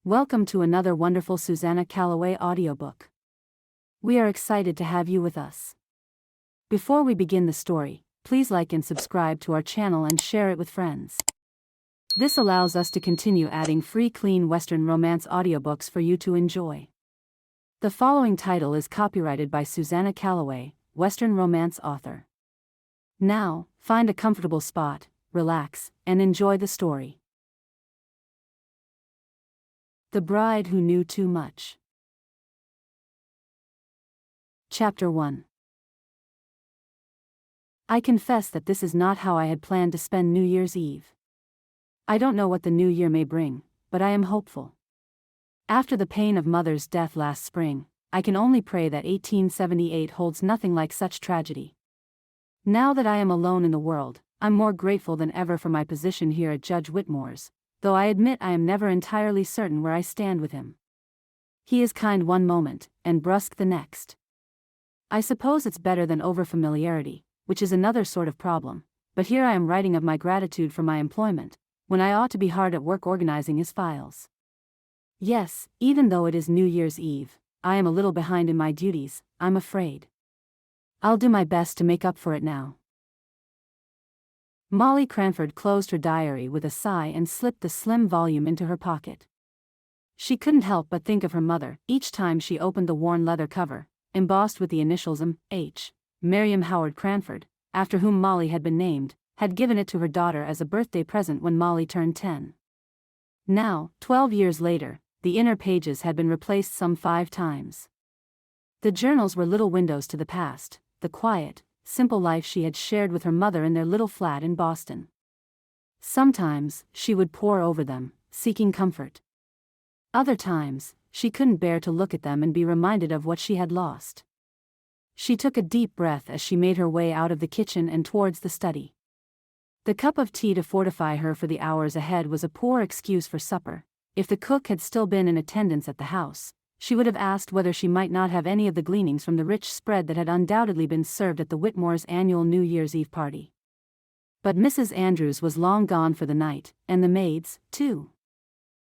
Welcome to another wonderful Susannah Calloway audiobook. We are excited to have you with us. Before we begin the story, please like and subscribe to our channel and share it with friends. This allows us to continue adding free clean Western romance audiobooks for you to enjoy. The following title is copyrighted by Susannah Calloway, Western romance author. Now, find a comfortable spot, relax, and enjoy the story. The Bride Who Knew Too Much. Chapter 1. I confess that this is not how I had planned to spend New Year's Eve. I don't know what the new year may bring, but I am hopeful. After the pain of Mother's death last spring, I can only pray that 1878 holds nothing like such tragedy. Now that I am alone in the world, I'm more grateful than ever for my position here at Judge Whitmore's, though I admit I am never entirely certain where I stand with him. He is kind one moment, and brusque the next. I suppose it's better than overfamiliarity, which is another sort of problem, but here I am writing of my gratitude for my employment, when I ought to be hard at work organizing his files. Yes, even though it is New Year's Eve, I am a little behind in my duties, I'm afraid. I'll do my best to make up for it now. Molly Cranford closed her diary with a sigh and slipped the slim volume into her pocket. She couldn't help but think of her mother each time she opened the worn leather cover, embossed with the initials M.H. Miriam Howard Cranford, after whom Molly had been named, had given it to her daughter as a birthday present when Molly turned 10. Now, 12 years later, the inner pages had been replaced some 5 times. The journals were little windows to the past, the quiet, simple life she had shared with her mother in their little flat in Boston. Sometimes, she would pore over them, seeking comfort. Other times, she couldn't bear to look at them and be reminded of what she had lost. She took a deep breath as she made her way out of the kitchen and towards the study. The cup of tea to fortify her for the hours ahead was a poor excuse for supper. If the cook had still been in attendance at the house, she would have asked whether she might not have any of the gleanings from the rich spread that had undoubtedly been served at the Whitmores' annual New Year's Eve party. But Mrs. Andrews was long gone for the night, and the maids, too.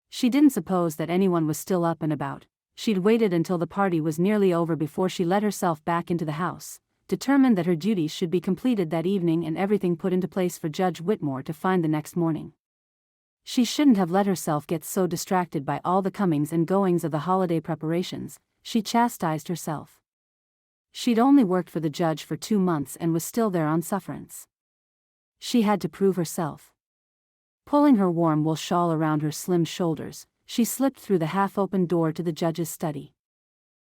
She didn't suppose that anyone was still up and about. She'd waited until the party was nearly over before she let herself back into the house, determined that her duties should be completed that evening and everything put into place for Judge Whitmore to find the next morning. She shouldn't have let herself get so distracted by all the comings and goings of the holiday preparations, she chastised herself. She'd only worked for the judge for 2 months and was still there on sufferance. She had to prove herself. Pulling her warm wool shawl around her slim shoulders, she slipped through the half-open door to the judge's study.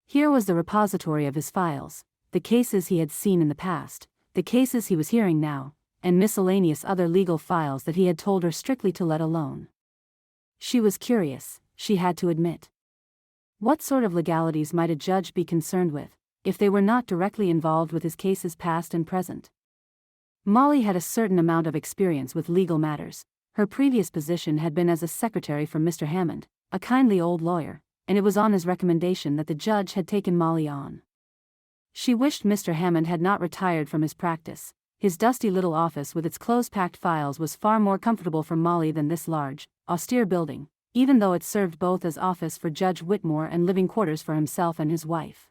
Here was the repository of his files, the cases he had seen in the past, the cases he was hearing now, and miscellaneous other legal files that he had told her strictly to let alone. She was curious, she had to admit. What sort of legalities might a judge be concerned with, if they were not directly involved with his cases past and present? Molly had a certain amount of experience with legal matters. Her previous position had been as a secretary for Mr. Hammond, a kindly old lawyer, and it was on his recommendation that the judge had taken Molly on. She wished Mr. Hammond had not retired from his practice. His dusty little office with its close-packed files was far more comfortable for Molly than this large, austere building, even though it served both as office for Judge Whitmore and living quarters for himself and his wife.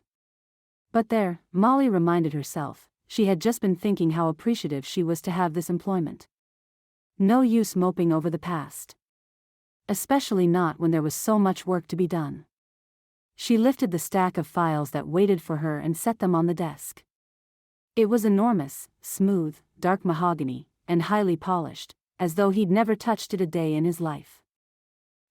But there, Molly reminded herself, she had just been thinking how appreciative she was to have this employment. No use moping over the past. Especially not when there was so much work to be done. She lifted the stack of files that waited for her and set them on the desk. It was enormous, smooth, dark mahogany, and highly polished, as though he'd never touched it a day in his life.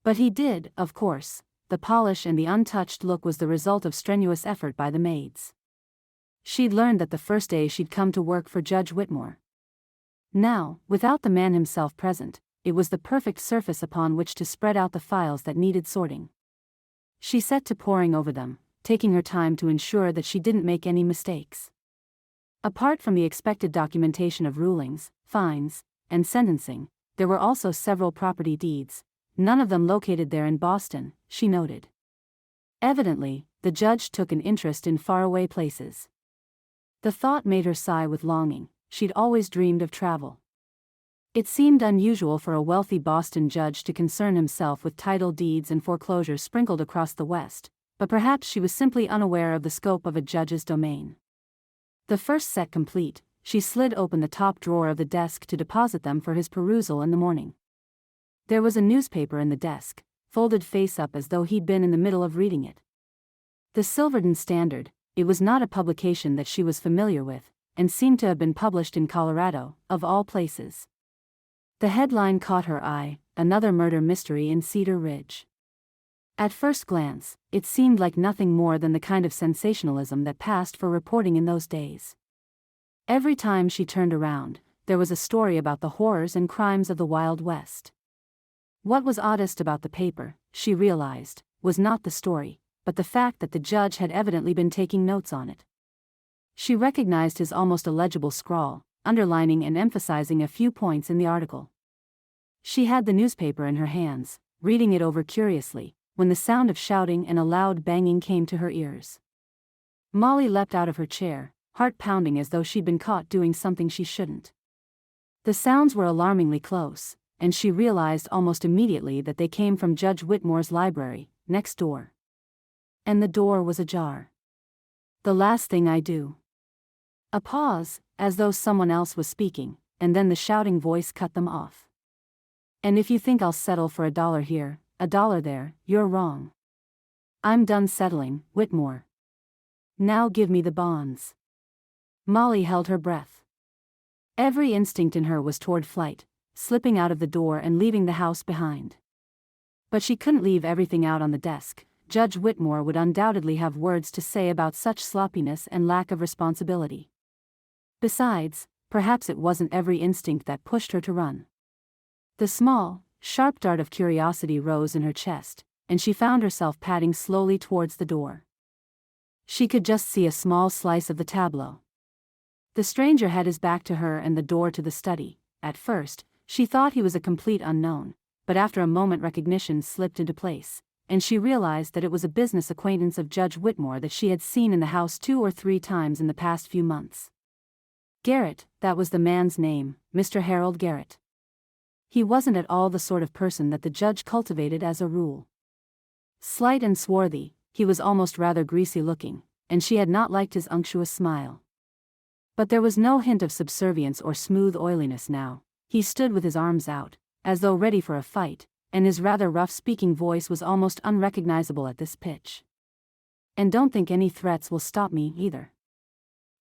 But he did, of course. The polish and the untouched look was the result of strenuous effort by the maids. She'd learned that the first day she'd come to work for Judge Whitmore. Now, without the man himself present, it was the perfect surface upon which to spread out the files that needed sorting. She set to poring over them, taking her time to ensure that she didn't make any mistakes. Apart from the expected documentation of rulings, fines, and sentencing, there were also several property deeds, none of them located there in Boston, she noted. Evidently, the judge took an interest in faraway places. The thought made her sigh with longing. She'd always dreamed of travel. It seemed unusual for a wealthy Boston judge to concern himself with title deeds and foreclosures sprinkled across the West, but perhaps she was simply unaware of the scope of a judge's domain. The first set complete, she slid open the top drawer of the desk to deposit them for his perusal in the morning. There was a newspaper in the desk, folded face up as though he'd been in the middle of reading it. The Silverton Standard. It was not a publication that she was familiar with, and seemed to have been published in Colorado, of all places. The headline caught her eye: another murder mystery in Cedar Ridge. At first glance, it seemed like nothing more than the kind of sensationalism that passed for reporting in those days. Every time she turned around, there was a story about the horrors and crimes of the Wild West. What was oddest about the paper, she realized, was not the story, but the fact that the judge had evidently been taking notes on it. She recognized his almost illegible scrawl, underlining and emphasizing a few points in the article. She had the newspaper in her hands, reading it over curiously, when the sound of shouting and a loud banging came to her ears. Molly leapt out of her chair, heart pounding as though she'd been caught doing something she shouldn't. The sounds were alarmingly close, and she realized almost immediately that they came from Judge Whitmore's library, next door. And the door was ajar. "The last thing I do." A pause, as though someone else was speaking, and then the shouting voice cut them off. "And if you think I'll settle for $1 here, $1 there, you're wrong. I'm done settling, Whitmore. Now give me the bonds." Molly held her breath. Every instinct in her was toward flight, slipping out of the door and leaving the house behind. But she couldn't leave everything out on the desk. Judge Whitmore would undoubtedly have words to say about such sloppiness and lack of responsibility. Besides, perhaps it wasn't every instinct that pushed her to run. The small, sharp dart of curiosity rose in her chest, and she found herself padding slowly towards the door. She could just see a small slice of the tableau. The stranger had his back to her and the door to the study. At first, she thought he was a complete unknown, but after a moment recognition slipped into place, and she realized that it was a business acquaintance of Judge Whitmore that she had seen in the house 2 or 3 times in the past few months. Garrett, that was the man's name, Mr. Harold Garrett. He wasn't at all the sort of person that the judge cultivated as a rule. Slight and swarthy, he was almost rather greasy looking, and she had not liked his unctuous smile. But there was no hint of subservience or smooth oiliness now. He stood with his arms out, as though ready for a fight, and his rather rough speaking voice was almost unrecognizable at this pitch. "And don't think any threats will stop me, either.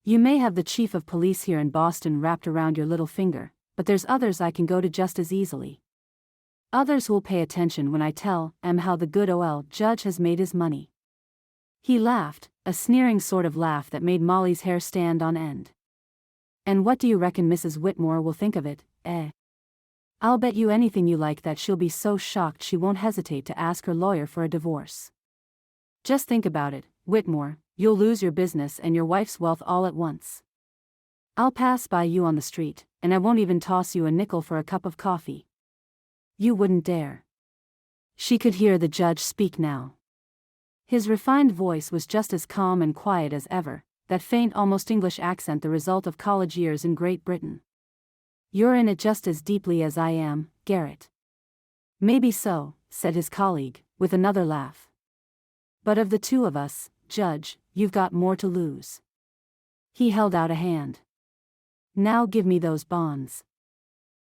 You may have the chief of police here in Boston wrapped around your little finger, but there's others I can go to just as easily. Others who'll pay attention when I tell 'em how the good old judge has made his money." He laughed, a sneering sort of laugh that made Molly's hair stand on end. "And what do you reckon Mrs. Whitmore will think of it, eh? I'll bet you anything you like that she'll be so shocked she won't hesitate to ask her lawyer for a divorce. Just think about it, Whitmore, you'll lose your business and your wife's wealth all at once. I'll pass by you on the street, and I won't even toss you a nickel for a cup of coffee. You wouldn't dare." She could hear the judge speak now. His refined voice was just as calm and quiet as ever, that faint almost English accent the result of college years in Great Britain. "You're in it just as deeply as I am, Garrett." "Maybe so," said his colleague, with another laugh. "But of the two of us, Judge, you've got more to lose." He held out a hand. "Now give me those bonds."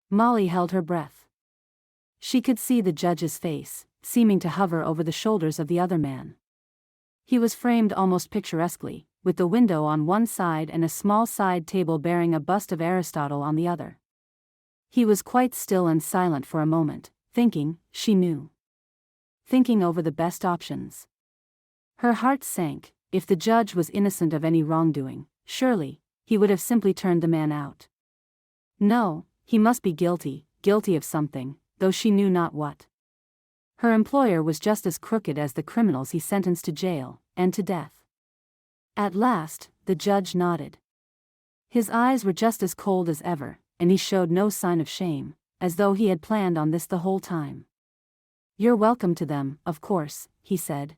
Molly held her breath. She could see the judge's face, seeming to hover over the shoulders of the other man. He was framed almost picturesquely, with the window on one side and a small side table bearing a bust of Aristotle on the other. He was quite still and silent for a moment, thinking, she knew. Thinking over the best options. Her heart sank. If the judge was innocent of any wrongdoing, surely, he would have simply turned the man out. No, he must be guilty of something, though she knew not what. Her employer was just as crooked as the criminals he sentenced to jail, and to death. At last, the judge nodded. His eyes were just as cold as ever, and he showed no sign of shame, as though he had planned on this the whole time. "You're welcome to them, of course," he said.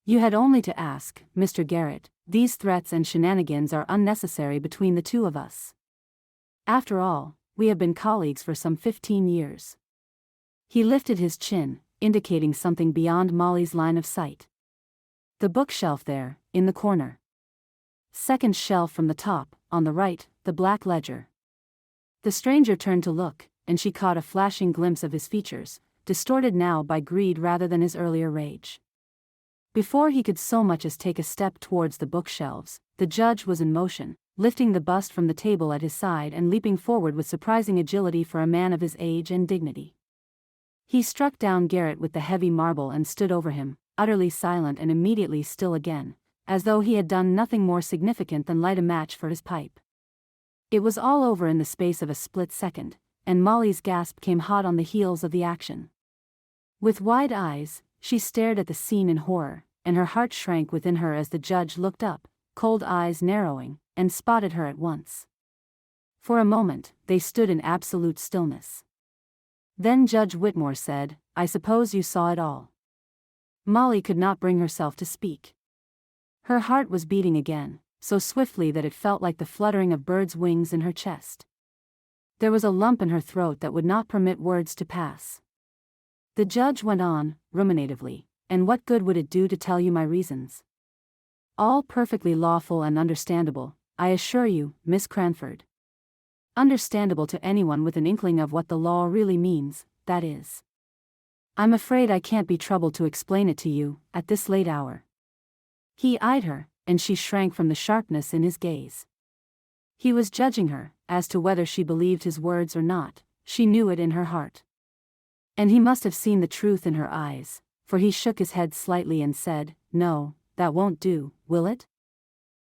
"You had only to ask, Mr. Garrett. These threats and shenanigans are unnecessary between the two of us. After all, We have been colleagues for some 15 years. He lifted his chin, indicating something beyond Molly's line of sight. The bookshelf there, in the corner. Second shelf from the top, on the right, the black ledger. The stranger turned to look, and she caught a flashing glimpse of his features, distorted now by greed rather than his earlier rage. Before he could so much as take a step towards the bookshelves, the judge was in motion, lifting the bust from the table at his side and leaping forward with surprising agility for a man of his age and dignity. He struck down Garrett with the heavy marble and stood over him, utterly silent and immediately still again, as though he had done nothing more significant than light a match for his pipe. It was all over in the space of a split second, and Molly's gasp came hot on the heels of the action. With wide eyes, she stared at the scene in horror, and her heart shrank within her as the judge looked up, cold eyes narrowing, and spotted her at once. For a moment, they stood in absolute stillness. Then Judge Whitmore said, "I suppose you saw it all." Molly could not bring herself to speak. Her heart was beating again, so swiftly that it felt like the fluttering of birds' wings in her chest. There was a lump in her throat that would not permit words to pass. The judge went on, ruminatively, "And what good would it do to tell you my reasons? All perfectly lawful and understandable, I assure you, Miss Cranford. Understandable to anyone with an inkling of what the law really means, that is. I'm afraid I can't be troubled to explain it to you, at this late hour." He eyed her, and she shrank from the sharpness in his gaze. He was judging her, as to whether she believed his words or not, she knew it in her heart. And he must have seen the truth in her eyes, for he shook his head slightly and said, "No, that won't do, will it?"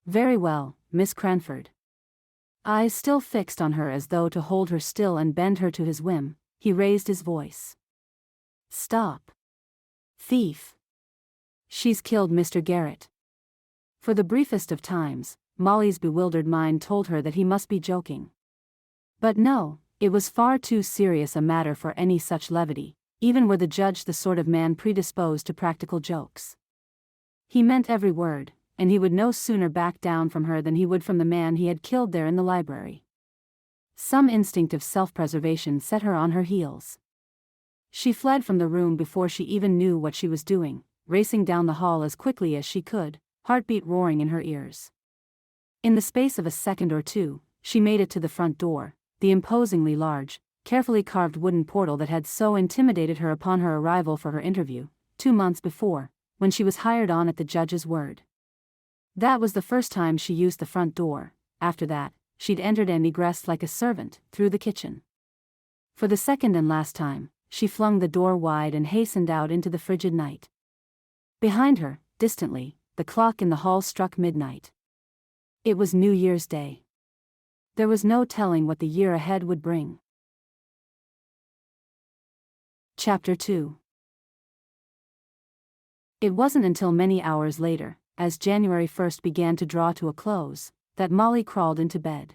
"Very well, Miss Cranford." Eyes still fixed on her as though to hold her still and bend her to his whim, he raised his voice. "Stop. Thief. She's killed Mr. Garrett." For the briefest of times, Molly's bewildered mind told her that he must be joking. But no, it was far too serious a matter for any such levity, even were the judge the sort of man predisposed to practical jokes. He meant every word, and he would no sooner back down from her than he would from the man he had killed there in the library. Some instinct of self-preservation set her on her heels. She fled from the room before she even knew what she was doing, racing down the hall as quickly as she could, heartbeat roaring in her ears. In the space of a second or two, she made it to the front door, the imposingly large, carefully carved wooden portal that had so intimidated her upon her arrival for her interview, 2 months before, when she was hired on at the judge's word. That was the first time she used the front door. After that, she'd entered and egressed like a servant, through the kitchen. For the second and last time, she flung the door wide and hastened out into the frigid night. Behind her, distantly, the clock in the hall struck midnight. It was New Year's Day. There was no telling what the year ahead would bring. Chapter 2. It wasn't until many hours later, as January 1st began to draw to a close, that Molly crawled into bed.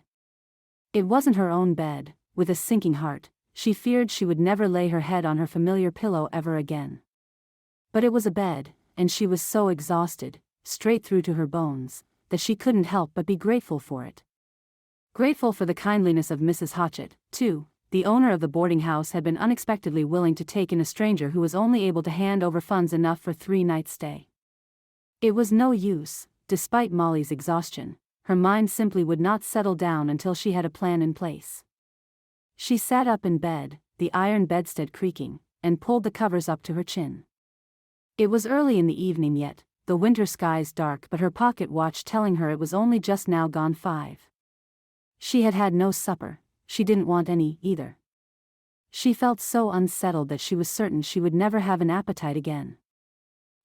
It wasn't her own bed. With a sinking heart, she feared she would never lay her head on her familiar pillow ever again. But it was a bed, and she was so exhausted, straight through to her bones, that she couldn't help but be grateful for it. Grateful for the kindliness of Mrs. Hotchett, too. The owner of the boarding house had been unexpectedly willing to take in a stranger who was only able to hand over funds enough for 3 nights' stay. It was no use, despite Molly's exhaustion, her mind simply would not settle down until she had a plan in place. She sat up in bed, the iron bedstead creaking, and pulled the covers up to her chin. It was early in the evening yet, the winter skies dark, but her pocket watch telling her it was only just now gone 5. She had had no supper, she didn't want any, either. She felt so unsettled that she was certain she would never have an appetite again.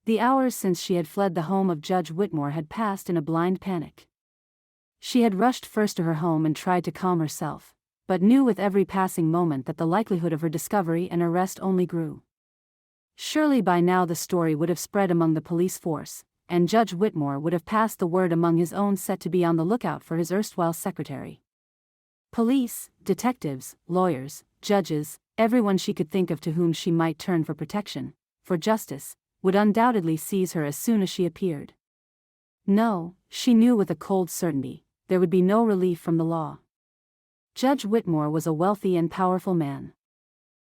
The hours since she had fled the home of Judge Whitmore had passed in a blind panic. She had rushed first to her home and tried to calm herself, but knew with every passing moment that the likelihood of her discovery and arrest only grew. Surely by now the story would have spread among the police force, and Judge Whitmore would have passed the word among his own set to be on the lookout for his erstwhile secretary. Police, detectives, lawyers, judges, everyone she could think of to whom she might turn for protection, for justice, would undoubtedly seize her as soon as she appeared. No, she knew with a cold certainty, there would be no relief from the law. Judge Whitmore was a wealthy and powerful man.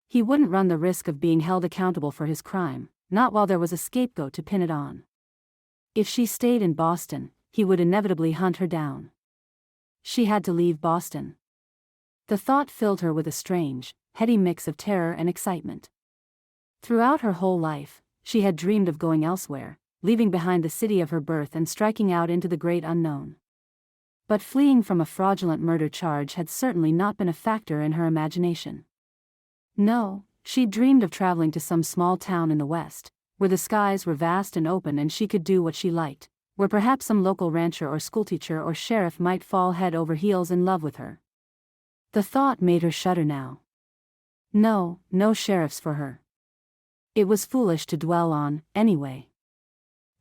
He wouldn't run the risk of being held accountable for his crime, not while there was a scapegoat to pin it on. If she stayed in Boston, he would inevitably hunt her down. She had to leave Boston. The thought filled her with a strange, heady mix of terror and excitement. Throughout her whole life, she had dreamed of going elsewhere, leaving behind the city of her birth and striking out into the great unknown. But fleeing from a fraudulent murder charge had certainly not been a factor in her imagination. No, she'd dreamed of traveling to some small town in the West, where the skies were vast and open and she could do what she liked, where perhaps some local rancher or schoolteacher or sheriff might fall head over heels in love with her. The thought made her shudder now. No sheriffs for her. It was foolish to dwell on, anyway.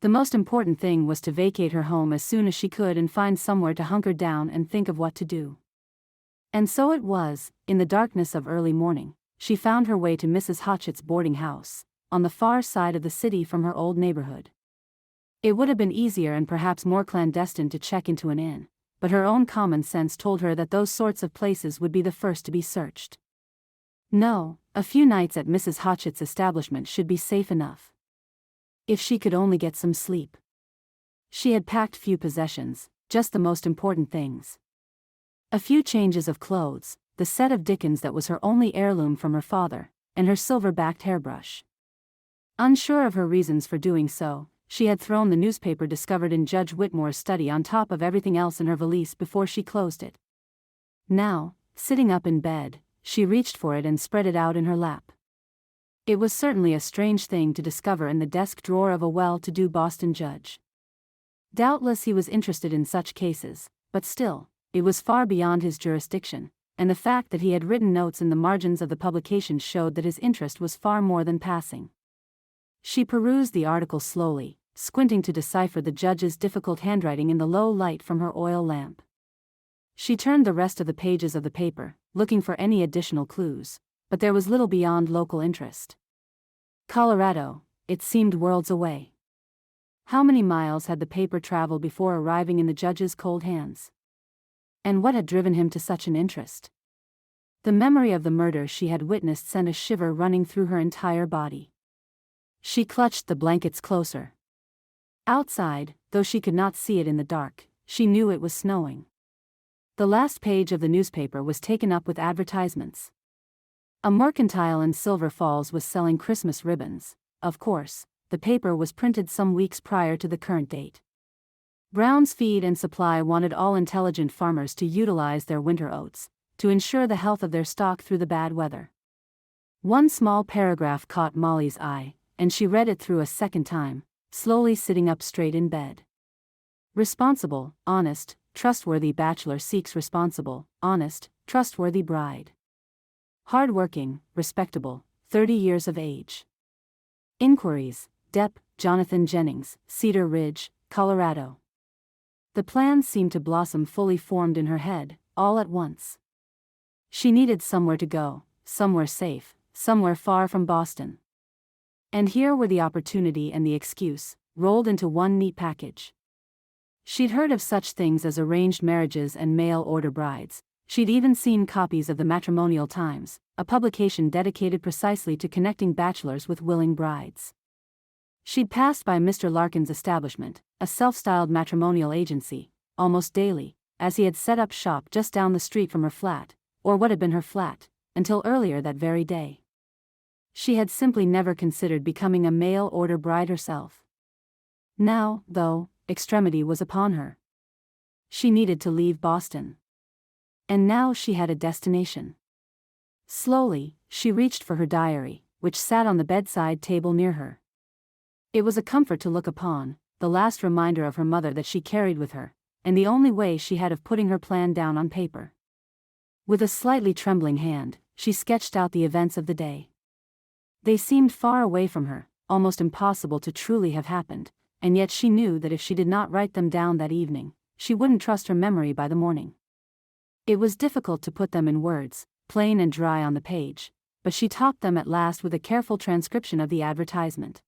The most important thing was to vacate her home as soon as she could and find somewhere to hunker down and think of what to do. And so it was, in the darkness of early morning, she found her way to Mrs. Hotchett's boarding house, on the far side of the city from her old neighborhood. It would have been easier and perhaps more clandestine to check into an inn, but her own common sense told her that those sorts of places would be the first to be searched. No, a few nights at Mrs. Hotchett's establishment should be safe enough. If she could only get some sleep. She had packed few possessions, just the most important things. A few changes of clothes, the set of Dickens that was her only heirloom from her father, and her silver-backed hairbrush. Unsure of her reasons for doing so, she had thrown the newspaper discovered in Judge Whitmore's study on top of everything else in her valise before she closed it. Now, sitting up in bed, she reached for it and spread it out in her lap. It was certainly a strange thing to discover in the desk drawer of a well-to-do Boston judge. Doubtless he was interested in such cases, but still, it was far beyond his jurisdiction, and the fact that he had written notes in the margins of the publication showed that his interest was far more than passing. She perused the article slowly, squinting to decipher the judge's difficult handwriting in the low light from her oil lamp. She turned the rest of the pages of the paper, looking for any additional clues, but there was little beyond local interest. Colorado, it seemed worlds away. How many miles had the paper traveled before arriving in the judge's cold hands? And what had driven him to such an interest? The memory of the murder she had witnessed sent a shiver running through her entire body. She clutched the blankets closer. Outside, though she could not see it in the dark, she knew it was snowing. The last page of the newspaper was taken up with advertisements. A mercantile in Silver Falls was selling Christmas ribbons. Of course, the paper was printed some weeks prior to the current date. Brown's Feed and Supply wanted all intelligent farmers to utilize their winter oats, to ensure the health of their stock through the bad weather. One small paragraph caught Molly's eye, and she read it through a second time, slowly sitting up straight in bed. Responsible, honest, trustworthy bachelor seeks responsible, honest, trustworthy bride. Hard-working, respectable, 30 years of age. Inquiries, Dep. Jonathan Jennings, Cedar Ridge, Colorado. The plan seemed to blossom fully formed in her head, all at once. She needed somewhere to go, somewhere safe, somewhere far from Boston. And here were the opportunity and the excuse, rolled into one neat package. She'd heard of such things as arranged marriages and mail-order brides. She'd even seen copies of the Matrimonial Times, a publication dedicated precisely to connecting bachelors with willing brides. She'd passed by Mr. Larkin's establishment, a self-styled matrimonial agency, almost daily, as he had set up shop just down the street from her flat, or what had been her flat, until earlier that very day. She had simply never considered becoming a mail-order bride herself. Now, though, extremity was upon her. She needed to leave Boston. And now she had a destination. Slowly, she reached for her diary, which sat on the bedside table near her. It was a comfort to look upon, the last reminder of her mother that she carried with her, and the only way she had of putting her plan down on paper. With a slightly trembling hand, she sketched out the events of the day. They seemed far away from her, almost impossible to truly have happened, and yet she knew that if she did not write them down that evening, she wouldn't trust her memory by the morning. It was difficult to put them in words, plain and dry on the page, but she topped them at last with a careful transcription of the advertisement.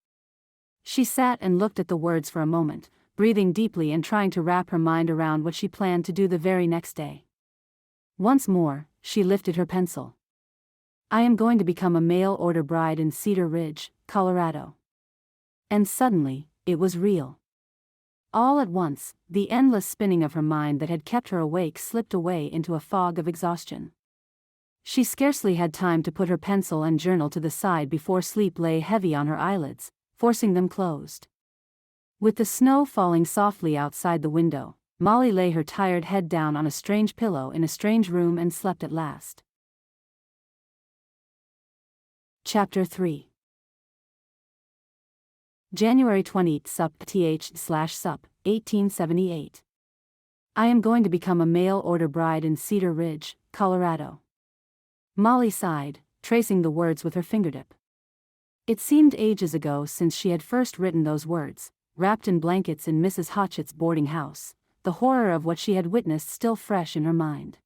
She sat and looked at the words for a moment, breathing deeply and trying to wrap her mind around what she planned to do the very next day. Once more, she lifted her pencil. I am going to become a mail-order bride in Cedar Ridge, Colorado. And suddenly, it was real. All at once, the endless spinning of her mind that had kept her awake slipped away into a fog of exhaustion. She scarcely had time to put her pencil and journal to the side before sleep lay heavy on her eyelids, forcing them closed. With the snow falling softly outside the window, Molly lay her tired head down on a strange pillow in a strange room and slept at last. Chapter 3. January 20th th/sup, 1878. I am going to become a mail-order bride in Cedar Ridge, Colorado. Molly sighed, tracing the words with her fingertip. It seemed ages ago since she had first written those words, wrapped in blankets in Mrs. Hotchett's boarding house, the horror of what she had witnessed still fresh in her mind.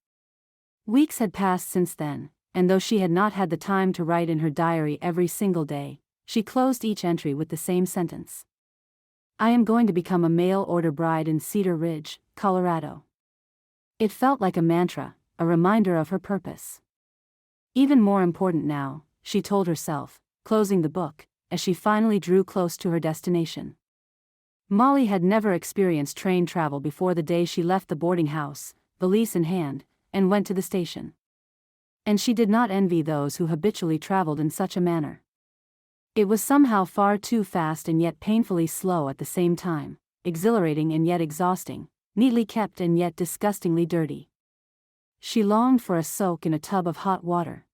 Weeks had passed since then, and though she had not had the time to write in her diary every single day, she closed each entry with the same sentence. I am going to become a mail-order bride in Cedar Ridge, Colorado. It felt like a mantra, a reminder of her purpose. Even more important now, she told herself, closing the book, as she finally drew close to her destination. Molly had never experienced train travel before the day she left the boarding house, valise in hand, and went to the station. And she did not envy those who habitually traveled in such a manner. It was somehow far too fast and yet painfully slow at the same time, exhilarating and yet exhausting, neatly kept and yet disgustingly dirty. She longed for a soak in a tub of hot water.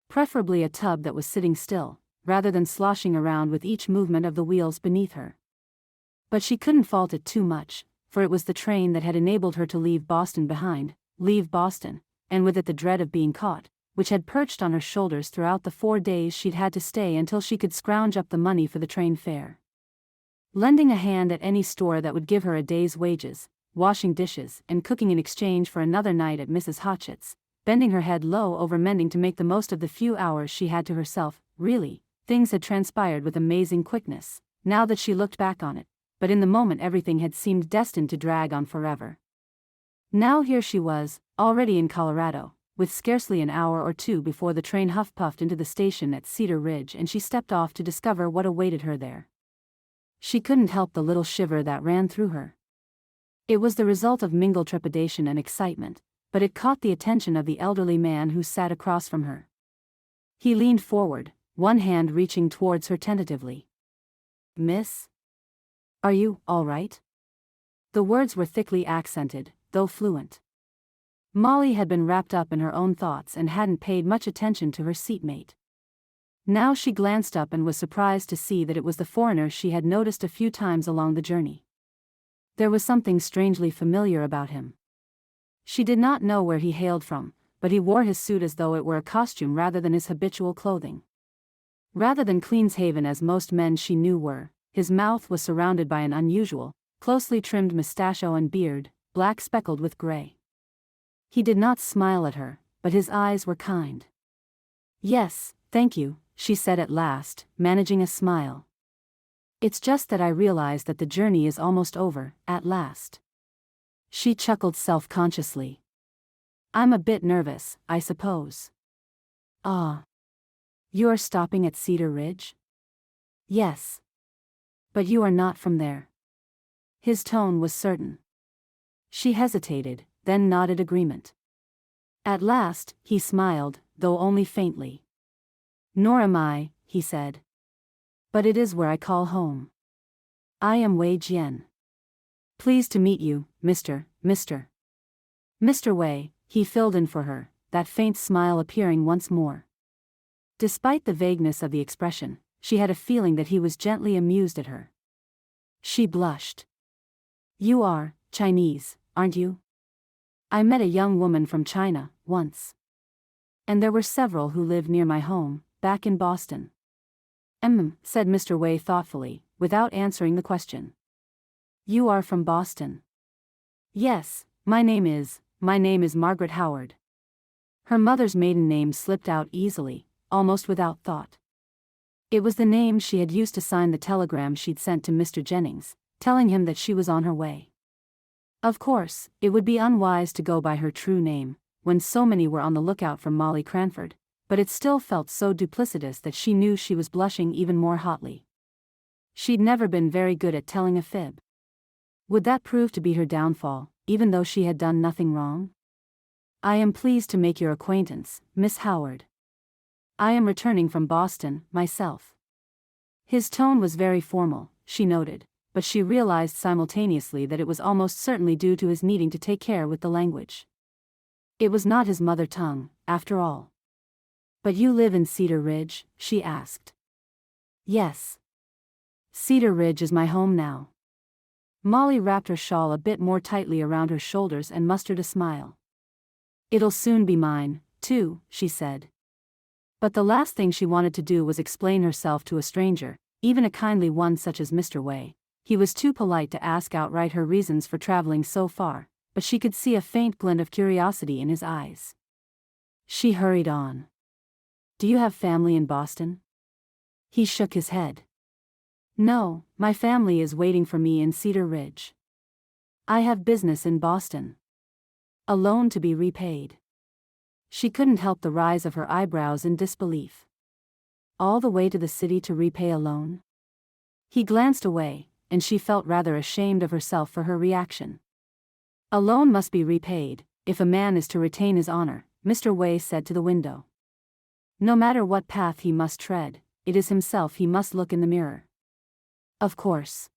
Preferably a tub that was sitting still, rather than sloshing around with each movement of the wheels beneath her. But she couldn't fault it too much, for it was the train that had enabled her to leave Boston behind, and with it the dread of being caught, which had perched on her shoulders throughout the 4 days she'd had to stay until she could scrounge up the money for the train fare. Lending a hand at any store that would give her a day's wages, washing dishes and cooking in exchange for another night at Mrs. Hotchett's, bending her head low over mending to make the most of the few hours she had to herself. Really, things had transpired with amazing quickness, now that she looked back on it, but in the moment everything had seemed destined to drag on forever. Now here she was, already in Colorado, with scarcely an hour or two before the train huff-puffed into the station at Cedar Ridge and she stepped off to discover what awaited her there. She couldn't help the little shiver that ran through her. It was the result of mingled trepidation and excitement, but it caught the attention of the elderly man who sat across from her. He leaned forward, one hand reaching towards her tentatively. Miss? Are you all right? The words were thickly accented, though fluent. Molly had been wrapped up in her own thoughts and hadn't paid much attention to her seatmate. Now she glanced up and was surprised to see that it was the foreigner she had noticed a few times along the journey. There was something strangely familiar about him. She did not know where he hailed from, but he wore his suit as though it were a costume rather than his habitual clothing. Rather than clean-shaven as most men she knew were, his mouth was surrounded by an unusual, closely trimmed mustachio and beard, black speckled with gray. He did not smile at her, but his eyes were kind. Yes, thank you, she said at last, managing a smile. It's just that I realize that the journey is almost over, at last. She chuckled self-consciously. I'm a bit nervous, I suppose. Ah. You are stopping at Cedar Ridge? Yes. But you are not from there. His tone was certain. She hesitated, then nodded agreement. At last, he smiled, though only faintly. Nor am I, he said. But it is where I call home. I am Wei Jian. Pleased to meet you, Mr. Wei, he filled in for her, that faint smile appearing once more. Despite the vagueness of the expression, she had a feeling that he was gently amused at her. She blushed. You are Chinese, aren't you? I met a young woman from China, once. And there were several who lived near my home, back in Boston. Said Mr. Wei thoughtfully, without answering the question. You are from Boston? Yes, my name is Margaret Howard. Her mother's maiden name slipped out easily, almost without thought. It was the name she had used to sign the telegram she'd sent to Mr. Jennings, telling him that she was on her way. Of course, it would be unwise to go by her true name, when so many were on the lookout for Molly Cranford, but it still felt so duplicitous that she knew she was blushing even more hotly. She'd never been very good at telling a fib. Would that prove to be her downfall, even though she had done nothing wrong? "I am pleased to make your acquaintance, Miss Howard. I am returning from Boston, myself." His tone was very formal, she noted, but she realized simultaneously that it was almost certainly due to his needing to take care with the language. It was not his mother tongue, after all. "But you live in Cedar Ridge?" she asked. "Yes. Cedar Ridge is my home now." Molly wrapped her shawl a bit more tightly around her shoulders and mustered a smile. "It'll soon be mine, too," she said. But the last thing she wanted to do was explain herself to a stranger, even a kindly one such as Mr. Way. He was too polite to ask outright her reasons for traveling so far, but she could see a faint glint of curiosity in his eyes. She hurried on. "Do you have family in Boston?" He shook his head. "No, my family is waiting for me in Cedar Ridge. I have business in Boston. A loan to be repaid." She couldn't help the rise of her eyebrows in disbelief. All the way to the city to repay a loan? He glanced away, and she felt rather ashamed of herself for her reaction. "A loan must be repaid, if a man is to retain his honor," Mr. Way said to the window. "No matter what path he must tread, it is himself he must look in the mirror." "Of course.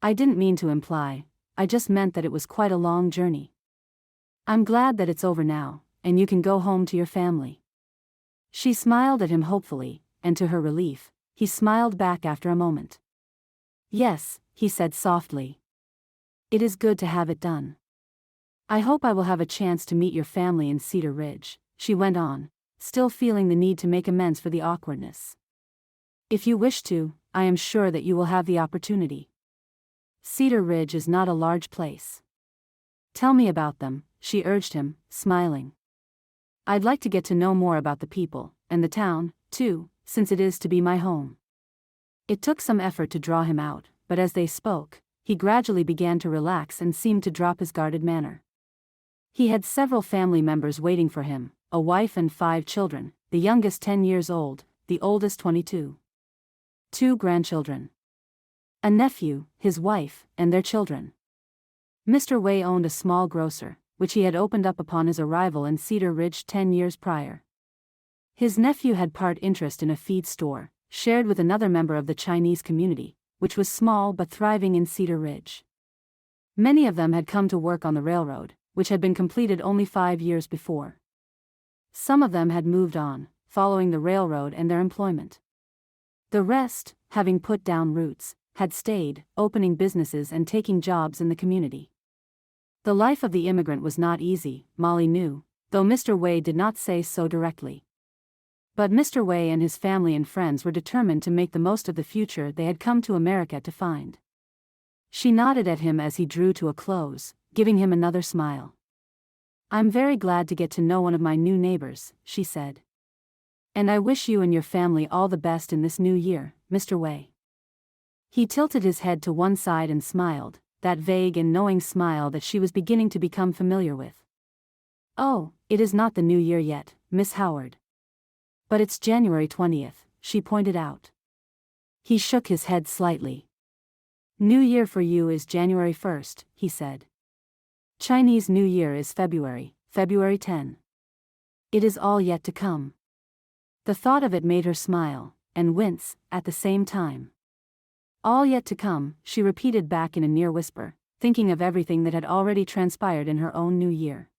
I didn't mean to imply, I just meant that it was quite a long journey. I'm glad that it's over now, and you can go home to your family." She smiled at him hopefully, and to her relief, he smiled back after a moment. "Yes," he said softly. "It is good to have it done. I hope I will have a chance to meet your family in Cedar Ridge," she went on, still feeling the need to make amends for the awkwardness. "If you wish to, I am sure that you will have the opportunity. Cedar Ridge is not a large place." "Tell me about them," she urged him, smiling. "I'd like to get to know more about the people, and the town, too, since it is to be my home." It took some effort to draw him out, but as they spoke, he gradually began to relax and seemed to drop his guarded manner. He had several family members waiting for him, a wife and 5 children, the youngest 10 years old, the oldest 22. 2 grandchildren. A nephew, his wife, and their children. Mr. Way owned a small grocer, which he had opened up upon his arrival in Cedar Ridge 10 years prior. His nephew had part interest in a feed store, shared with another member of the Chinese community, which was small but thriving in Cedar Ridge. Many of them had come to work on the railroad, which had been completed only 5 years before. Some of them had moved on, following the railroad and their employment. The rest, having put down roots, had stayed, opening businesses and taking jobs in the community. The life of the immigrant was not easy, Molly knew, though Mr. Way did not say so directly. But Mr. Way and his family and friends were determined to make the most of the future they had come to America to find. She nodded at him as he drew to a close, giving him another smile. "I'm very glad to get to know one of my new neighbors," she said. "And I wish you and your family all the best in this new year, Mr. Way." He tilted his head to one side and smiled, that vague and knowing smile that she was beginning to become familiar with. "Oh, it is not the new year yet, Miss Howard." "But it's January 20th, she pointed out. He shook his head slightly. "New Year for you is January 1st, he said. "Chinese New Year is February 10. It is all yet to come." The thought of it made her smile, and wince, at the same time. "All yet to come," she repeated back in a near whisper, thinking of everything that had already transpired in her own new year.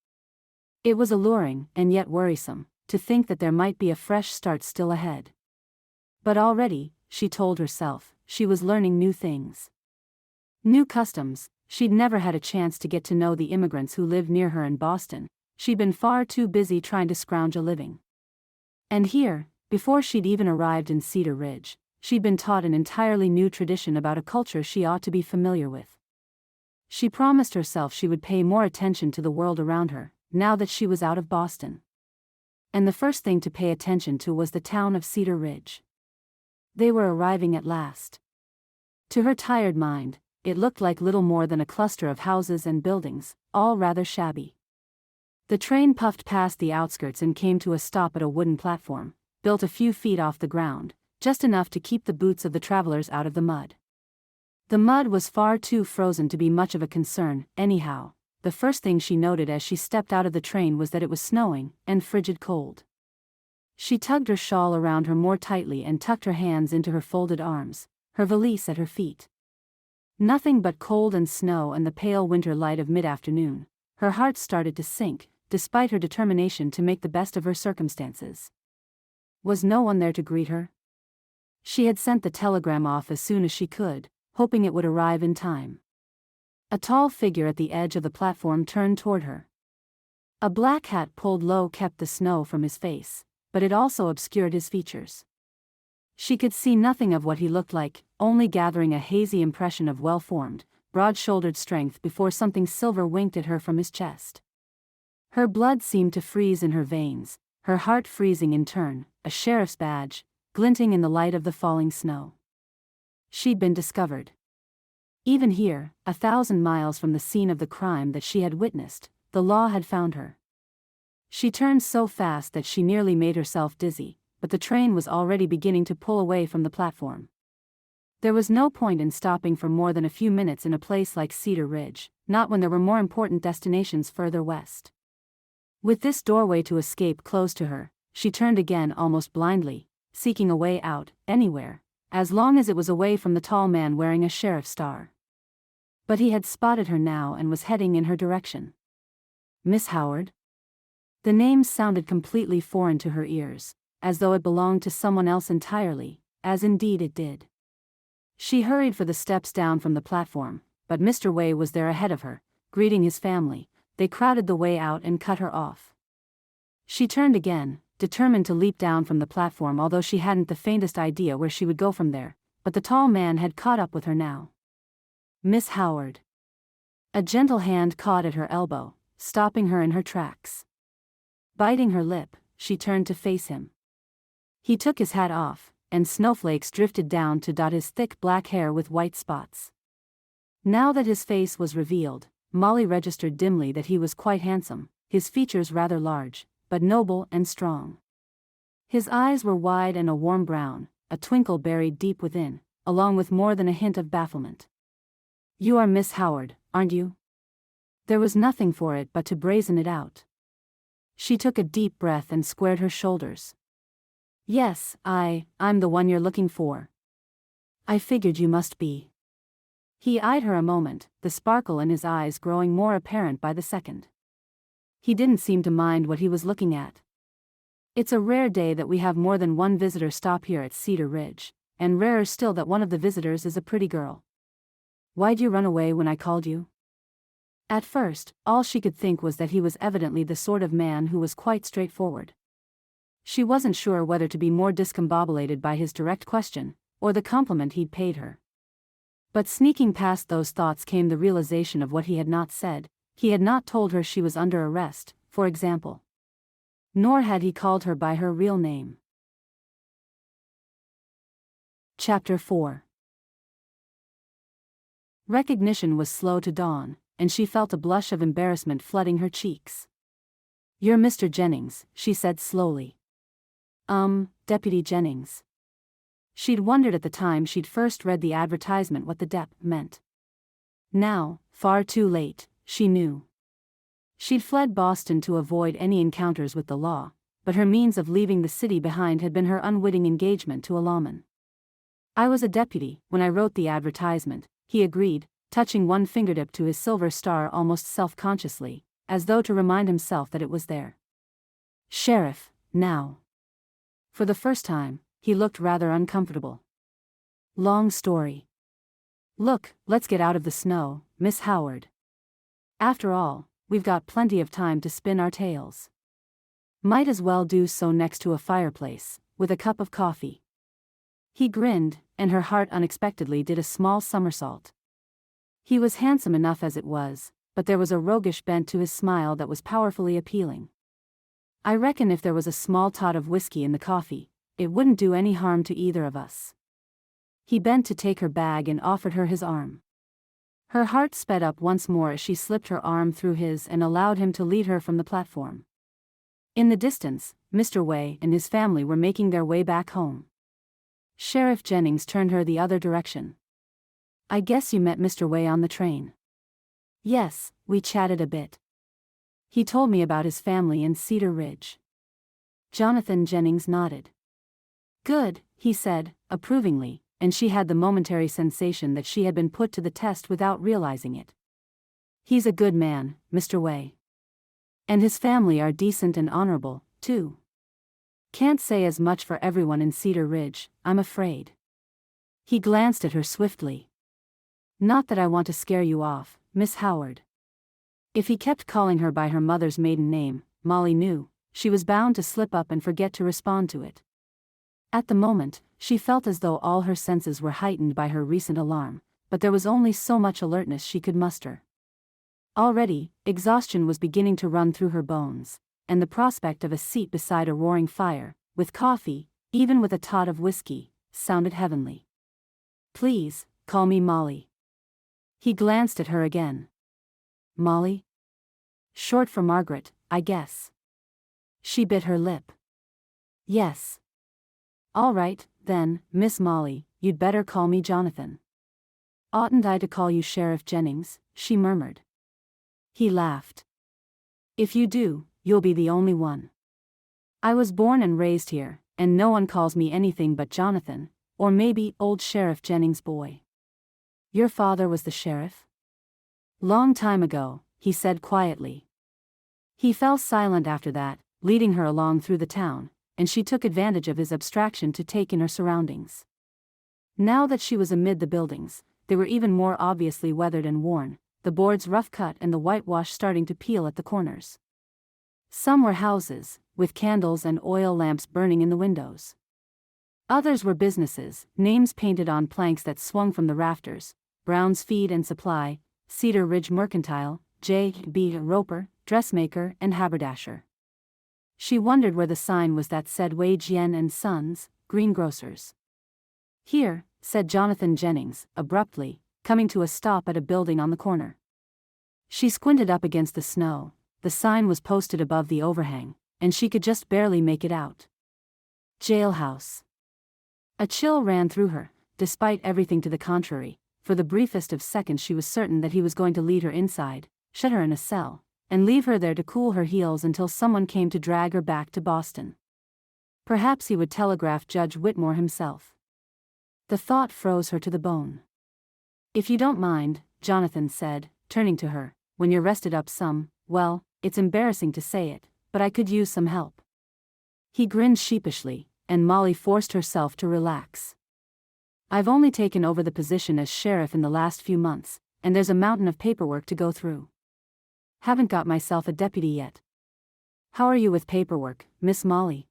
It was alluring, and yet worrisome, to think that there might be a fresh start still ahead. But already, she told herself, she was learning new things. New customs. She'd never had a chance to get to know the immigrants who lived near her in Boston. She'd been far too busy trying to scrounge a living. And here, before she'd even arrived in Cedar Ridge, she'd been taught an entirely new tradition about a culture she ought to be familiar with. She promised herself she would pay more attention to the world around her, now that she was out of Boston. And the first thing to pay attention to was the town of Cedar Ridge. They were arriving at last. To her tired mind, it looked like little more than a cluster of houses and buildings, all rather shabby. The train puffed past the outskirts and came to a stop at a wooden platform, built a few feet off the ground, just enough to keep the boots of the travelers out of the mud. The mud was far too frozen to be much of a concern, anyhow. The first thing she noted as she stepped out of the train was that it was snowing, and frigid cold. She tugged her shawl around her more tightly and tucked her hands into her folded arms, her valise at her feet. Nothing but cold and snow and the pale winter light of mid-afternoon. Her heart started to sink, despite her determination to make the best of her circumstances. Was no one there to greet her? She had sent the telegram off as soon as she could, hoping it would arrive in time. A tall figure at the edge of the platform turned toward her. A black hat pulled low kept the snow from his face, but it also obscured his features. She could see nothing of what he looked like, only gathering a hazy impression of well-formed, broad-shouldered strength before something silver winked at her from his chest. Her blood seemed to freeze in her veins, her heart freezing in turn, a sheriff's badge, glinting in the light of the falling snow. She'd been discovered. Even here, 1,000 miles from the scene of the crime that she had witnessed, the law had found her. She turned so fast that she nearly made herself dizzy, but the train was already beginning to pull away from the platform. There was no point in stopping for more than a few minutes in a place like Cedar Ridge, not when there were more important destinations further west. With this doorway to escape closed to her, she turned again almost blindly, seeking a way out, anywhere, as long as it was away from the tall man wearing a sheriff's star. But he had spotted her now and was heading in her direction. Miss Howard? The name sounded completely foreign to her ears, as though it belonged to someone else entirely, as indeed it did. She hurried for the steps down from the platform, but Mr. Way was there ahead of her, greeting his family. They crowded the way out and cut her off. She turned again, determined to leap down from the platform, although she hadn't the faintest idea where she would go from there, but the tall man had caught up with her now. Miss Howard. A gentle hand caught at her elbow, stopping her in her tracks. Biting her lip, she turned to face him. He took his hat off, and snowflakes drifted down to dot his thick black hair with white spots. Now that his face was revealed, Molly registered dimly that he was quite handsome, his features rather large, but noble and strong. His eyes were wide and a warm brown, a twinkle buried deep within, along with more than a hint of bafflement. "You are Miss Howard, aren't you?" There was nothing for it but to brazen it out. She took a deep breath and squared her shoulders. "Yes, I'm the one you're looking for." "I figured you must be." He eyed her a moment, the sparkle in his eyes growing more apparent by the second. He didn't seem to mind what he was looking at. "It's a rare day that we have more than one visitor stop here at Cedar Ridge, and rarer still that one of the visitors is a pretty girl. Why'd you run away when I called you?" At first, all she could think was that he was evidently the sort of man who was quite straightforward. She wasn't sure whether to be more discombobulated by his direct question, or the compliment he'd paid her. But sneaking past those thoughts came the realization of what he had not said. He had not told her she was under arrest, for example. Nor had he called her by her real name. Chapter 4. Recognition was slow to dawn, and she felt a blush of embarrassment flooding her cheeks. "You're Mr. Jennings," she said slowly. Deputy Jennings." She'd wondered at the time she'd first read the advertisement what the "Dep" meant. Now, far too late, she knew. She'd fled Boston to avoid any encounters with the law, but her means of leaving the city behind had been her unwitting engagement to a lawman. "I was a deputy when I wrote the advertisement," he agreed, touching one fingertip to his silver star almost self-consciously, as though to remind himself that it was there. "Sheriff, now." For the first time, he looked rather uncomfortable. "Long story. Look, let's get out of the snow, Miss Howard. After all, we've got plenty of time to spin our tales. Might as well do so next to a fireplace, with a cup of coffee." He grinned, and her heart unexpectedly did a small somersault. He was handsome enough as it was, but there was a roguish bent to his smile that was powerfully appealing. "I reckon if there was a small tot of whiskey in the coffee, it wouldn't do any harm to either of us." He bent to take her bag and offered her his arm. Her heart sped up once more as she slipped her arm through his and allowed him to lead her from the platform. In the distance, Mr. Way and his family were making their way back home. Sheriff Jennings turned her the other direction. "I guess you met Mr. Way on the train." "Yes, we chatted a bit. He told me about his family in Cedar Ridge." Jonathan Jennings nodded. "Good," he said, approvingly, and she had the momentary sensation that she had been put to the test without realizing it. "He's a good man, Mr. Way. And his family are decent and honorable, too. Can't say as much for everyone in Cedar Ridge, I'm afraid." He glanced at her swiftly. "Not that I want to scare you off, Miss Howard." If he kept calling her by her mother's maiden name, Molly knew, she was bound to slip up and forget to respond to it. At the moment, she felt as though all her senses were heightened by her recent alarm, but there was only so much alertness she could muster. Already, exhaustion was beginning to run through her bones, and the prospect of a seat beside a roaring fire, with coffee, even with a tot of whiskey, sounded heavenly. "Please, call me Molly." He glanced at her again. "Molly? Short for Margaret, I guess." She bit her lip. "Yes. All right, then, Miss Molly, you'd better call me Jonathan." "Oughtn't I to call you Sheriff Jennings?" she murmured. He laughed. "If you do, you'll be the only one. I was born and raised here, and no one calls me anything but Jonathan, or maybe old Sheriff Jennings' boy." "Your father was the sheriff?" "Long time ago," he said quietly. He fell silent after that, leading her along through the town, and she took advantage of his abstraction to take in her surroundings. Now that she was amid the buildings, they were even more obviously weathered and worn, the boards rough cut and the whitewash starting to peel at the corners. Some were houses, with candles and oil lamps burning in the windows. Others were businesses, names painted on planks that swung from the rafters: Brown's Feed and Supply, Cedar Ridge Mercantile, J.B. Roper, Dressmaker and Haberdasher. She wondered where the sign was that said Wei Jian and Sons, Greengrocers. "Here," said Jonathan Jennings, abruptly, coming to a stop at a building on the corner. She squinted up against the snow. The sign was posted above the overhang, and she could just barely make it out. Jailhouse. A chill ran through her, despite everything to the contrary. For the briefest of seconds she was certain that he was going to lead her inside, shut her in a cell, and leave her there to cool her heels until someone came to drag her back to Boston. Perhaps he would telegraph Judge Whitmore himself. The thought froze her to the bone. "If you don't mind," Jonathan said, turning to her, "when you're rested up some, well, it's embarrassing to say it, but I could use some help." He grinned sheepishly, and Molly forced herself to relax. "I've only taken over the position as sheriff in the last few months, and there's a mountain of paperwork to go through. Haven't got myself a deputy yet." "How are you with paperwork, Miss Molly?"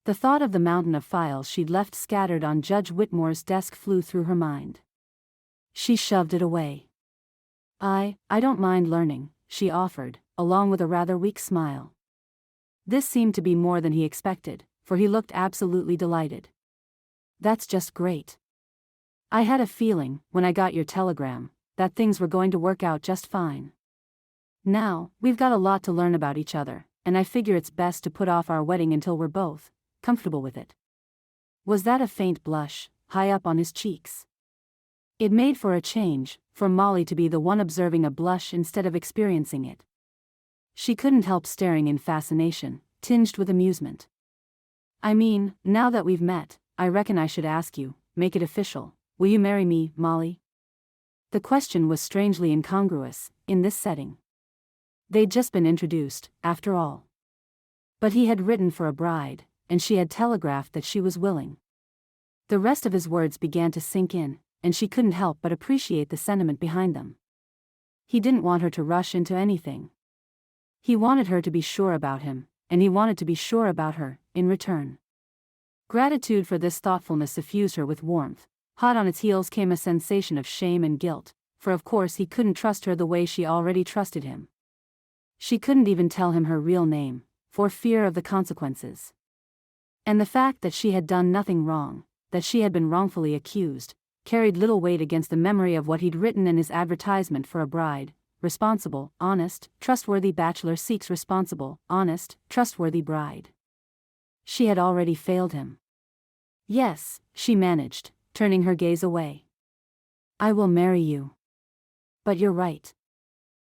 The thought of the mountain of files she'd left scattered on Judge Whitmore's desk flew through her mind. She shoved it away. I don't mind learning," she offered, along with a rather weak smile. This seemed to be more than he expected, for he looked absolutely delighted. "That's just great. I had a feeling, when I got your telegram, that things were going to work out just fine. Now, we've got a lot to learn about each other, and I figure it's best to put off our wedding until we're both comfortable with it." Was that a faint blush, high up on his cheeks? It made for a change, for Molly to be the one observing a blush instead of experiencing it. She couldn't help staring in fascination, tinged with amusement. "I mean, now that we've met, I reckon I should ask you, make it official. Will you marry me, Molly?" The question was strangely incongruous, in this setting. They'd just been introduced, after all. But he had written for a bride, and she had telegraphed that she was willing. The rest of his words began to sink in, and she couldn't help but appreciate the sentiment behind them. He didn't want her to rush into anything. He wanted her to be sure about him, and he wanted to be sure about her, in return. Gratitude for this thoughtfulness suffused her with warmth. Hot on its heels came a sensation of shame and guilt, for of course he couldn't trust her the way she already trusted him. She couldn't even tell him her real name, for fear of the consequences. And the fact that she had done nothing wrong, that she had been wrongfully accused, carried little weight against the memory of what he'd written in his advertisement for a bride: responsible, honest, trustworthy bachelor seeks responsible, honest, trustworthy bride. She had already failed him. Yes, she managed, turning her gaze away. I will marry you. But you're right.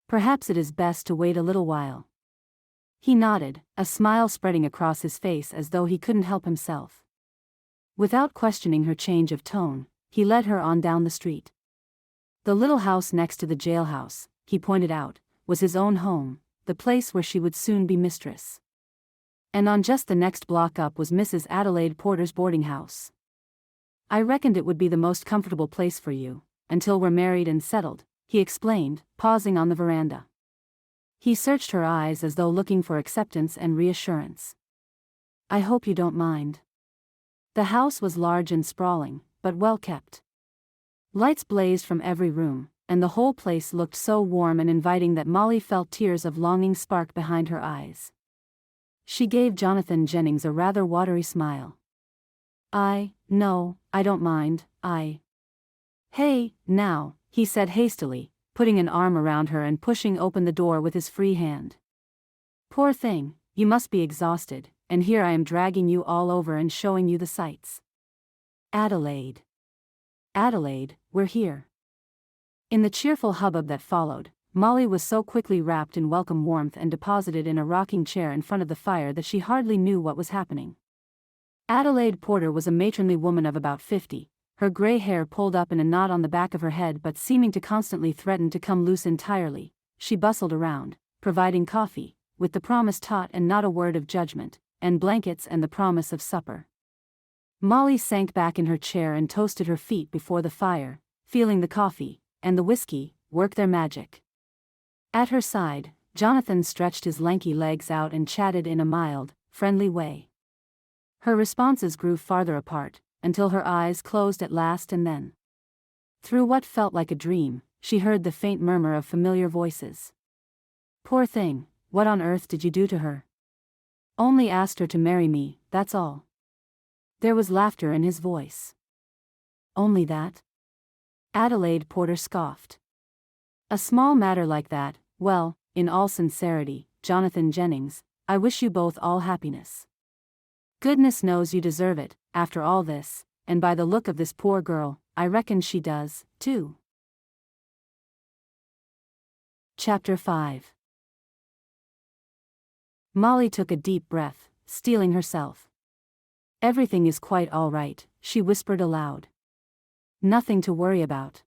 Perhaps it is best to wait a little while. He nodded, a smile spreading across his face as though he couldn't help himself. Without questioning her change of tone, he led her on down the street. The little house next to the jailhouse, he pointed out, was his own home, the place where she would soon be mistress. And on just the next block up was Mrs. Adelaide Porter's boarding house. I reckoned it would be the most comfortable place for you, until we're married and settled, he explained, pausing on the veranda. He searched her eyes as though looking for acceptance and reassurance. I hope you don't mind. The house was large and sprawling, but well kept. Lights blazed from every room, and the whole place looked so warm and inviting that Molly felt tears of longing spark behind her eyes. She gave Jonathan Jennings a rather watery smile. No, I don't mind, Hey, now, he said hastily, putting an arm around her and pushing open the door with his free hand. Poor thing, you must be exhausted, and here I am dragging you all over and showing you the sights. Adelaide, we're here. In the cheerful hubbub that followed, Molly was so quickly wrapped in welcome warmth and deposited in a rocking chair in front of the fire that she hardly knew what was happening. Adelaide Porter was a matronly woman of about 50, her gray hair pulled up in a knot on the back of her head but seeming to constantly threaten to come loose entirely. She bustled around, providing coffee, with the promised hot and not a word of judgment, and blankets and the promise of supper. Molly sank back in her chair and toasted her feet before the fire, feeling the coffee and the whiskey work their magic. At her side, Jonathan stretched his lanky legs out and chatted in a mild, friendly way. Her responses grew farther apart, until her eyes closed at last, and then, through what felt like a dream, she heard the faint murmur of familiar voices. Poor thing, what on earth did you do to her? Only asked her to marry me, that's all. There was laughter in his voice. Only that? Adelaide Porter scoffed. A small matter like that, well, in all sincerity, Jonathan Jennings, I wish you both all happiness. Goodness knows you deserve it, after all this, and by the look of this poor girl, I reckon she does, too. Chapter 5. Molly took a deep breath, steeling herself. Everything is quite all right, she whispered aloud. Nothing to worry about.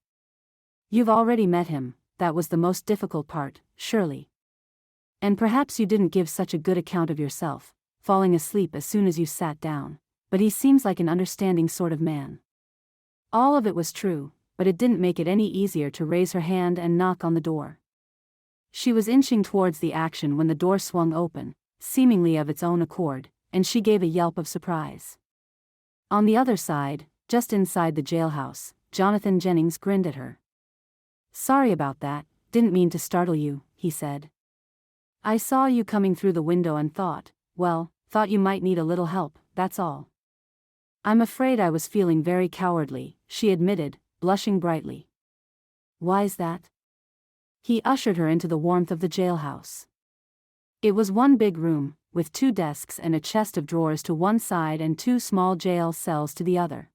You've already met him, that was the most difficult part, surely. And perhaps you didn't give such a good account of yourself, falling asleep as soon as you sat down, but he seems like an understanding sort of man. All of it was true, but it didn't make it any easier to raise her hand and knock on the door. She was inching towards the action when the door swung open, seemingly of its own accord, and she gave a yelp of surprise. On the other side, just inside the jailhouse, Jonathan Jennings grinned at her. Sorry about that, didn't mean to startle you, he said. I saw you coming through the window and thought you might need a little help, that's all. I'm afraid I was feeling very cowardly, she admitted, blushing brightly. Why's that? He ushered her into the warmth of the jailhouse. It was one big room, with 2 desks and a chest of drawers to one side and 2 small jail cells to the other.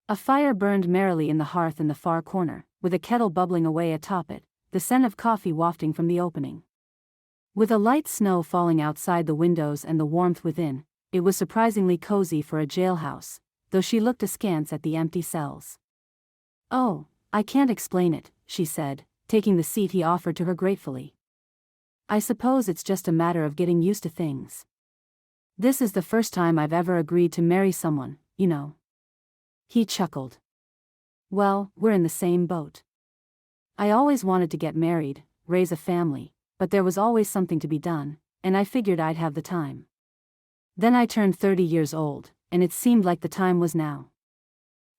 A fire burned merrily in the hearth in the far corner, with a kettle bubbling away atop it, the scent of coffee wafting from the opening. With a light snow falling outside the windows and the warmth within, it was surprisingly cozy for a jailhouse, though she looked askance at the empty cells. Oh, I can't explain it, she said, taking the seat he offered to her gratefully. I suppose it's just a matter of getting used to things. This is the first time I've ever agreed to marry someone, you know. He chuckled. Well, we're in the same boat. I always wanted to get married, raise a family, but there was always something to be done, and I figured I'd have the time. Then I turned 30 years old, and it seemed like the time was now.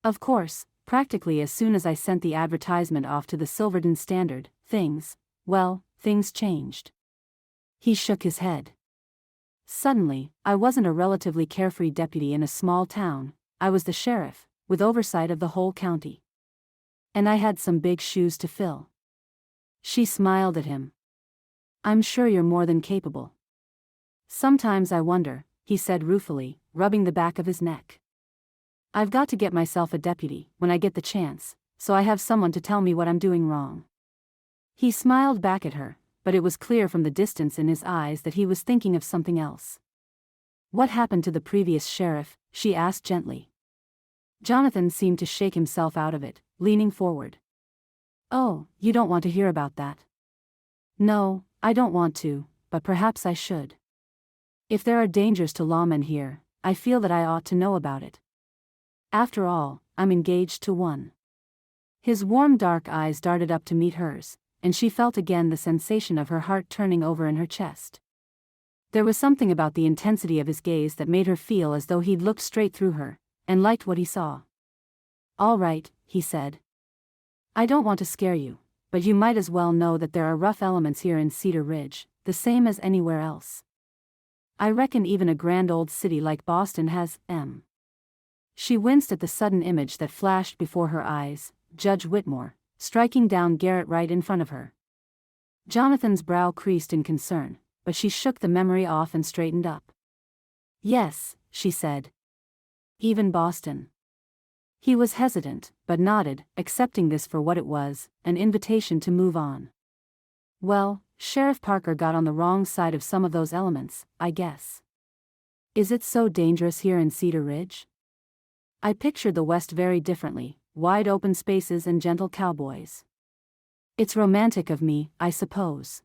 Of course, practically as soon as I sent the advertisement off to the Silverton Standard, things changed. He shook his head. Suddenly, I wasn't a relatively carefree deputy in a small town, I was the sheriff, with oversight of the whole county. And I had some big shoes to fill. She smiled at him. I'm sure you're more than capable. Sometimes I wonder, he said ruefully, rubbing the back of his neck. I've got to get myself a deputy, when I get the chance, so I have someone to tell me what I'm doing wrong. He smiled back at her, but it was clear from the distance in his eyes that he was thinking of something else. What happened to the previous sheriff? She asked gently. Jonathan seemed to shake himself out of it, leaning forward. Oh, you don't want to hear about that? No, I don't want to, but perhaps I should. If there are dangers to lawmen here, I feel that I ought to know about it. After all, I'm engaged to one. His warm dark eyes darted up to meet hers, and she felt again the sensation of her heart turning over in her chest. There was something about the intensity of his gaze that made her feel as though he'd looked straight through her, and liked what he saw. All right, he said. I don't want to scare you, but you might as well know that there are rough elements here in Cedar Ridge, the same as anywhere else. I reckon even a grand old city like Boston has, She winced at the sudden image that flashed before her eyes, Judge Whitmore, striking down Garrett right in front of her. Jonathan's brow creased in concern, but she shook the memory off and straightened up. Yes, she said. Even Boston. He was hesitant, but nodded, accepting this for what it was, an invitation to move on. Well, Sheriff Parker got on the wrong side of some of those elements, I guess. Is it so dangerous here in Cedar Ridge? I pictured the West very differently, wide open spaces and gentle cowboys. It's romantic of me, I suppose.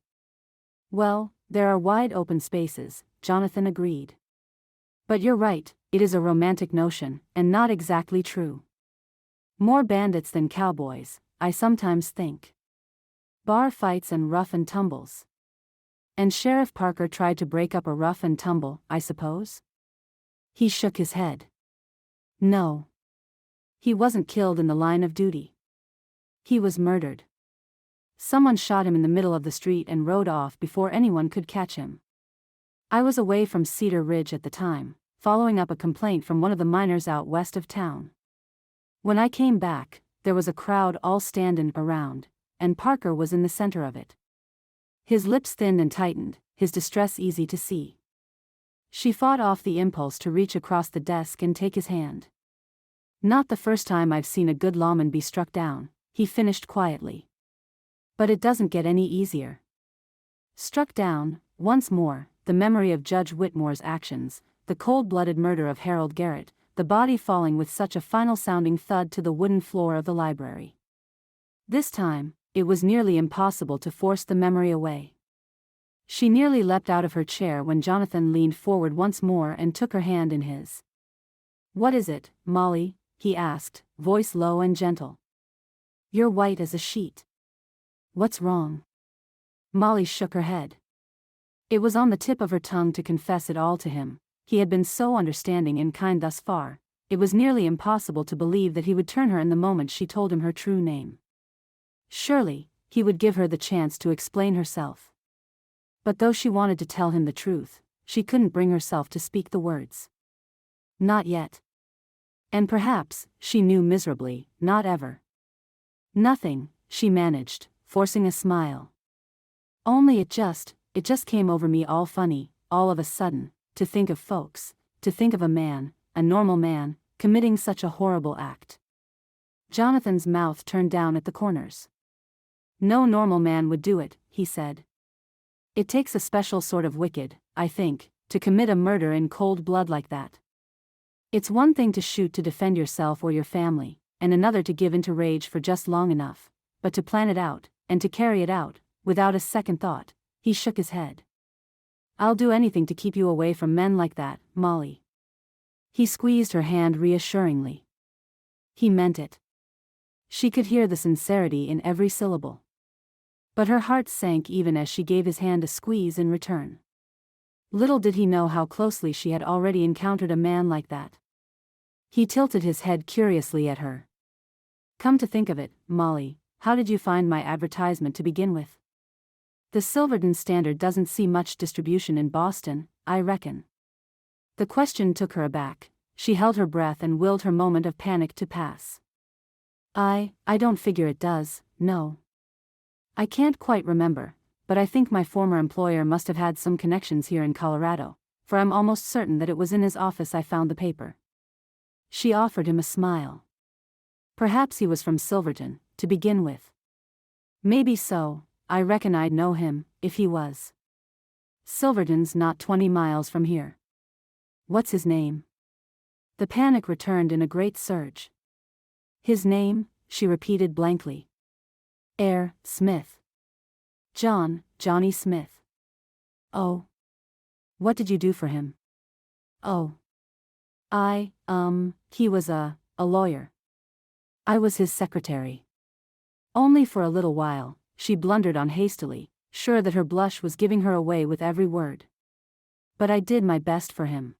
Well, there are wide open spaces, Jonathan agreed. But you're right, it is a romantic notion, and not exactly true. More bandits than cowboys, I sometimes think. Bar fights and rough and tumbles. And Sheriff Parker tried to break up a rough and tumble, I suppose? He shook his head. No. He wasn't killed in the line of duty. He was murdered. Someone shot him in the middle of the street and rode off before anyone could catch him. I was away from Cedar Ridge at the time, following up a complaint from one of the miners out west of town. When I came back, there was a crowd all standing around, and Parker was in the center of it. His lips thinned and tightened, his distress easy to see. She fought off the impulse to reach across the desk and take his hand. Not the first time I've seen a good lawman be struck down, he finished quietly. But it doesn't get any easier. Struck down, once more, the memory of Judge Whitmore's actions, the cold-blooded murder of Harold Garrett, the body falling with such a final-sounding thud to the wooden floor of the library. This time, it was nearly impossible to force the memory away. She nearly leapt out of her chair when Jonathan leaned forward once more and took her hand in his. What is it, Molly? He asked, voice low and gentle. You're white as a sheet. What's wrong? Molly shook her head. It was on the tip of her tongue to confess it all to him. He had been so understanding and kind thus far, it was nearly impossible to believe that he would turn her in the moment she told him her true name. Surely, he would give her the chance to explain herself. But though she wanted to tell him the truth, she couldn't bring herself to speak the words. Not yet. And perhaps, she knew miserably, not ever. Nothing, she managed, forcing a smile. Only it just came over me all funny, all of a sudden, to think of folks, to think of a man, a normal man, committing such a horrible act. Jonathan's mouth turned down at the corners. No normal man would do it, he said. It takes a special sort of wicked, I think, to commit a murder in cold blood like that. It's one thing to shoot to defend yourself or your family, and another to give into rage for just long enough, but to plan it out, and to carry it out, without a second thought, he shook his head. I'll do anything to keep you away from men like that, Molly. He squeezed her hand reassuringly. He meant it. She could hear the sincerity in every syllable. But her heart sank even as she gave his hand a squeeze in return. Little did he know how closely she had already encountered a man like that. He tilted his head curiously at her. Come to think of it, Molly, how did you find my advertisement to begin with? The Silverton Standard doesn't see much distribution in Boston, I reckon. The question took her aback, She held her breath and willed her moment of panic to pass. I don't figure it does, no. I can't quite remember, but I think my former employer must have had some connections here in Colorado, for I'm almost certain that it was in his office I found the paper. She offered him a smile. Perhaps he was from Silverton, to begin with. Maybe so, I reckon I'd know him, if he was. Silverton's not 20 miles from here. What's his name? The panic returned in a great surge. His name, she repeated blankly. Smith. Johnny Smith. Oh. What did you do for him? Oh. He was a lawyer. I was his secretary. Only for a little while, she blundered on hastily, sure that her blush was giving her away with every word. But I did my best for him.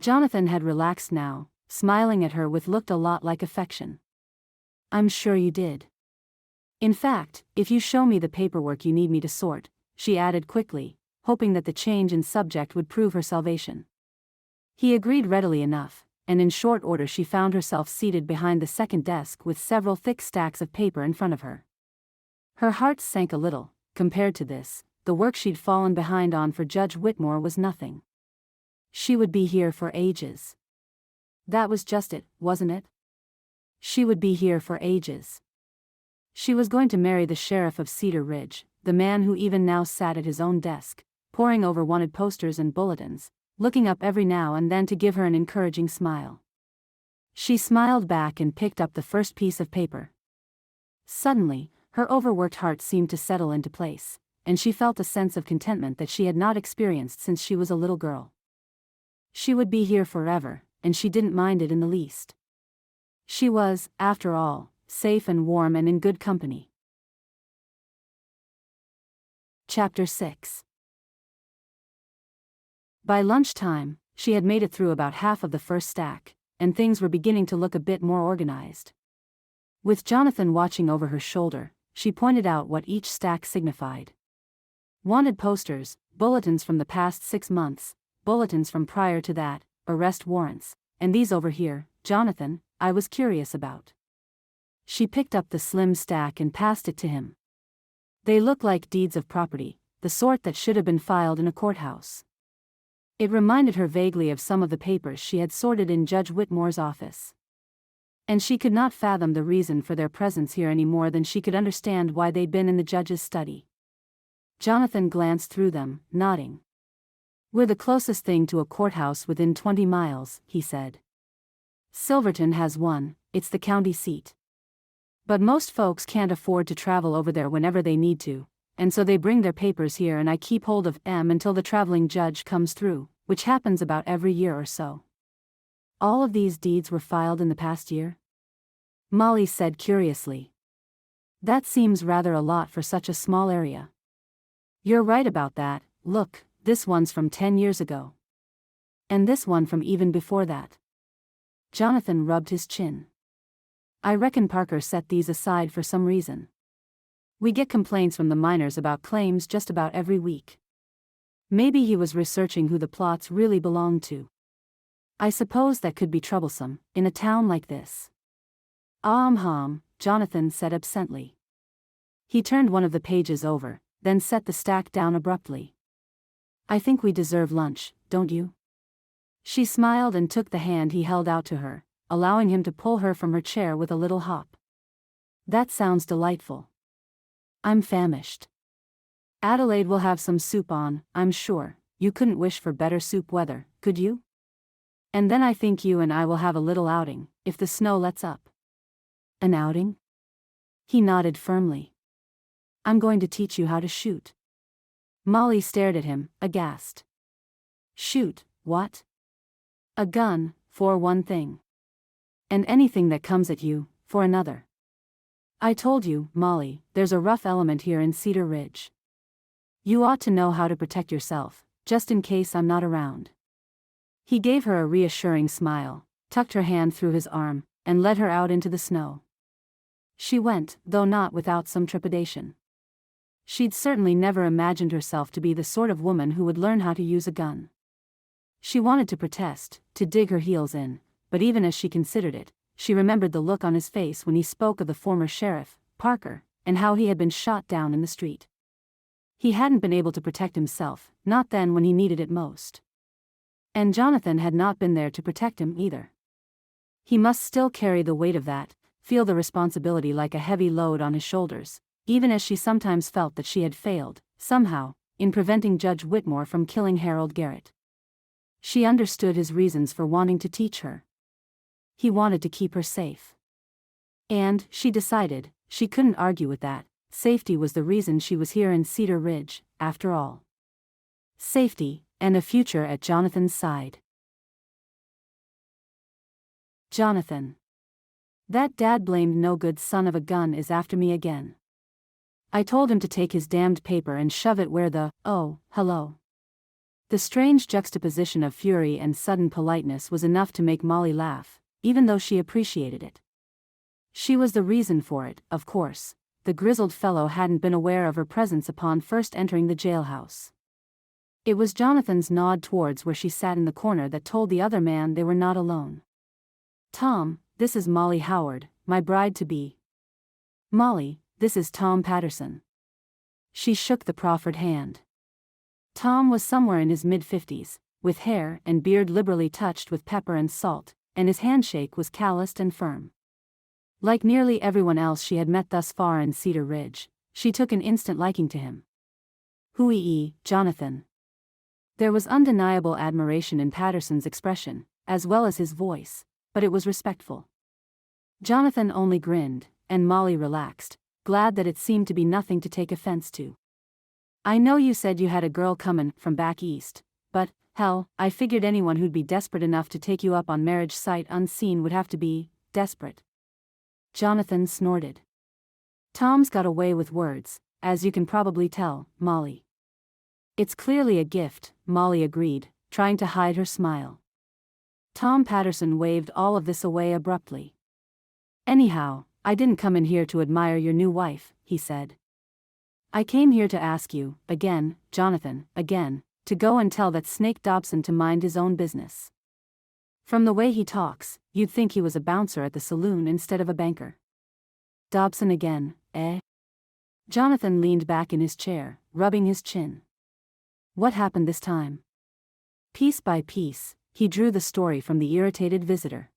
Jonathan had relaxed now, smiling at her with looked a lot like affection. I'm sure you did. In fact, if you show me the paperwork you need me to sort, she added quickly, hoping that the change in subject would prove her salvation. He agreed readily enough, and in short order she found herself seated behind the second desk with several thick stacks of paper in front of her. Her heart sank a little. Compared to this, the work she'd fallen behind on for Judge Whitmore was nothing. She would be here for ages. That was just it, wasn't it? She would be here for ages. She was going to marry the sheriff of Cedar Ridge, the man who even now sat at his own desk, poring over wanted posters and bulletins, looking up every now and then to give her an encouraging smile. She smiled back and picked up the first piece of paper. Suddenly, her overworked heart seemed to settle into place, and she felt a sense of contentment that she had not experienced since she was a little girl. She would be here forever, and she didn't mind it in the least. She was, after all, safe and warm and in good company. Chapter 6. By lunchtime, she had made it through about half of the first stack, and things were beginning to look a bit more organized. With Jonathan watching over her shoulder, she pointed out what each stack signified. Wanted posters, bulletins from the past 6 months, bulletins from prior to that, arrest warrants, and these over here, Jonathan, I was curious about. She picked up the slim stack and passed it to him. They look like deeds of property, the sort that should have been filed in a courthouse. It reminded her vaguely of some of the papers she had sorted in Judge Whitmore's office. And she could not fathom the reason for their presence here any more than she could understand why they'd been in the judge's study. Jonathan glanced through them, nodding. We're the closest thing to a courthouse within 20 miles, he said. Silverton has one, it's the county seat. But most folks can't afford to travel over there whenever they need to, and so they bring their papers here and I keep hold of them until the traveling judge comes through, which happens about every year or so. All of these deeds were filed in the past year? Molly said curiously. That seems rather a lot for such a small area. You're right about that. Look, this one's from 10 years ago. And this one from even before that. Jonathan rubbed his chin. I reckon Parker set these aside for some reason. We get complaints from the miners about claims just about every week. Maybe he was researching who the plots really belonged to. I suppose that could be troublesome, in a town like this. Jonathan said absently. He turned one of the pages over, then set the stack down abruptly. I think we deserve lunch, don't you? She smiled and took the hand he held out to her, allowing him to pull her from her chair with a little hop. That sounds delightful. I'm famished. Adelaide will have some soup on, I'm sure. You couldn't wish for better soup weather, could you? And then I think you and I will have a little outing, if the snow lets up. An outing? He nodded firmly. I'm going to teach you how to shoot. Molly stared at him, aghast. Shoot, what? A gun, for one thing. And anything that comes at you, for another. I told you, Molly, there's a rough element here in Cedar Ridge. You ought to know how to protect yourself, just in case I'm not around. He gave her a reassuring smile, tucked her hand through his arm, and led her out into the snow. She went, though not without some trepidation. She'd certainly never imagined herself to be the sort of woman who would learn how to use a gun. She wanted to protest, to dig her heels in, but even as she considered it, she remembered the look on his face when he spoke of the former sheriff, Parker, and how he had been shot down in the street. He hadn't been able to protect himself, not then when he needed it most. And Jonathan had not been there to protect him either. He must still carry the weight of that, feel the responsibility like a heavy load on his shoulders, even as she sometimes felt that she had failed, somehow, in preventing Judge Whitmore from killing Harold Garrett. She understood his reasons for wanting to teach her. He wanted to keep her safe. And, she decided, she couldn't argue with that. Safety was the reason she was here in Cedar Ridge, after all. Safety, and a future at Jonathan's side. Jonathan. That dad-blamed no-good son of a gun is after me again. I told him to take his damned paper and shove it where hello. The strange juxtaposition of fury and sudden politeness was enough to make Molly laugh, even though she appreciated it. She was the reason for it, of course. The grizzled fellow hadn't been aware of her presence upon first entering the jailhouse. It was Jonathan's nod towards where she sat in the corner that told the other man they were not alone. Tom, this is Molly Howard, my bride-to-be. Molly, this is Tom Patterson. She shook the proffered hand. Tom was somewhere in his mid-50s, with hair and beard liberally touched with pepper and salt, and his handshake was calloused and firm. Like nearly everyone else she had met thus far in Cedar Ridge, she took an instant liking to him. Hui, Jonathan. There was undeniable admiration in Patterson's expression, as well as his voice, but it was respectful. Jonathan only grinned, and Molly relaxed, glad that it seemed to be nothing to take offense to. I know you said you had a girl comin' from back east, but, hell, I figured anyone who'd be desperate enough to take you up on marriage sight unseen would have to be desperate. Jonathan snorted. Tom's got a way with words, as you can probably tell, Molly. It's clearly a gift, Molly agreed, trying to hide her smile. Tom Patterson waved all of this away abruptly. Anyhow, I didn't come in here to admire your new wife, he said. I came here to ask you, again, Jonathan, again, to go and tell that snake Dobson to mind his own business. From the way he talks, you'd think he was a bouncer at the saloon instead of a banker. Dobson again, eh? Jonathan leaned back in his chair, rubbing his chin. What happened this time? Piece by piece, he drew the story from the irritated visitor.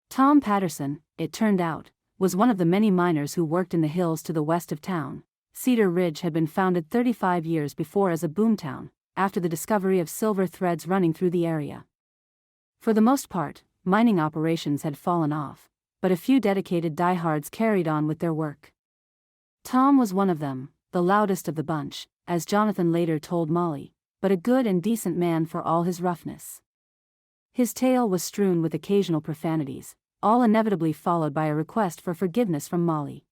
Tom Patterson, it turned out, was one of the many miners who worked in the hills to the west of town. Cedar Ridge had been founded 35 years before as a boomtown, after the discovery of silver threads running through the area. For the most part, mining operations had fallen off, but a few dedicated diehards carried on with their work. Tom was one of them, the loudest of the bunch, as Jonathan later told Molly, but a good and decent man for all his roughness. His tale was strewn with occasional profanities, all inevitably followed by a request for forgiveness from Molly.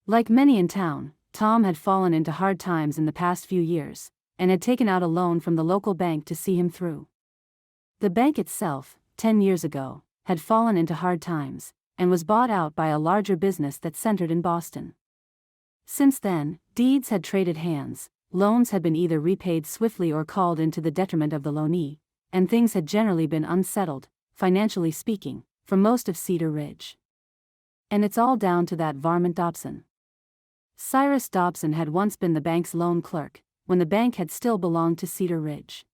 Like many in town, Tom had fallen into hard times in the past few years, and had taken out a loan from the local bank to see him through. The bank itself, 10 years ago, had fallen into hard times, and was bought out by a larger business that centered in Boston. Since then, deeds had traded hands, loans had been either repaid swiftly or called in to the detriment of the loanee, and things had generally been unsettled, financially speaking, for most of Cedar Ridge. And it's all down to that varmint Dobson. Cyrus Dobson had once been the bank's loan clerk, when the bank had still belonged to Cedar Ridge.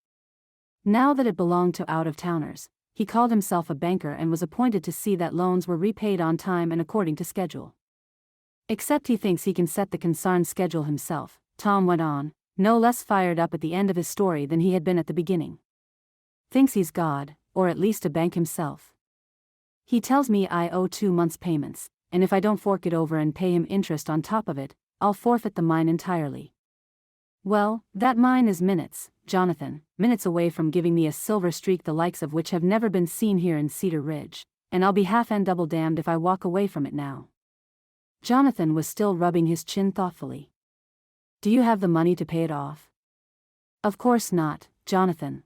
Now that it belonged to out-of-towners, he called himself a banker and was appointed to see that loans were repaid on time and according to schedule. Except he thinks he can set the concerned schedule himself, Tom went on, no less fired up at the end of his story than he had been at the beginning. Thinks he's God, or at least a bank himself. He tells me I owe 2 months' payments, and if I don't fork it over and pay him interest on top of it, I'll forfeit the mine entirely. Well, that mine is minutes, Jonathan, minutes away from giving me a silver streak the likes of which have never been seen here in Cedar Ridge, and I'll be half and double damned if I walk away from it now. Jonathan was still rubbing his chin thoughtfully. Do you have the money to pay it off? Of course not, Jonathan.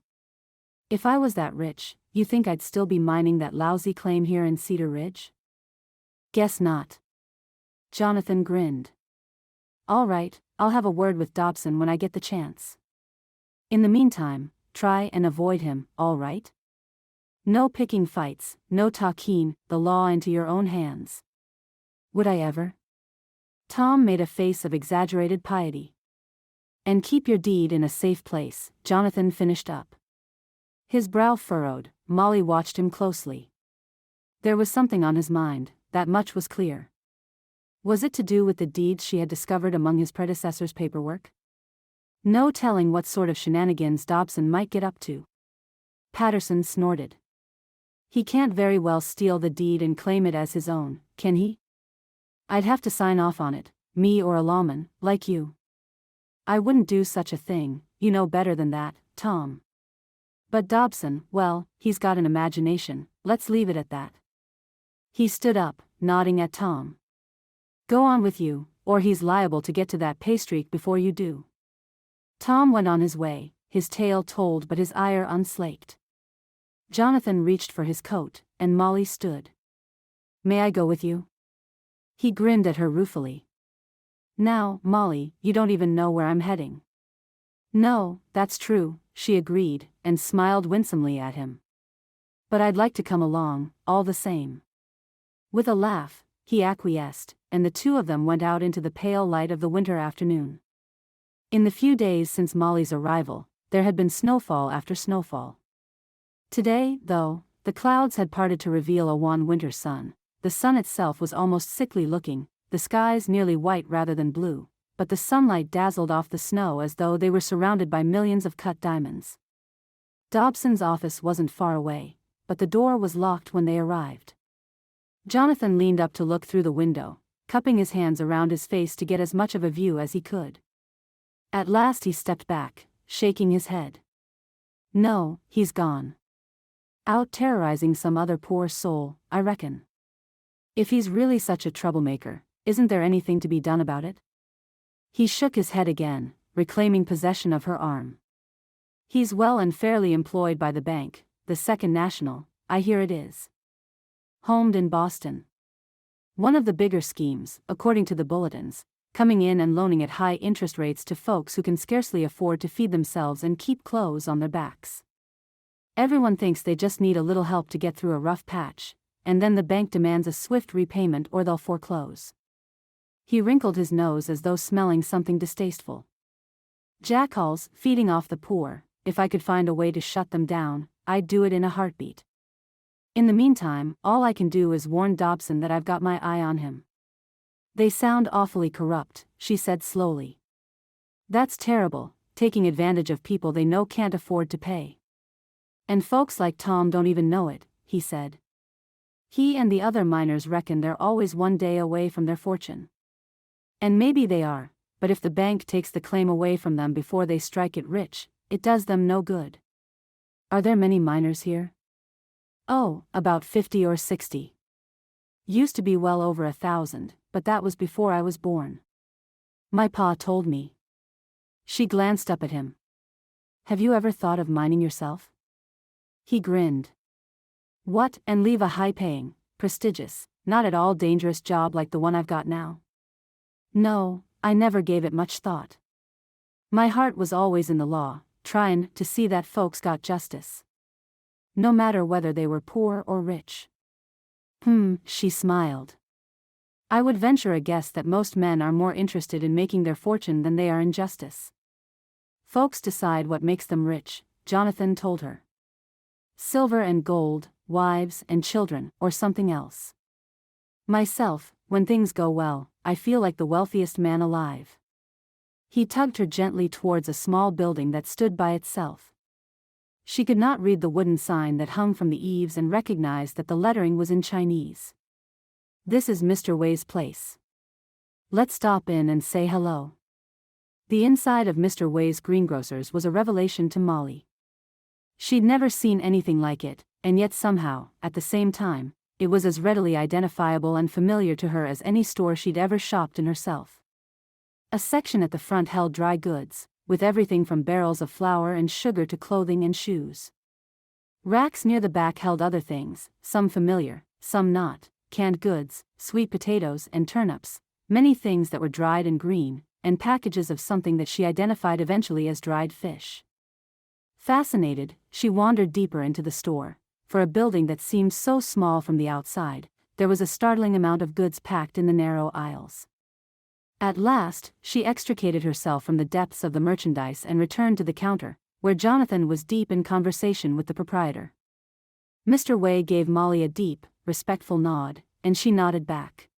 If I was that rich, you think I'd still be mining that lousy claim here in Cedar Ridge? Guess not. Jonathan grinned. All right, I'll have a word with Dobson when I get the chance. In the meantime, try and avoid him, all right? No picking fights, no taking the law into your own hands. Would I ever? Tom made a face of exaggerated piety. And keep your deed in a safe place, Jonathan finished up. His brow furrowed. Molly watched him closely. There was something on his mind, that much was clear. Was it to do with the deeds she had discovered among his predecessor's paperwork? No telling what sort of shenanigans Dobson might get up to. Patterson snorted. He can't very well steal the deed and claim it as his own, can he? I'd have to sign off on it, me or a lawman, like you. I wouldn't do such a thing, you know better than that, Tom. But Dobson, well, he's got an imagination, let's leave it at that. He stood up, nodding at Tom. Go on with you, or he's liable to get to that paystreak before you do. Tom went on his way, his tale told but his ire unslaked. Jonathan reached for his coat, and Molly stood. May I go with you? He grinned at her ruefully. Now, Molly, you don't even know where I'm heading. No, that's true, she agreed, and smiled winsomely at him. But I'd like to come along, all the same. With a laugh, he acquiesced, and the two of them went out into the pale light of the winter afternoon. In the few days since Molly's arrival, there had been snowfall after snowfall. Today, though, the clouds had parted to reveal a wan winter sun. The sun itself was almost sickly looking, the skies nearly white rather than blue, but the sunlight dazzled off the snow as though they were surrounded by millions of cut diamonds. Dobson's office wasn't far away, but the door was locked when they arrived. Jonathan leaned up to look through the window, cupping his hands around his face to get as much of a view as he could. At last he stepped back, shaking his head. No, he's gone. Out terrorizing some other poor soul, I reckon. If he's really such a troublemaker, isn't there anything to be done about it? He shook his head again, reclaiming possession of her arm. He's well and fairly employed by the bank, the Second National, I hear it is. Homed in Boston. One of the bigger schemes, according to the bulletins, coming in and loaning at high interest rates to folks who can scarcely afford to feed themselves and keep clothes on their backs. Everyone thinks they just need a little help to get through a rough patch, and then the bank demands a swift repayment or they'll foreclose. He wrinkled his nose as though smelling something distasteful. Jackalls, feeding off the poor, if I could find a way to shut them down, I'd do it in a heartbeat. In the meantime, all I can do is warn Dobson that I've got my eye on him. They sound awfully corrupt, she said slowly. That's terrible, taking advantage of people they know can't afford to pay. And folks like Tom don't even know it, he said. He and the other miners reckon they're always one day away from their fortune. And maybe they are, but if the bank takes the claim away from them before they strike it rich, it does them no good. Are there many miners here? Oh, about 50 or 60. Used to be well over 1,000, but that was before I was born. My pa told me. She glanced up at him. Have you ever thought of mining yourself? He grinned. What, and leave a high-paying, prestigious, not at all dangerous job like the one I've got now? No, I never gave it much thought. My heart was always in the law, tryin' to see that folks got justice. No matter whether they were poor or rich. She smiled. I would venture a guess that most men are more interested in making their fortune than they are in justice. Folks decide what makes them rich, Jonathan told her. Silver and gold, wives and children, or something else. Myself, when things go well, I feel like the wealthiest man alive. He tugged her gently towards a small building that stood by itself. She could not read the wooden sign that hung from the eaves and recognized that the lettering was in Chinese. This is Mr. Wei's place. Let's stop in and say hello. The inside of Mr. Wei's greengrocer's was a revelation to Molly. She'd never seen anything like it, and yet somehow, at the same time, it was as readily identifiable and familiar to her as any store she'd ever shopped in herself. A section at the front held dry goods, with everything from barrels of flour and sugar to clothing and shoes. Racks near the back held other things, some familiar, some not, canned goods, sweet potatoes and turnips, many things that were dried and green, and packages of something that she identified eventually as dried fish. Fascinated, she wandered deeper into the store. For a building that seemed so small from the outside, there was a startling amount of goods packed in the narrow aisles. At last, she extricated herself from the depths of the merchandise and returned to the counter, where Jonathan was deep in conversation with the proprietor. Mr. Way gave Molly a deep, respectful nod, and she nodded back.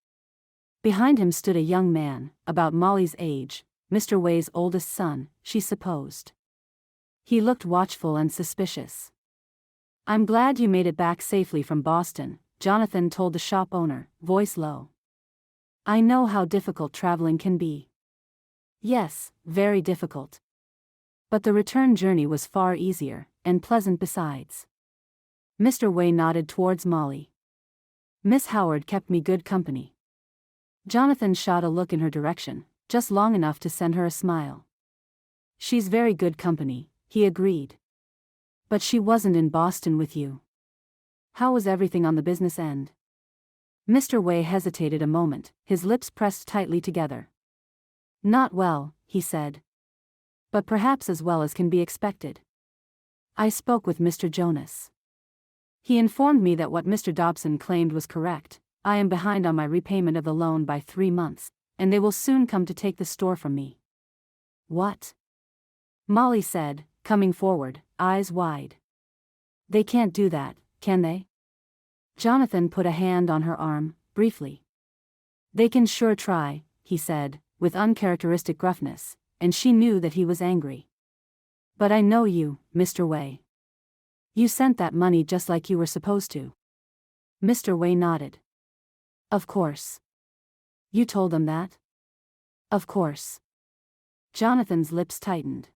Behind him stood a young man, about Molly's age, Mr. Way's oldest son, she supposed. He looked watchful and suspicious. "I'm glad you made it back safely from Boston," Jonathan told the shop owner, voice low. "I know how difficult traveling can be." "Yes, very difficult. But the return journey was far easier, and pleasant besides." Mr. Way nodded towards Molly. "Miss Howard kept me good company." Jonathan shot a look in her direction, just long enough to send her a smile. "She's very good company," he agreed. "But she wasn't in Boston with you. How was everything on the business end?" Mr. Way hesitated a moment, his lips pressed tightly together. "Not well," he said. "But perhaps as well as can be expected. I spoke with Mr. Jonas. He informed me that what Mr. Dobson claimed was correct. I am behind on my repayment of the loan by 3 months, and they will soon come to take the store from me." "What?" Molly said, coming forward, eyes wide. "They can't do that, can they?" Jonathan put a hand on her arm, briefly. "They can sure try," he said, with uncharacteristic gruffness, and she knew that he was angry. "But I know you, Mr. Way. You sent that money just like you were supposed to." Mr. Way nodded. "Of course. You told them that?" "Of course." Jonathan's lips tightened.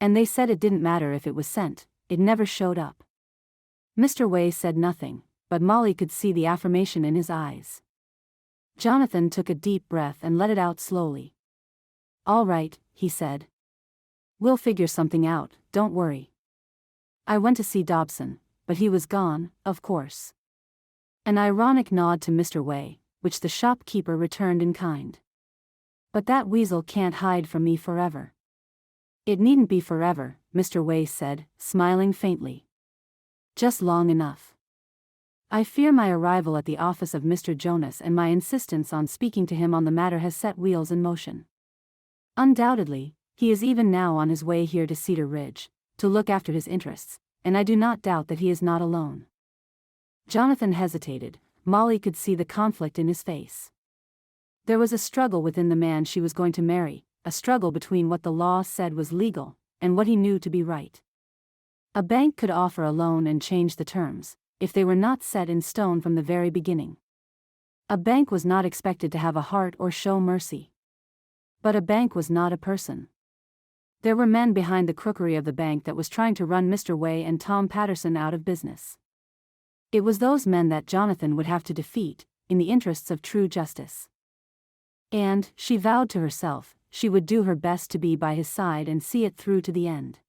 "And they said it didn't matter if it was sent, it never showed up." Mr. Way said nothing, but Molly could see the affirmation in his eyes. Jonathan took a deep breath and let it out slowly. "All right," he said. "We'll figure something out, don't worry. I went to see Dobson, but he was gone, of course." An ironic nod to Mr. Way, which the shopkeeper returned in kind. "But that weasel can't hide from me forever." "It needn't be forever," Mr. Way said, smiling faintly. "Just long enough. I fear my arrival at the office of Mr. Jonas and my insistence on speaking to him on the matter has set wheels in motion. Undoubtedly, he is even now on his way here to Cedar Ridge, to look after his interests, and I do not doubt that he is not alone." Jonathan hesitated. Molly could see the conflict in his face. There was a struggle within the man she was going to marry, a struggle between what the law said was legal, and what he knew to be right. A bank could offer a loan and change the terms, if they were not set in stone from the very beginning. A bank was not expected to have a heart or show mercy. But a bank was not a person. There were men behind the crookery of the bank that was trying to run Mr. Way and Tom Patterson out of business. It was those men that Jonathan would have to defeat, in the interests of true justice. And, she vowed to herself, she would do her best to be by his side and see it through to the end.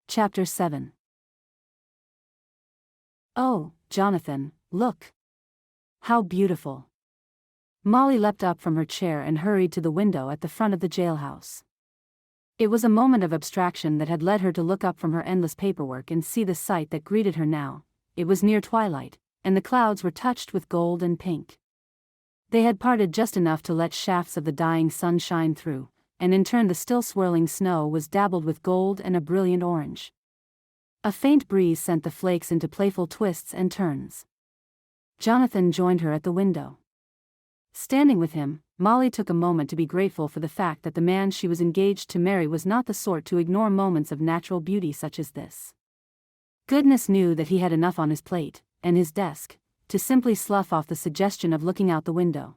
Chapter 7. "Oh, Jonathan, look! How beautiful!" Molly leapt up from her chair and hurried to the window at the front of the jailhouse. It was a moment of abstraction that had led her to look up from her endless paperwork and see the sight that greeted her now. It was near twilight, and the clouds were touched with gold and pink. They had parted just enough to let shafts of the dying sun shine through, and in turn the still swirling snow was dabbled with gold and a brilliant orange. A faint breeze sent the flakes into playful twists and turns. Jonathan joined her at the window. Standing with him, Molly took a moment to be grateful for the fact that the man she was engaged to marry was not the sort to ignore moments of natural beauty such as this. Goodness knew that he had enough on his plate, and his desk, to simply slough off the suggestion of looking out the window.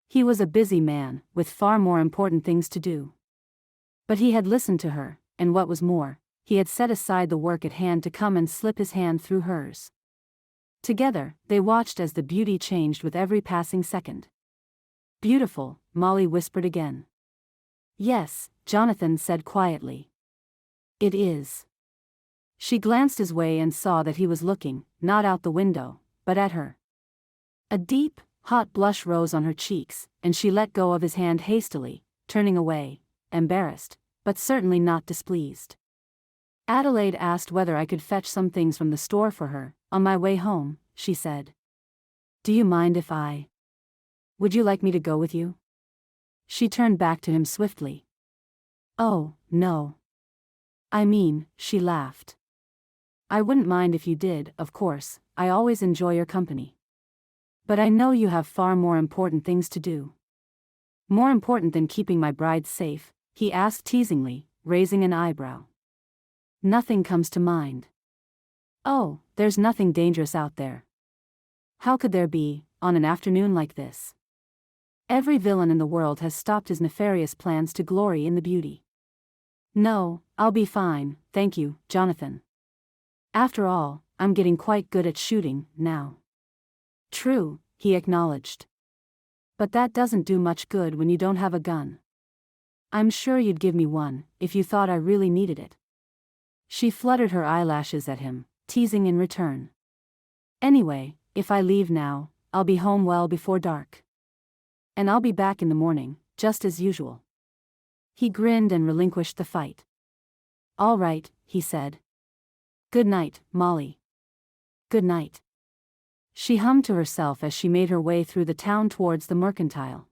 He was a busy man, with far more important things to do. But he had listened to her, and what was more, he had set aside the work at hand to come and slip his hand through hers. Together, they watched as the beauty changed with every passing second. "Beautiful," Molly whispered again. "Yes," Jonathan said quietly. "It is." She glanced his way and saw that he was looking, not out the window, but at her. A deep, hot blush rose on her cheeks, and she let go of his hand hastily, turning away, embarrassed, but certainly not displeased. Adelaide asked whether I could fetch some things from the store for her, on my way home, she said. Do you mind if I? Would you like me to go with you? She turned back to him swiftly. Oh, no. I mean, she laughed. I wouldn't mind if you did, of course, I always enjoy your company. But I know you have far more important things to do. More important than keeping my bride safe, he asked teasingly, raising an eyebrow. Nothing comes to mind. Oh, there's nothing dangerous out there. How could there be, on an afternoon like this? Every villain in the world has stopped his nefarious plans to glory in the beauty. No, I'll be fine, thank you, Jonathan. After all, I'm getting quite good at shooting, now. True, he acknowledged. But that doesn't do much good when you don't have a gun. I'm sure you'd give me one, if you thought I really needed it. She fluttered her eyelashes at him, teasing in return. Anyway, if I leave now, I'll be home well before dark. And I'll be back in the morning, just as usual. He grinned and relinquished the fight. All right, he said. Good night, Molly. Good night. She hummed to herself as she made her way through the town towards the mercantile.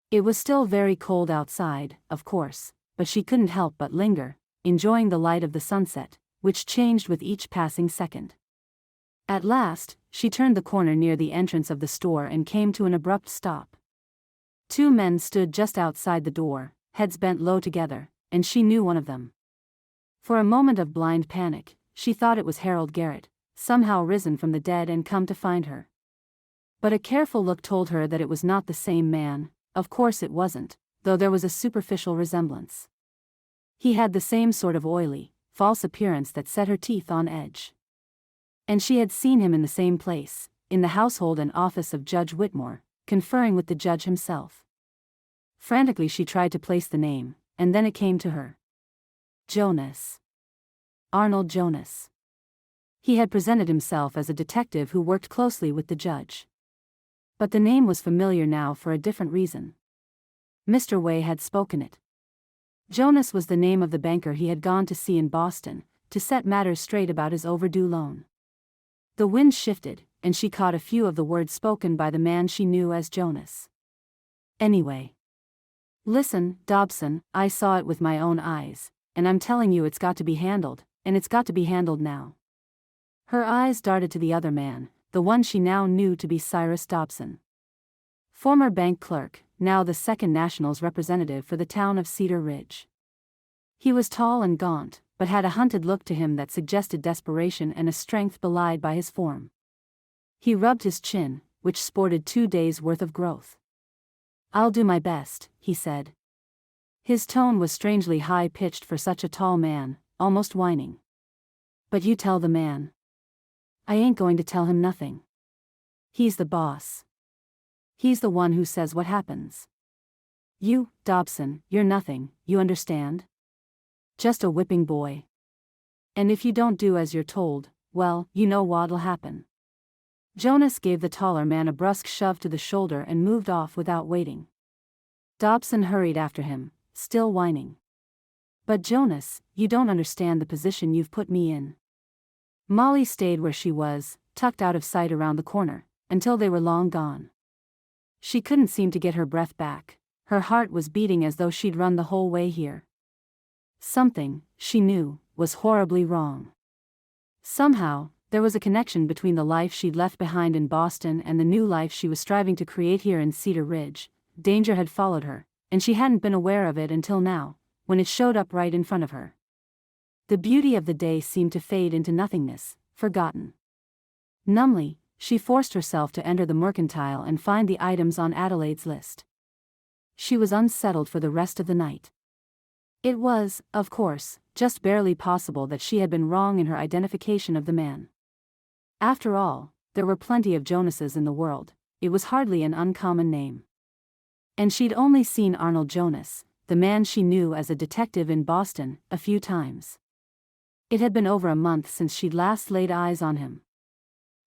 It was still very cold outside, of course, but she couldn't help but linger, enjoying the light of the sunset, which changed with each passing second. At last, she turned the corner near the entrance of the store and came to an abrupt stop. Two men stood just outside the door, heads bent low together, and she knew one of them. For a moment of blind panic, she thought it was Harold Garrett, somehow risen from the dead and come to find her. But a careful look told her that it was not the same man. Of course it wasn't, though there was a superficial resemblance. He had the same sort of oily, false appearance that set her teeth on edge. And she had seen him in the same place, in the household and office of Judge Whitmore, conferring with the judge himself. Frantically she tried to place the name, and then it came to her. Jonas. Arnold Jonas. He had presented himself as a detective who worked closely with the judge. But the name was familiar now for a different reason. Mr. Way had spoken it. Jonas was the name of the banker he had gone to see in Boston, to set matters straight about his overdue loan. The wind shifted, and she caught a few of the words spoken by the man she knew as Jonas. Anyway. Listen, Dobson, I saw it with my own eyes, and I'm telling you it's got to be handled, and it's got to be handled now. Her eyes darted to the other man, the one she now knew to be Cyrus Dobson. Former bank clerk, now the Second National's representative for the town of Cedar Ridge. He was tall and gaunt, but had a hunted look to him that suggested desperation and a strength belied by his form. He rubbed his chin, which sported 2 days' worth of growth. I'll do my best, he said. His tone was strangely high-pitched for such a tall man, almost whining. But you tell the man. I ain't going to tell him nothing. He's the boss. He's the one who says what happens. You, Dobson, you're nothing, you understand? Just a whipping boy. And if you don't do as you're told, well, you know what'll happen. Jonas gave the taller man a brusque shove to the shoulder and moved off without waiting. Dobson hurried after him, still whining. But Jonas, you don't understand the position you've put me in. Molly stayed where she was, tucked out of sight around the corner, until they were long gone. She couldn't seem to get her breath back. Her heart was beating as though she'd run the whole way here. Something, she knew, was horribly wrong. Somehow, there was a connection between the life she'd left behind in Boston and the new life she was striving to create here in Cedar Ridge. Danger had followed her, and she hadn't been aware of it until now, when it showed up right in front of her. The beauty of the day seemed to fade into nothingness, forgotten. Numbly, she forced herself to enter the mercantile and find the items on Adelaide's list. She was unsettled for the rest of the night. It was, of course, just barely possible that she had been wrong in her identification of the man. After all, there were plenty of Jonases in the world, it was hardly an uncommon name. And she'd only seen Arnold Jonas, the man she knew as a detective in Boston, a few times. It had been over a month since she'd last laid eyes on him.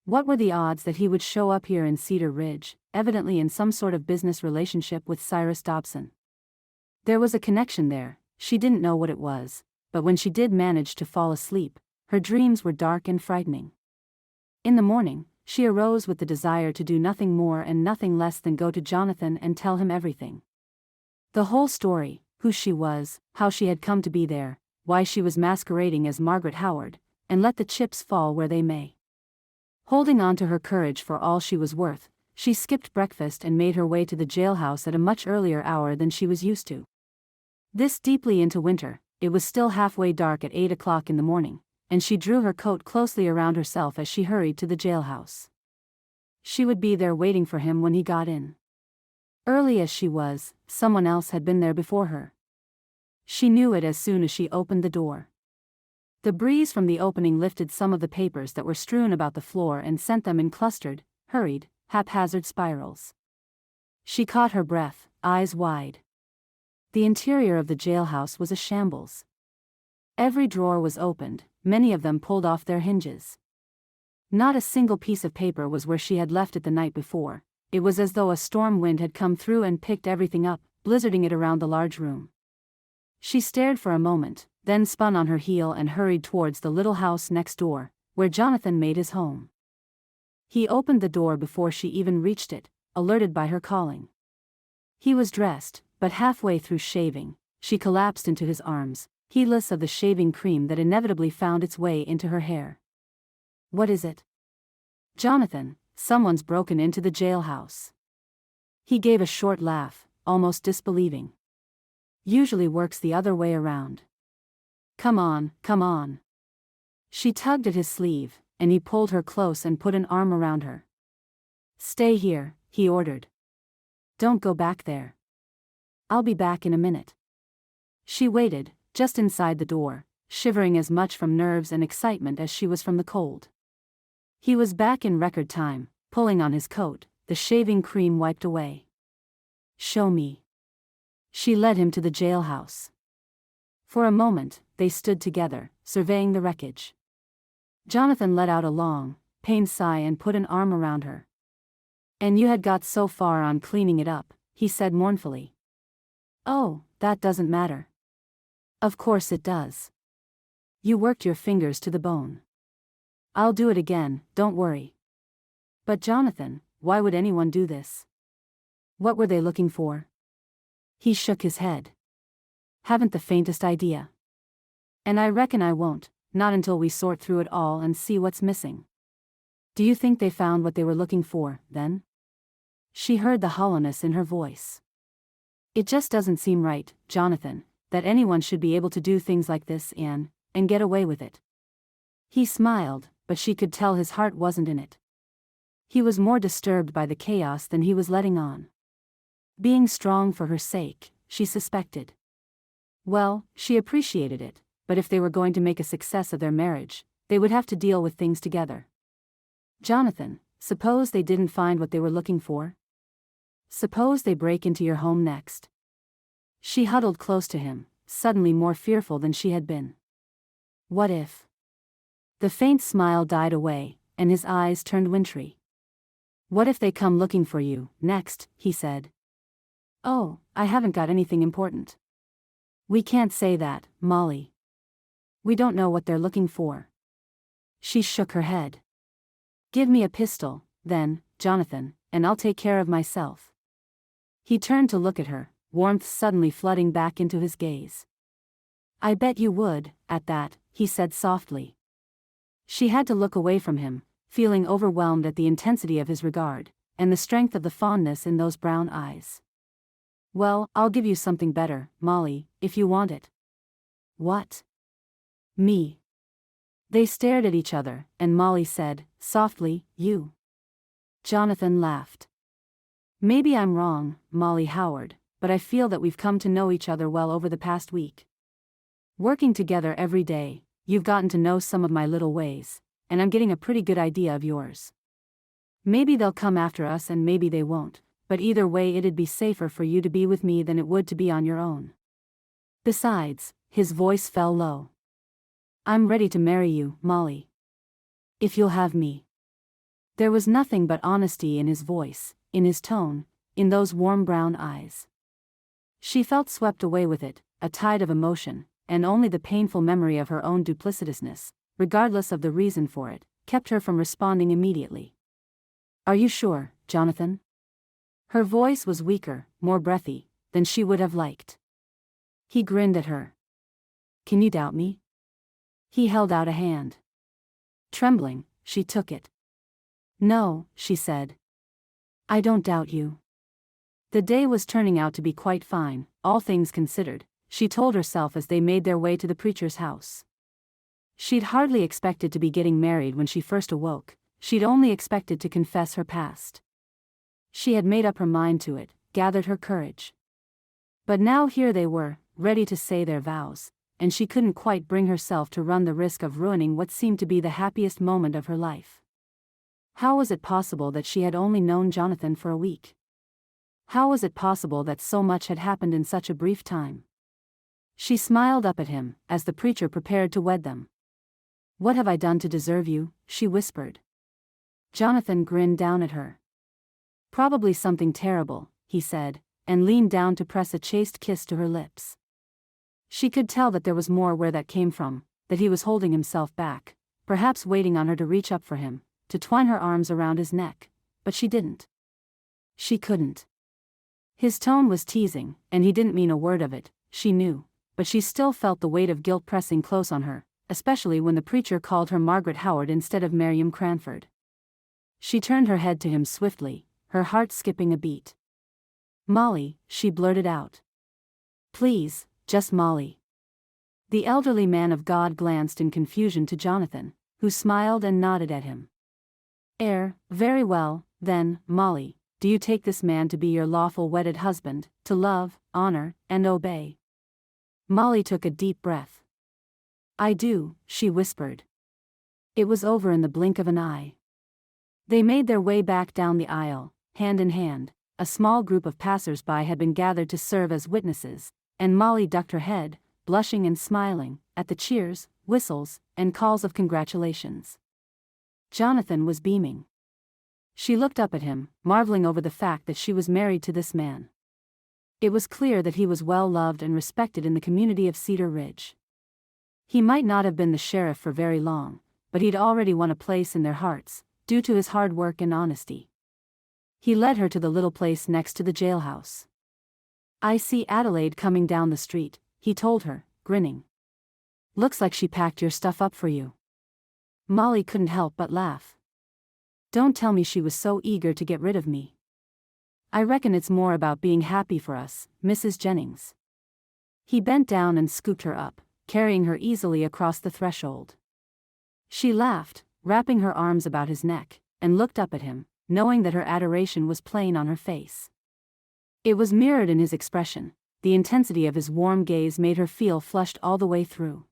What were the odds that he would show up here in Cedar Ridge, evidently in some sort of business relationship with Cyrus Dobson? There was a connection there, She didn't know what it was, but when she did manage to fall asleep, her dreams were dark and frightening. In the morning, she arose with the desire to do nothing more and nothing less than go to Jonathan and tell him everything. The whole story, who she was, how she had come to be there, why she was masquerading as Margaret Howard, and let the chips fall where they may. Holding on to her courage for all she was worth, she skipped breakfast and made her way to the jailhouse at a much earlier hour than she was used to. This deeply into winter, it was still halfway dark at 8 o'clock in the morning, and she drew her coat closely around herself as she hurried to the jailhouse. She would be there waiting for him when he got in. Early as she was, someone else had been there before her. She knew it as soon as she opened the door. The breeze from the opening lifted some of the papers that were strewn about the floor and sent them in clustered, hurried, haphazard spirals. She caught her breath, eyes wide. The interior of the jailhouse was a shambles. Every drawer was opened, many of them pulled off their hinges. Not a single piece of paper was where she had left it the night before. It was as though a storm wind had come through and picked everything up, blizzarding it around the large room. She stared for a moment, then spun on her heel and hurried towards the little house next door, where Jonathan made his home. He opened the door before she even reached it, alerted by her calling. He was dressed, but halfway through shaving, she collapsed into his arms, heedless of the shaving cream that inevitably found its way into her hair. "What is it?" "Jonathan, someone's broken into the jailhouse." He gave a short laugh, almost disbelieving. "Usually works the other way around." Come on, come on." She tugged at his sleeve, and he pulled her close and put an arm around her. "Stay here," he ordered. "Don't go back there. I'll be back in a minute." She waited, just inside the door, shivering as much from nerves and excitement as she was from the cold. He was back in record time, pulling on his coat, the shaving cream wiped away. "Show me." She led him to the jailhouse. For a moment, they stood together, surveying the wreckage. Jonathan let out a long, pained sigh and put an arm around her. "And you had got so far on cleaning it up," he said mournfully. "Oh, that doesn't matter." "Of course it does. You worked your fingers to the bone. I'll do it again, don't worry." "But Jonathan, why would anyone do this? What were they looking for?" He shook his head. "Haven't the faintest idea. And I reckon I won't, not until we sort through it all and see what's missing." "Do you think they found what they were looking for, then?" She heard the hollowness in her voice. "It just doesn't seem right, Jonathan, that anyone should be able to do things like this and get away with it." He smiled, but she could tell his heart wasn't in it. He was more disturbed by the chaos than he was letting on. Being strong for her sake, she suspected. Well, she appreciated it, but if they were going to make a success of their marriage, they would have to deal with things together. "Jonathan, suppose they didn't find what they were looking for? Suppose they break into your home next?" She huddled close to him, suddenly more fearful than she had been. "What if?" The faint smile died away, and his eyes turned wintry. "What if they come looking for you, next?" he said. "Oh, I haven't got anything important." "We can't say that, Molly. We don't know what they're looking for." She shook her head. "Give me a pistol, then, Jonathan, and I'll take care of myself." He turned to look at her, warmth suddenly flooding back into his gaze. "I bet you would, at that," he said softly. She had to look away from him, feeling overwhelmed at the intensity of his regard, and the strength of the fondness in those brown eyes. "Well, I'll give you something better, Molly, if you want it." "What?" "Me." They stared at each other, and Molly said, softly, "You." Jonathan laughed. "Maybe I'm wrong, Molly Howard, but I feel that we've come to know each other well over the past week. Working together every day, you've gotten to know some of my little ways, and I'm getting a pretty good idea of yours. Maybe they'll come after us and maybe they won't, but either way it'd be safer for you to be with me than it would to be on your own. Besides," his voice fell low, "I'm ready to marry you, Molly. If you'll have me." There was nothing but honesty in his voice, in his tone, in those warm brown eyes. She felt swept away with it, a tide of emotion, and only the painful memory of her own duplicitousness, regardless of the reason for it, kept her from responding immediately. "Are you sure, Jonathan?" Her voice was weaker, more breathy, than she would have liked. He grinned at her. "Can you doubt me?" He held out a hand. Trembling, she took it. "No," she said. "I don't doubt you." The day was turning out to be quite fine, all things considered, she told herself as they made their way to the preacher's house. She'd hardly expected to be getting married when she first awoke, she'd only expected to confess her past. She had made up her mind to it, gathered her courage. But now here they were, ready to say their vows, and she couldn't quite bring herself to run the risk of ruining what seemed to be the happiest moment of her life. How was it possible that she had only known Jonathan for a week? How was it possible that so much had happened in such a brief time? She smiled up at him, as the preacher prepared to wed them. "What have I done to deserve you?" she whispered. Jonathan grinned down at her. "Probably something terrible," he said, and leaned down to press a chaste kiss to her lips. She could tell that there was more where that came from, that he was holding himself back, perhaps waiting on her to reach up for him, to twine her arms around his neck, but she didn't. She couldn't. His tone was teasing, and he didn't mean a word of it, she knew, but she still felt the weight of guilt pressing close on her, especially when the preacher called her Margaret Howard instead of Miriam Cranford. She turned her head to him swiftly, her heart skipping a beat. "Molly," she blurted out. "Please, just Molly." The elderly man of God glanced in confusion to Jonathan, who smiled and nodded at him. Very well, then, Molly, do you take this man to be your lawful wedded husband, to love, honor, and obey?" Molly took a deep breath. "I do," she whispered. It was over in the blink of an eye. They made their way back down the aisle, hand in hand. A small group of passers-by had been gathered to serve as witnesses, and Molly ducked her head, blushing and smiling, at the cheers, whistles, and calls of congratulations. Jonathan was beaming. She looked up at him, marveling over the fact that she was married to this man. It was clear that he was well loved and respected in the community of Cedar Ridge. He might not have been the sheriff for very long, but he'd already won a place in their hearts, due to his hard work and honesty. He led her to the little place next to the jailhouse. "I see Adelaide coming down the street," he told her, grinning. "Looks like she packed your stuff up for you." Molly couldn't help but laugh. "Don't tell me she was so eager to get rid of me." "I reckon it's more about being happy for us, Mrs. Jennings." He bent down and scooped her up, carrying her easily across the threshold. She laughed, wrapping her arms about his neck, and looked up at him, knowing that her adoration was plain on her face. It was mirrored in his expression. The intensity of his warm gaze made her feel flushed all the way through.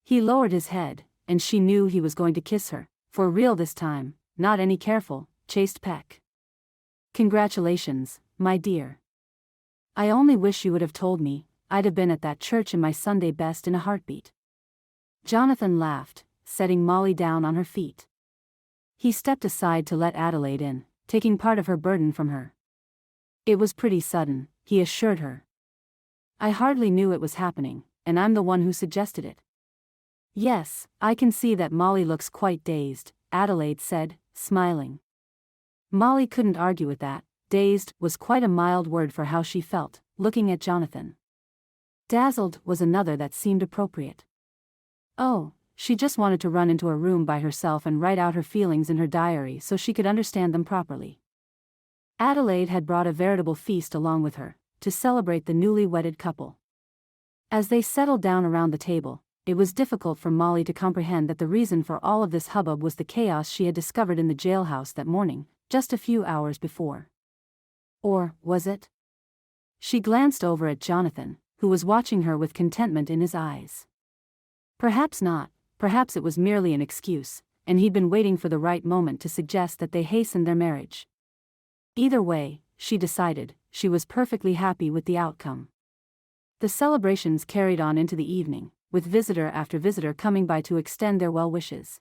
He lowered his head, and she knew he was going to kiss her, for real this time, not any careful, chaste peck. "Congratulations, my dear. I only wish you would have told me. I'd have been at that church in my Sunday best in a heartbeat." Jonathan laughed, setting Molly down on her feet. He stepped aside to let Adelaide in, taking part of her burden from her. "It was pretty sudden," he assured her. "I hardly knew it was happening, and I'm the one who suggested it." "Yes, I can see that." Molly looks quite dazed, Adelaide said, smiling. Molly couldn't argue with that. Dazed was quite a mild word for how she felt, looking at Jonathan. Dazzled was another that seemed appropriate. Oh, she just wanted to run into a room by herself and write out her feelings in her diary so she could understand them properly. Adelaide had brought a veritable feast along with her, to celebrate the newly wedded couple. As they settled down around the table, it was difficult for Molly to comprehend that the reason for all of this hubbub was the chaos she had discovered in the jailhouse that morning, just a few hours before. Or was it? She glanced over at Jonathan, who was watching her with contentment in his eyes. Perhaps not, perhaps it was merely an excuse, and he'd been waiting for the right moment to suggest that they hasten their marriage. Either way, she decided, she was perfectly happy with the outcome. The celebrations carried on into the evening, with visitor after visitor coming by to extend their well wishes.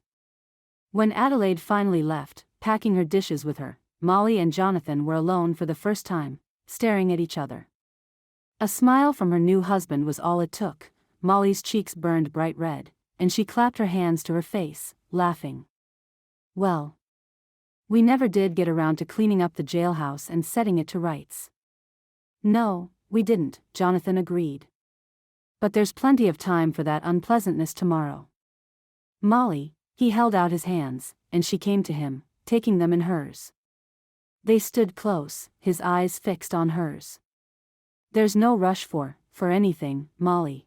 When Adelaide finally left, packing her dishes with her, Molly and Jonathan were alone for the first time, staring at each other. A smile from her new husband was all it took. Molly's cheeks burned bright red, and she clapped her hands to her face, laughing. Well, we never did get around to cleaning up the jailhouse and setting it to rights. No, we didn't, Jonathan agreed. But there's plenty of time for that unpleasantness tomorrow. Molly, he held out his hands, and she came to him, taking them in hers. They stood close, his eyes fixed on hers. There's no rush for anything, Molly.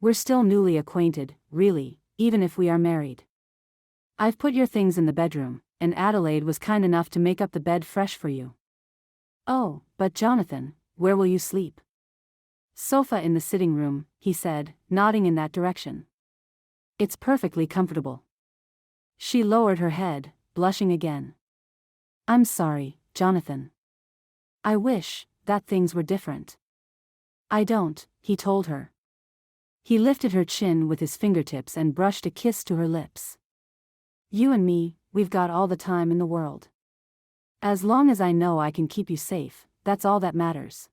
We're still newly acquainted, really, even if we are married. I've put your things in the bedroom, and Adelaide was kind enough to make up the bed fresh for you. Oh, but Jonathan, where will you sleep? Sofa in the sitting room, he said, nodding in that direction. It's perfectly comfortable. She lowered her head, blushing again. I'm sorry, Jonathan. I wish that things were different. I don't, he told her. He lifted her chin with his fingertips and brushed a kiss to her lips. You and me, we've got all the time in the world. As long as I know I can keep you safe, that's all that matters.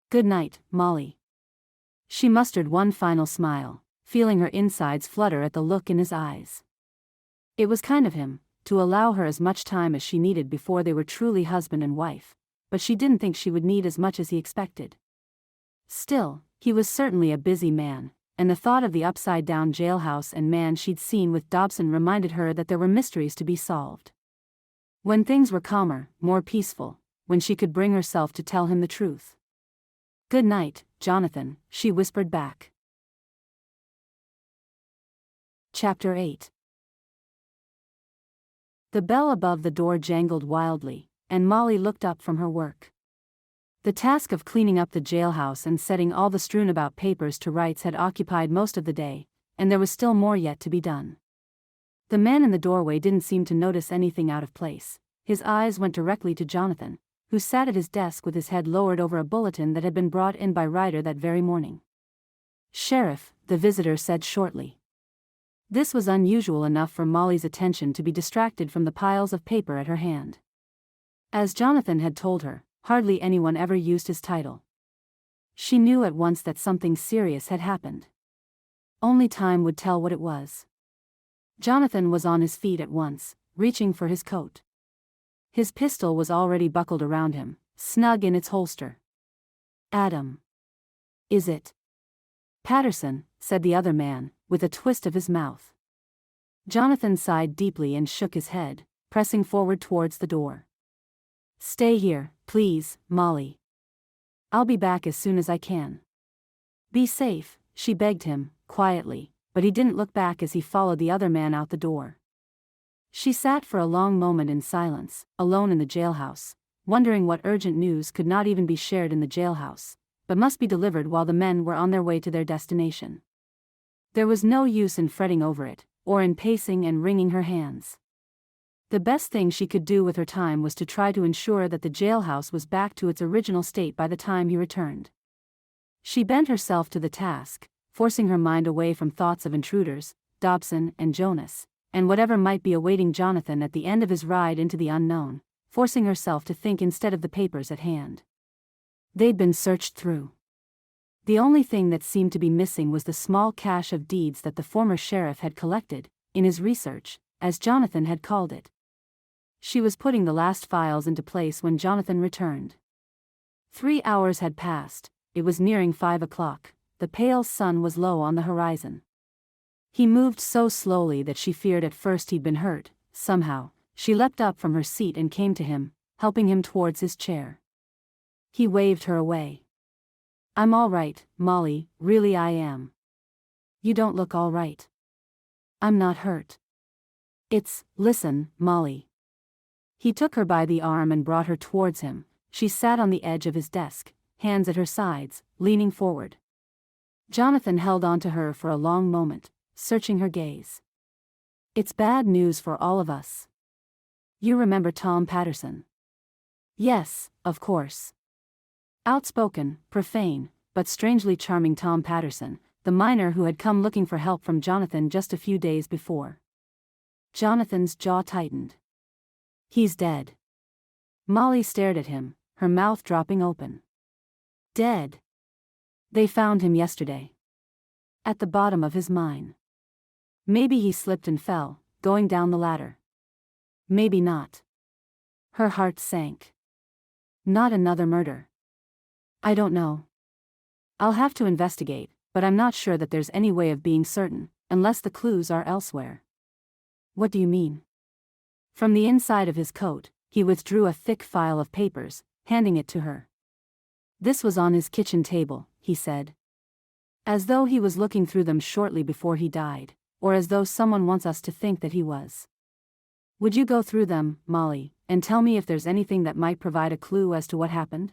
Good night, Molly. She mustered one final smile, feeling her insides flutter at the look in his eyes. It was kind of him, to allow her as much time as she needed before they were truly husband and wife, but she didn't think she would need as much as he expected. Still, he was certainly a busy man, and the thought of the upside-down jailhouse and man she'd seen with Dobson reminded her that there were mysteries to be solved. When things were calmer, more peaceful, when she could bring herself to tell him the truth. Good night, Jonathan, she whispered back. Chapter 8. The bell above the door jangled wildly, and Molly looked up from her work. The task of cleaning up the jailhouse and setting all the strewn-about papers to rights had occupied most of the day, and there was still more yet to be done. The man in the doorway didn't seem to notice anything out of place. His eyes went directly to Jonathan, who sat at his desk with his head lowered over a bulletin that had been brought in by Ryder that very morning. Sheriff, the visitor said shortly. This was unusual enough for Molly's attention to be distracted from the piles of paper at her hand. As Jonathan had told her, hardly anyone ever used his title. She knew at once that something serious had happened. Only time would tell what it was. Jonathan was on his feet at once, reaching for his coat. His pistol was already buckled around him, snug in its holster. Adam. Is it? Patterson, said the other man, with a twist of his mouth. Jonathan sighed deeply and shook his head, pressing forward towards the door. Stay here, please, Molly. I'll be back as soon as I can. Be safe, she begged him, quietly, but he didn't look back as he followed the other man out the door. She sat for a long moment in silence, alone in the jailhouse, wondering what urgent news could not even be shared in the jailhouse, but must be delivered while the men were on their way to their destination. There was no use in fretting over it, or in pacing and wringing her hands. The best thing she could do with her time was to try to ensure that the jailhouse was back to its original state by the time he returned. She bent herself to the task, forcing her mind away from thoughts of intruders, Dobson and Jonas, and whatever might be awaiting Jonathan at the end of his ride into the unknown, forcing herself to think instead of the papers at hand. They'd been searched through. The only thing that seemed to be missing was the small cache of deeds that the former sheriff had collected, in his research, as Jonathan had called it. She was putting the last files into place when Jonathan returned. 3 hours had passed, it was nearing 5 o'clock, the pale sun was low on the horizon. He moved so slowly that she feared at first he'd been hurt. Somehow, she leapt up from her seat and came to him, helping him towards his chair. He waved her away. I'm all right, Molly, really I am. You don't look all right. I'm not hurt. Listen, Molly. He took her by the arm and brought her towards him. She sat on the edge of his desk, hands at her sides, leaning forward. Jonathan held on to her for a long moment, searching her gaze. It's bad news for all of us. You remember Tom Patterson? Yes, of course. Outspoken, profane, but strangely charming Tom Patterson, the miner who had come looking for help from Jonathan just a few days before. Jonathan's jaw tightened. He's dead. Molly stared at him, her mouth dropping open. Dead. They found him yesterday. At the bottom of his mine. Maybe he slipped and fell, going down the ladder. Maybe not. Her heart sank. Not another murder. I don't know. I'll have to investigate, but I'm not sure that there's any way of being certain, unless the clues are elsewhere. What do you mean? From the inside of his coat, he withdrew a thick file of papers, handing it to her. This was on his kitchen table, he said. As though he was looking through them shortly before he died, or as though someone wants us to think that he was. Would you go through them, Molly, and tell me if there's anything that might provide a clue as to what happened?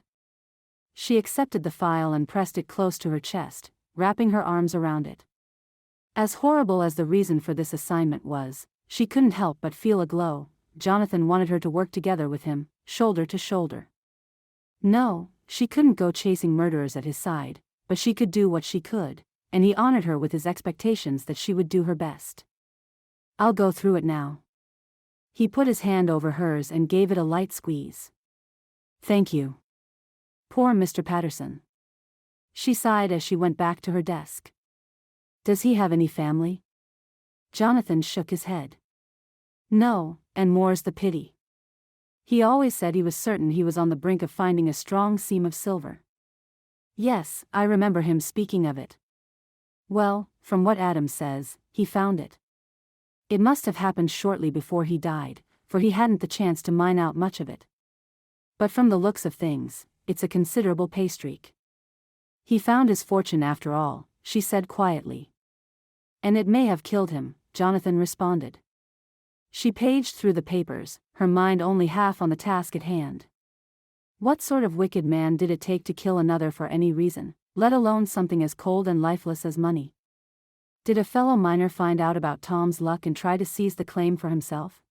She accepted the file and pressed it close to her chest, wrapping her arms around it. As horrible as the reason for this assignment was, she couldn't help but feel a glow. Jonathan wanted her to work together with him, shoulder to shoulder. No, she couldn't go chasing murderers at his side, but she could do what she could, and he honored her with his expectations that she would do her best. I'll go through it now. He put his hand over hers and gave it a light squeeze. Thank you. Poor Mr. Patterson. She sighed as she went back to her desk. Does he have any family? Jonathan shook his head. No, and more's the pity. He always said he was certain he was on the brink of finding a strong seam of silver. Yes, I remember him speaking of it. Well, from what Adam says, he found it. It must have happened shortly before he died, for he hadn't the chance to mine out much of it. But from the looks of things, it's a considerable paystreak. He found his fortune after all, she said quietly. And it may have killed him, Jonathan responded. She paged through the papers, her mind only half on the task at hand. What sort of wicked man did it take to kill another for any reason, let alone something as cold and lifeless as money? Did a fellow miner find out about Tom's luck and try to seize the claim for himself?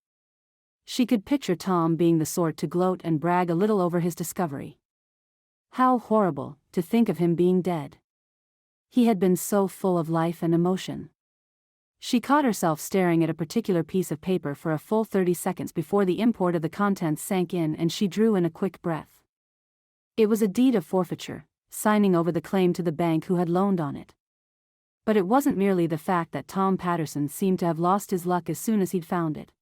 She could picture Tom being the sort to gloat and brag a little over his discovery. How horrible, to think of him being dead. He had been so full of life and emotion. She caught herself staring at a particular piece of paper for a full 30 seconds before the import of the contents sank in and she drew in a quick breath. It was a deed of forfeiture, signing over the claim to the bank who had loaned on it. But it wasn't merely the fact that Tom Patterson seemed to have lost his luck as soon as he'd found it.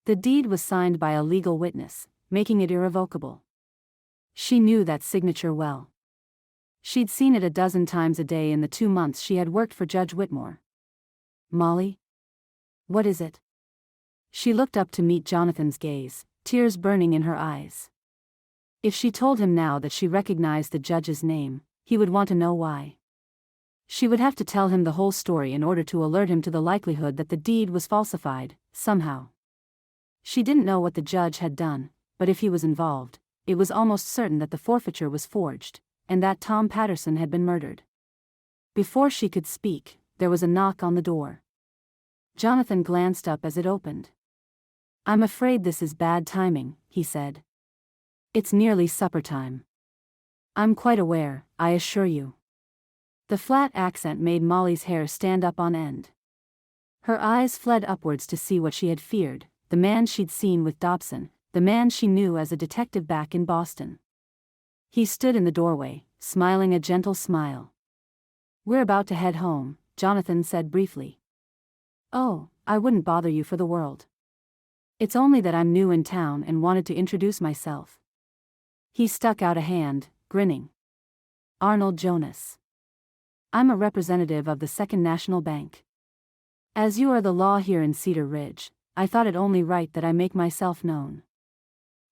The deed was signed by a legal witness, making it irrevocable. She knew that signature well. She'd seen it a dozen times a day in the 2 months she had worked for Judge Whitmore. Molly? What is it? She looked up to meet Jonathan's gaze, tears burning in her eyes. If she told him now that she recognized the judge's name, he would want to know why. She would have to tell him the whole story in order to alert him to the likelihood that the deed was falsified, somehow. She didn't know what the judge had done, but if he was involved, it was almost certain that the forfeiture was forged, and that Tom Patterson had been murdered. Before she could speak, there was a knock on the door. Jonathan glanced up as it opened. I'm afraid this is bad timing, he said. It's nearly supper time. I'm quite aware, I assure you. The flat accent made Molly's hair stand up on end. Her eyes fled upwards to see what she had feared, the man she'd seen with Dobson, the man she knew as a detective back in Boston. He stood in the doorway, smiling a gentle smile. We're about to head home, Jonathan said briefly. Oh, I wouldn't bother you for the world. It's only that I'm new in town and wanted to introduce myself. He stuck out a hand, grinning. Arnold Jonas. I'm a representative of the Second National Bank. As you are the law here in Cedar Ridge, I thought it only right that I make myself known.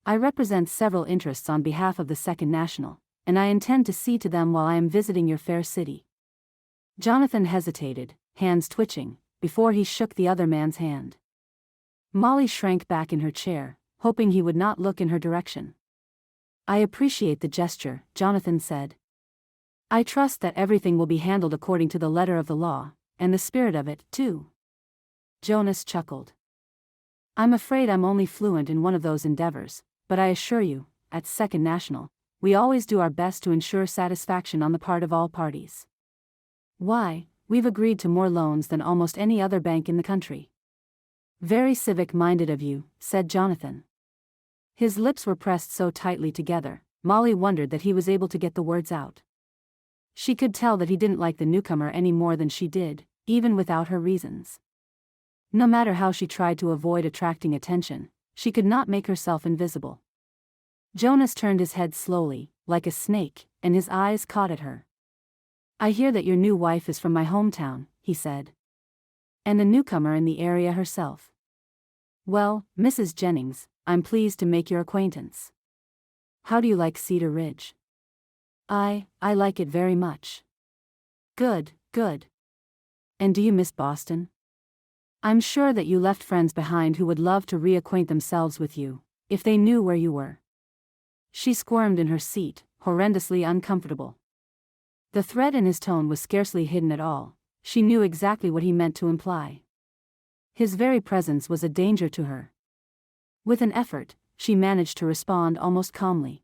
I represent several interests on behalf of the Second National, and I intend to see to them while I am visiting your fair city. Jonathan hesitated, hands twitching, before he shook the other man's hand. Molly shrank back in her chair, hoping he would not look in her direction. I appreciate the gesture, Jonathan said. I trust that everything will be handled according to the letter of the law, and the spirit of it, too. Jonas chuckled. I'm afraid I'm only fluent in one of those endeavors, but I assure you, at Second National, we always do our best to ensure satisfaction on the part of all parties. Why, we've agreed to more loans than almost any other bank in the country. Very civic-minded of you, said Jonathan. His lips were pressed so tightly together, Molly wondered that he was able to get the words out. She could tell that he didn't like the newcomer any more than she did, even without her reasons. No matter how she tried to avoid attracting attention, she could not make herself invisible. Jonas turned his head slowly, like a snake, and his eyes caught at her. "I hear that your new wife is from my hometown," he said. "And a newcomer in the area herself. Well, Mrs. Jennings, I'm pleased to make your acquaintance. How do you like Cedar Ridge?" I like it very much." "Good, good. And do you miss Boston?" "I'm sure that you left friends behind who would love to reacquaint themselves with you, if they knew where you were." She squirmed in her seat, horrendously uncomfortable. The threat in his tone was scarcely hidden at all. She knew exactly what he meant to imply. His very presence was a danger to her. With an effort, she managed to respond almost calmly.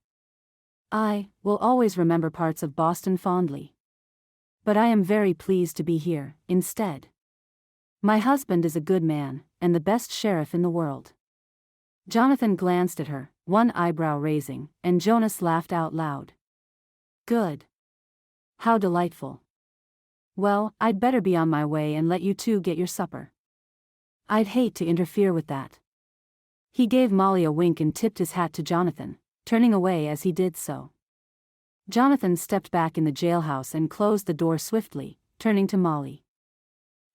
"I will always remember parts of Boston fondly. But I am very pleased to be here, instead. My husband is a good man, and the best sheriff in the world." Jonathan glanced at her, one eyebrow raising, and Jonas laughed out loud. "Good. How delightful. Well, I'd better be on my way and let you two get your supper." "I'd hate to interfere with that." He gave Molly a wink and tipped his hat to Jonathan, turning away as he did so. Jonathan stepped back in the jailhouse and closed the door swiftly, turning to Molly.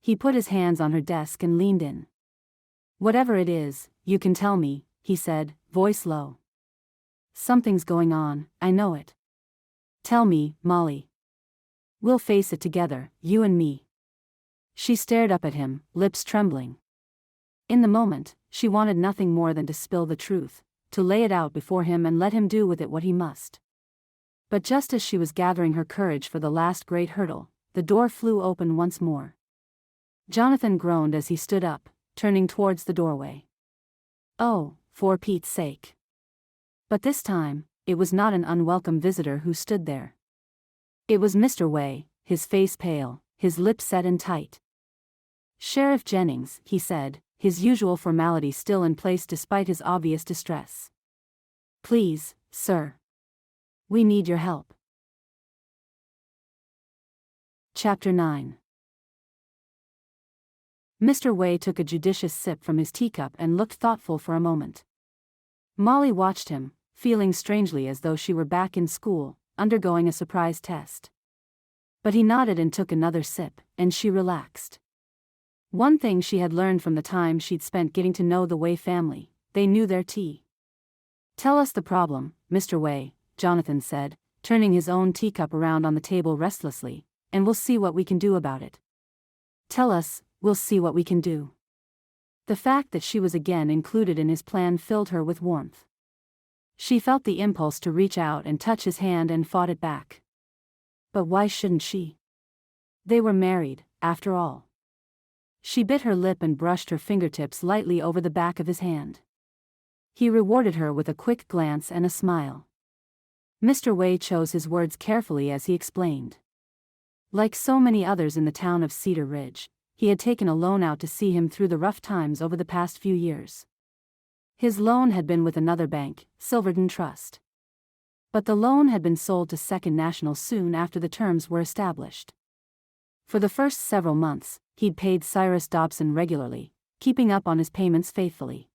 He put his hands on her desk and leaned in. "Whatever it is, you can tell me," he said, voice low. "Something's going on, I know it. Tell me, Molly. We'll face it together, you and me." She stared up at him, lips trembling. In the moment, she wanted nothing more than to spill the truth, to lay it out before him and let him do with it what he must. But just as she was gathering her courage for the last great hurdle, the door flew open once more. Jonathan groaned as he stood up, turning towards the doorway. Oh, for Pete's sake. But this time, it was not an unwelcome visitor who stood there. It was Mr. Way, his face pale, his lips set and tight. "Sheriff Jennings," he said, his usual formality still in place despite his obvious distress. "Please, sir. We need your help." Chapter 9. Mr. Way took a judicious sip from his teacup and looked thoughtful for a moment. Molly watched him, feeling strangely as though she were back in school, undergoing a surprise test. But he nodded and took another sip, and she relaxed. One thing she had learned from the time she'd spent getting to know the Way family: they knew their tea. "Tell us the problem, Mr. Way," Jonathan said, turning his own teacup around on the table restlessly, "and we'll see what we can do about it." "Tell us, we'll see what we can do." The fact that she was again included in his plan filled her with warmth. She felt the impulse to reach out and touch his hand and fought it back. But why shouldn't she? They were married, after all. She bit her lip and brushed her fingertips lightly over the back of his hand. He rewarded her with a quick glance and a smile. Mr. Way chose his words carefully as he explained. Like so many others in the town of Cedar Ridge, he had taken a loan out to see him through the rough times over the past few years. His loan had been with another bank, Silverton Trust. But the loan had been sold to Second National soon after the terms were established. For the first several months, he'd paid Cyrus Dobson regularly, keeping up on his payments faithfully.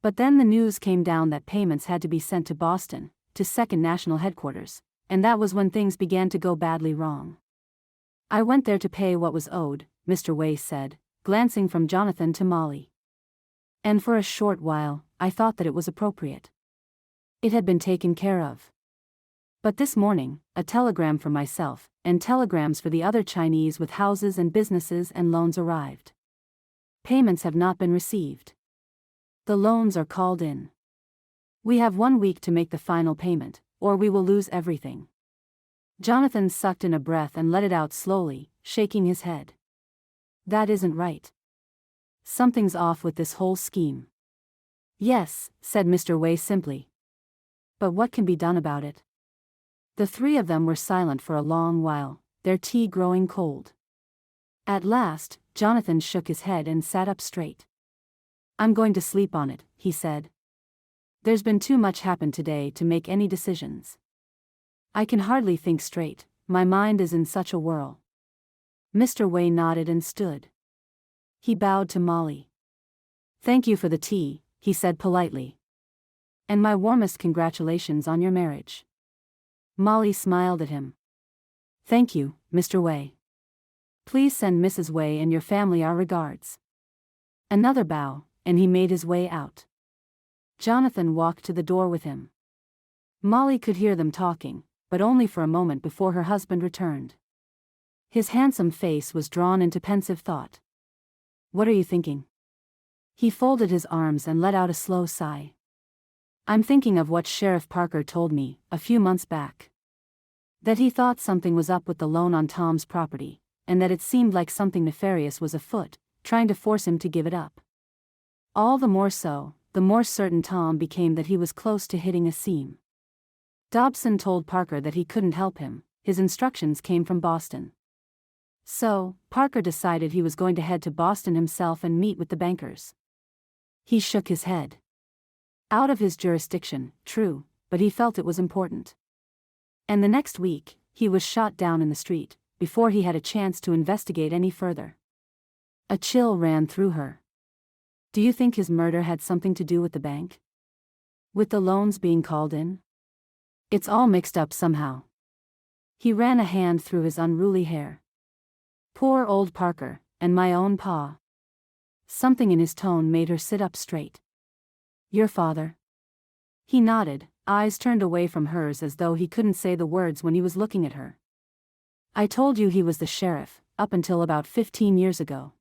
But then the news came down that payments had to be sent to Boston, to Second National headquarters, and that was when things began to go badly wrong. "I went there to pay what was owed," Mr. Way said, glancing from Jonathan to Molly. "And for a short while, I thought that it was appropriate. It had been taken care of. But this morning, a telegram for myself, and telegrams for the other Chinese with houses and businesses and loans arrived. Payments have not been received. The loans are called in. We have 1 week to make the final payment, or we will lose everything." Jonathan sucked in a breath and let it out slowly, shaking his head. "That isn't right. Something's off with this whole scheme." "Yes," said Mr. Way simply. "But what can be done about it?" The three of them were silent for a long while, their tea growing cold. At last, Jonathan shook his head and sat up straight. "I'm going to sleep on it," he said. There's been too much happened today to make any decisions. I can hardly think straight, my mind is in such a whirl. Mr. Way nodded and stood. He bowed to Molly. Thank you for the tea, he said politely. And my warmest congratulations on your marriage. Molly smiled at him. Thank you, Mr. Way. Please send Mrs. Way and your family our regards. Another bow, and he made his way out. Jonathan walked to the door with him. Molly could hear them talking, but only for a moment before her husband returned. His handsome face was drawn into pensive thought. What are you thinking? He folded his arms and let out a slow sigh. I'm thinking of what Sheriff Parker told me, a few months back. That he thought something was up with the loan on Tom's property, and that it seemed like something nefarious was afoot, trying to force him to give it up. All the more so, the more certain Tom became that he was close to hitting a seam. Dobson told Parker that he couldn't help him, his instructions came from Boston. So, Parker decided he was going to head to Boston himself and meet with the bankers. He shook his head. Out of his jurisdiction, true, but he felt it was important. And the next week, he was shot down in the street, before he had a chance to investigate any further. A chill ran through her. Do you think his murder had something to do with the bank? With the loans being called in? It's all mixed up somehow. He ran a hand through his unruly hair. Poor old Parker, and my own pa. Something in his tone made her sit up straight. Your father? He nodded, eyes turned away from hers as though he couldn't say the words when he was looking at her. I told you he was the sheriff, up until about 15 years ago.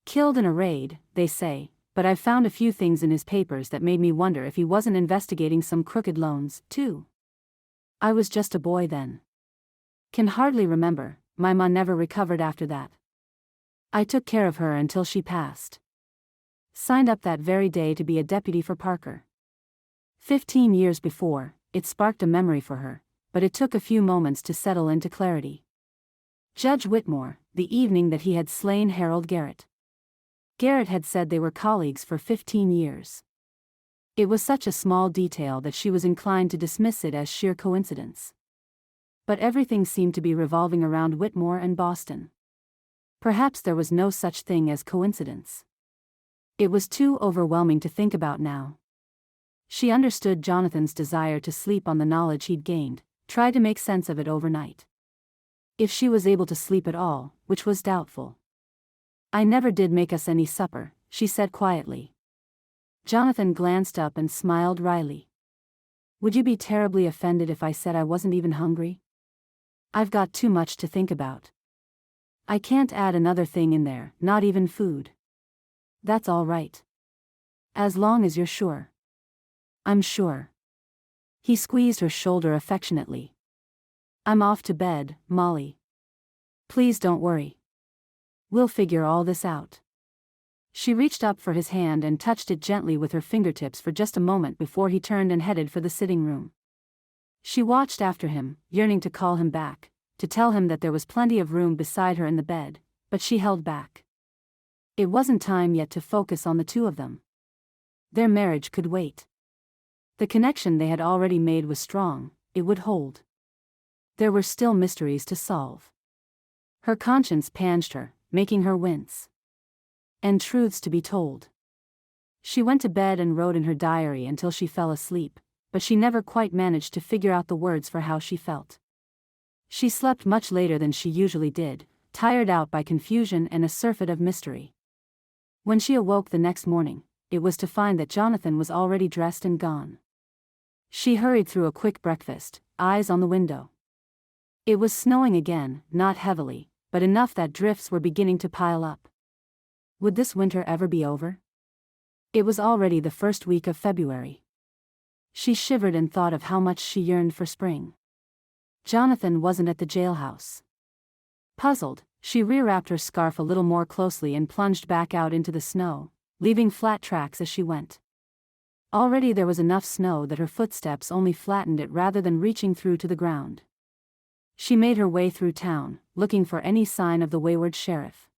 Killed in a raid, they say, but I've found a few things in his papers that made me wonder if he wasn't investigating some crooked loans, too. I was just a boy then. Can hardly remember, my ma never recovered after that. I took care of her until she passed. Signed up that very day to be a deputy for Parker. 15 years before, it sparked a memory for her, but it took a few moments to settle into clarity. Judge Whitmore, the evening that he had slain Harold Garrett. Garrett had said they were colleagues for 15 years. It was such a small detail that she was inclined to dismiss it as sheer coincidence. But everything seemed to be revolving around Whitmore and Boston. Perhaps there was no such thing as coincidence. It was too overwhelming to think about now. She understood Jonathan's desire to sleep on the knowledge he'd gained, try to make sense of it overnight. If she was able to sleep at all, which was doubtful. I never did make us any supper, she said quietly. Jonathan glanced up and smiled wryly. Would you be terribly offended if I said I wasn't even hungry? I've got too much to think about. I can't add another thing in there, not even food. That's all right. As long as you're sure. I'm sure. He squeezed her shoulder affectionately. I'm off to bed, Molly. Please don't worry. We'll figure all this out. She reached up for his hand and touched it gently with her fingertips for just a moment before he turned and headed for the sitting room. She watched after him, yearning to call him back, to tell him that there was plenty of room beside her in the bed, but she held back. It wasn't time yet to focus on the two of them. Their marriage could wait. The connection they had already made was strong, it would hold. There were still mysteries to solve. Her conscience panged her, making her wince. And truths to be told. She went to bed and wrote in her diary until she fell asleep, but she never quite managed to figure out the words for how she felt. She slept much later than she usually did, tired out by confusion and a surfeit of mystery. When she awoke the next morning, it was to find that Jonathan was already dressed and gone. She hurried through a quick breakfast, eyes on the window. It was snowing again, not heavily, but enough that drifts were beginning to pile up. Would this winter ever be over? It was already the first week of February. She shivered and thought of how much she yearned for spring. Jonathan wasn't at the jailhouse. Puzzled, she rewrapped her scarf a little more closely and plunged back out into the snow, leaving flat tracks as she went. Already there was enough snow that her footsteps only flattened it rather than reaching through to the ground. She made her way through town, looking for any sign of the wayward sheriff.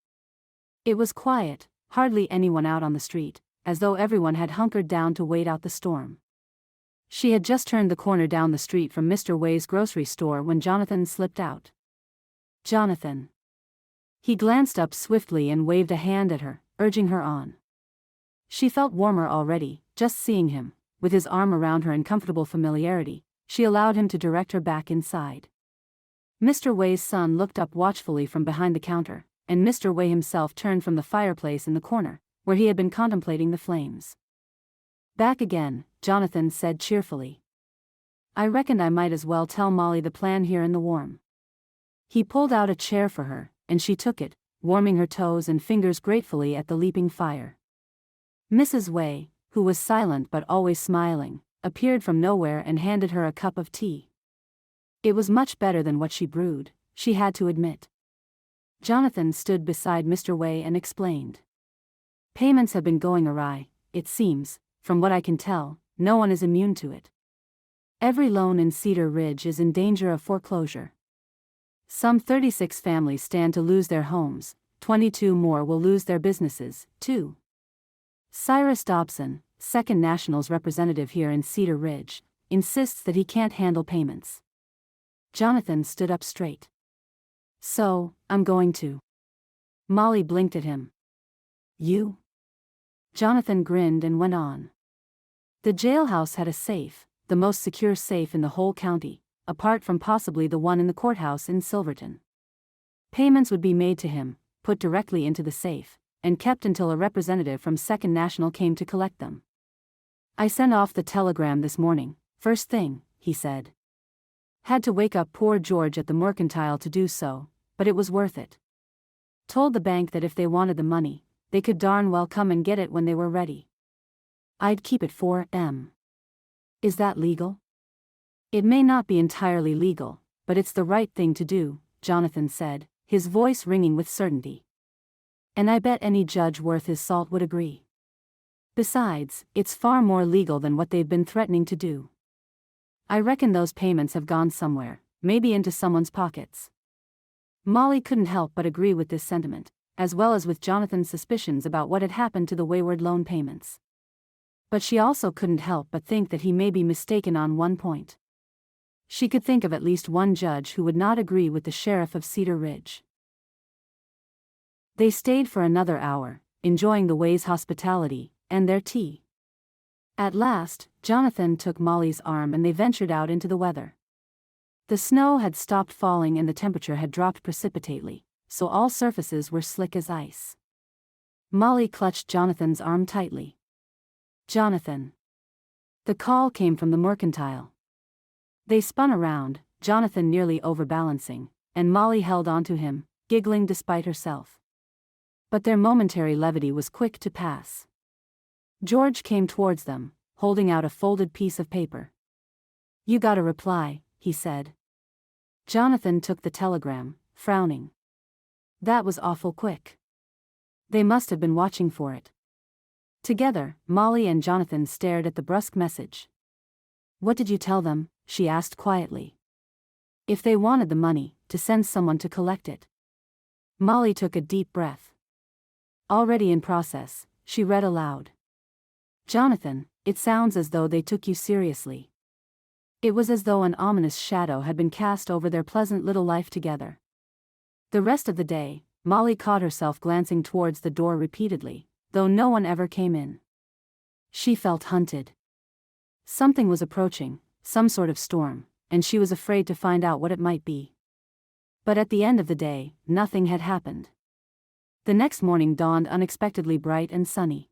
It was quiet, hardly anyone out on the street, as though everyone had hunkered down to wait out the storm. She had just turned the corner down the street from Mr. Way's grocery store when Jonathan slipped out. Jonathan. He glanced up swiftly and waved a hand at her, urging her on. She felt warmer already, just seeing him. With his arm around her in comfortable familiarity, she allowed him to direct her back inside. Mr. Way's son looked up watchfully from behind the counter, and Mr. Way himself turned from the fireplace in the corner, where he had been contemplating the flames. Back again, Jonathan said cheerfully. I reckoned I might as well tell Molly the plan here in the warm. He pulled out a chair for her, and she took it, warming her toes and fingers gratefully at the leaping fire. Mrs. Way, who was silent but always smiling, appeared from nowhere and handed her a cup of tea. It was much better than what she brewed, she had to admit. Jonathan stood beside Mr. Way and explained. Payments have been going awry, it seems. From what I can tell, no one is immune to it. Every loan in Cedar Ridge is in danger of foreclosure. Some 36 families stand to lose their homes, 22 more will lose their businesses, too. Cyrus Dobson, Second National's representative here in Cedar Ridge, insists that he can't handle payments. Jonathan stood up straight. So, I'm going to. Molly blinked at him. You? Jonathan grinned and went on. The jailhouse had a safe, the most secure safe in the whole county, apart from possibly the one in the courthouse in Silverton. Payments would be made to him, put directly into the safe, and kept until a representative from Second National came to collect them. I sent off the telegram this morning, first thing, he said. Had to wake up poor George at the Mercantile to do so, but it was worth it. Told the bank that if they wanted the money, they could darn well come and get it when they were ready. I'd keep it for them. Is that legal? It may not be entirely legal, but it's the right thing to do, Jonathan said, his voice ringing with certainty. And I bet any judge worth his salt would agree. Besides, it's far more legal than what they've been threatening to do. I reckon those payments have gone somewhere, maybe into someone's pockets. Molly couldn't help but agree with this sentiment, as well as with Jonathan's suspicions about what had happened to the wayward loan payments. But she also couldn't help but think that he may be mistaken on one point. She could think of at least one judge who would not agree with the sheriff of Cedar Ridge. They stayed for another hour, enjoying the Ways' hospitality, and their tea. At last, Jonathan took Molly's arm and they ventured out into the weather. The snow had stopped falling and the temperature had dropped precipitately, so all surfaces were slick as ice. Molly clutched Jonathan's arm tightly. Jonathan. The call came from the Mercantile. They spun around, Jonathan nearly overbalancing, and Molly held onto him, giggling despite herself. But their momentary levity was quick to pass. George came towards them, holding out a folded piece of paper. You got a reply, he said. Jonathan took the telegram, frowning. That was awful quick. They must have been watching for it. Together, Molly and Jonathan stared at the brusque message. What did you tell them? She asked quietly. If they wanted the money, to send someone to collect it. Molly took a deep breath. Already in process, she read aloud. Jonathan, it sounds as though they took you seriously. It was as though an ominous shadow had been cast over their pleasant little life together. The rest of the day, Molly caught herself glancing towards the door repeatedly, though no one ever came in. She felt hunted. Something was approaching, some sort of storm, and she was afraid to find out what it might be. But at the end of the day, nothing had happened. The next morning dawned unexpectedly bright and sunny.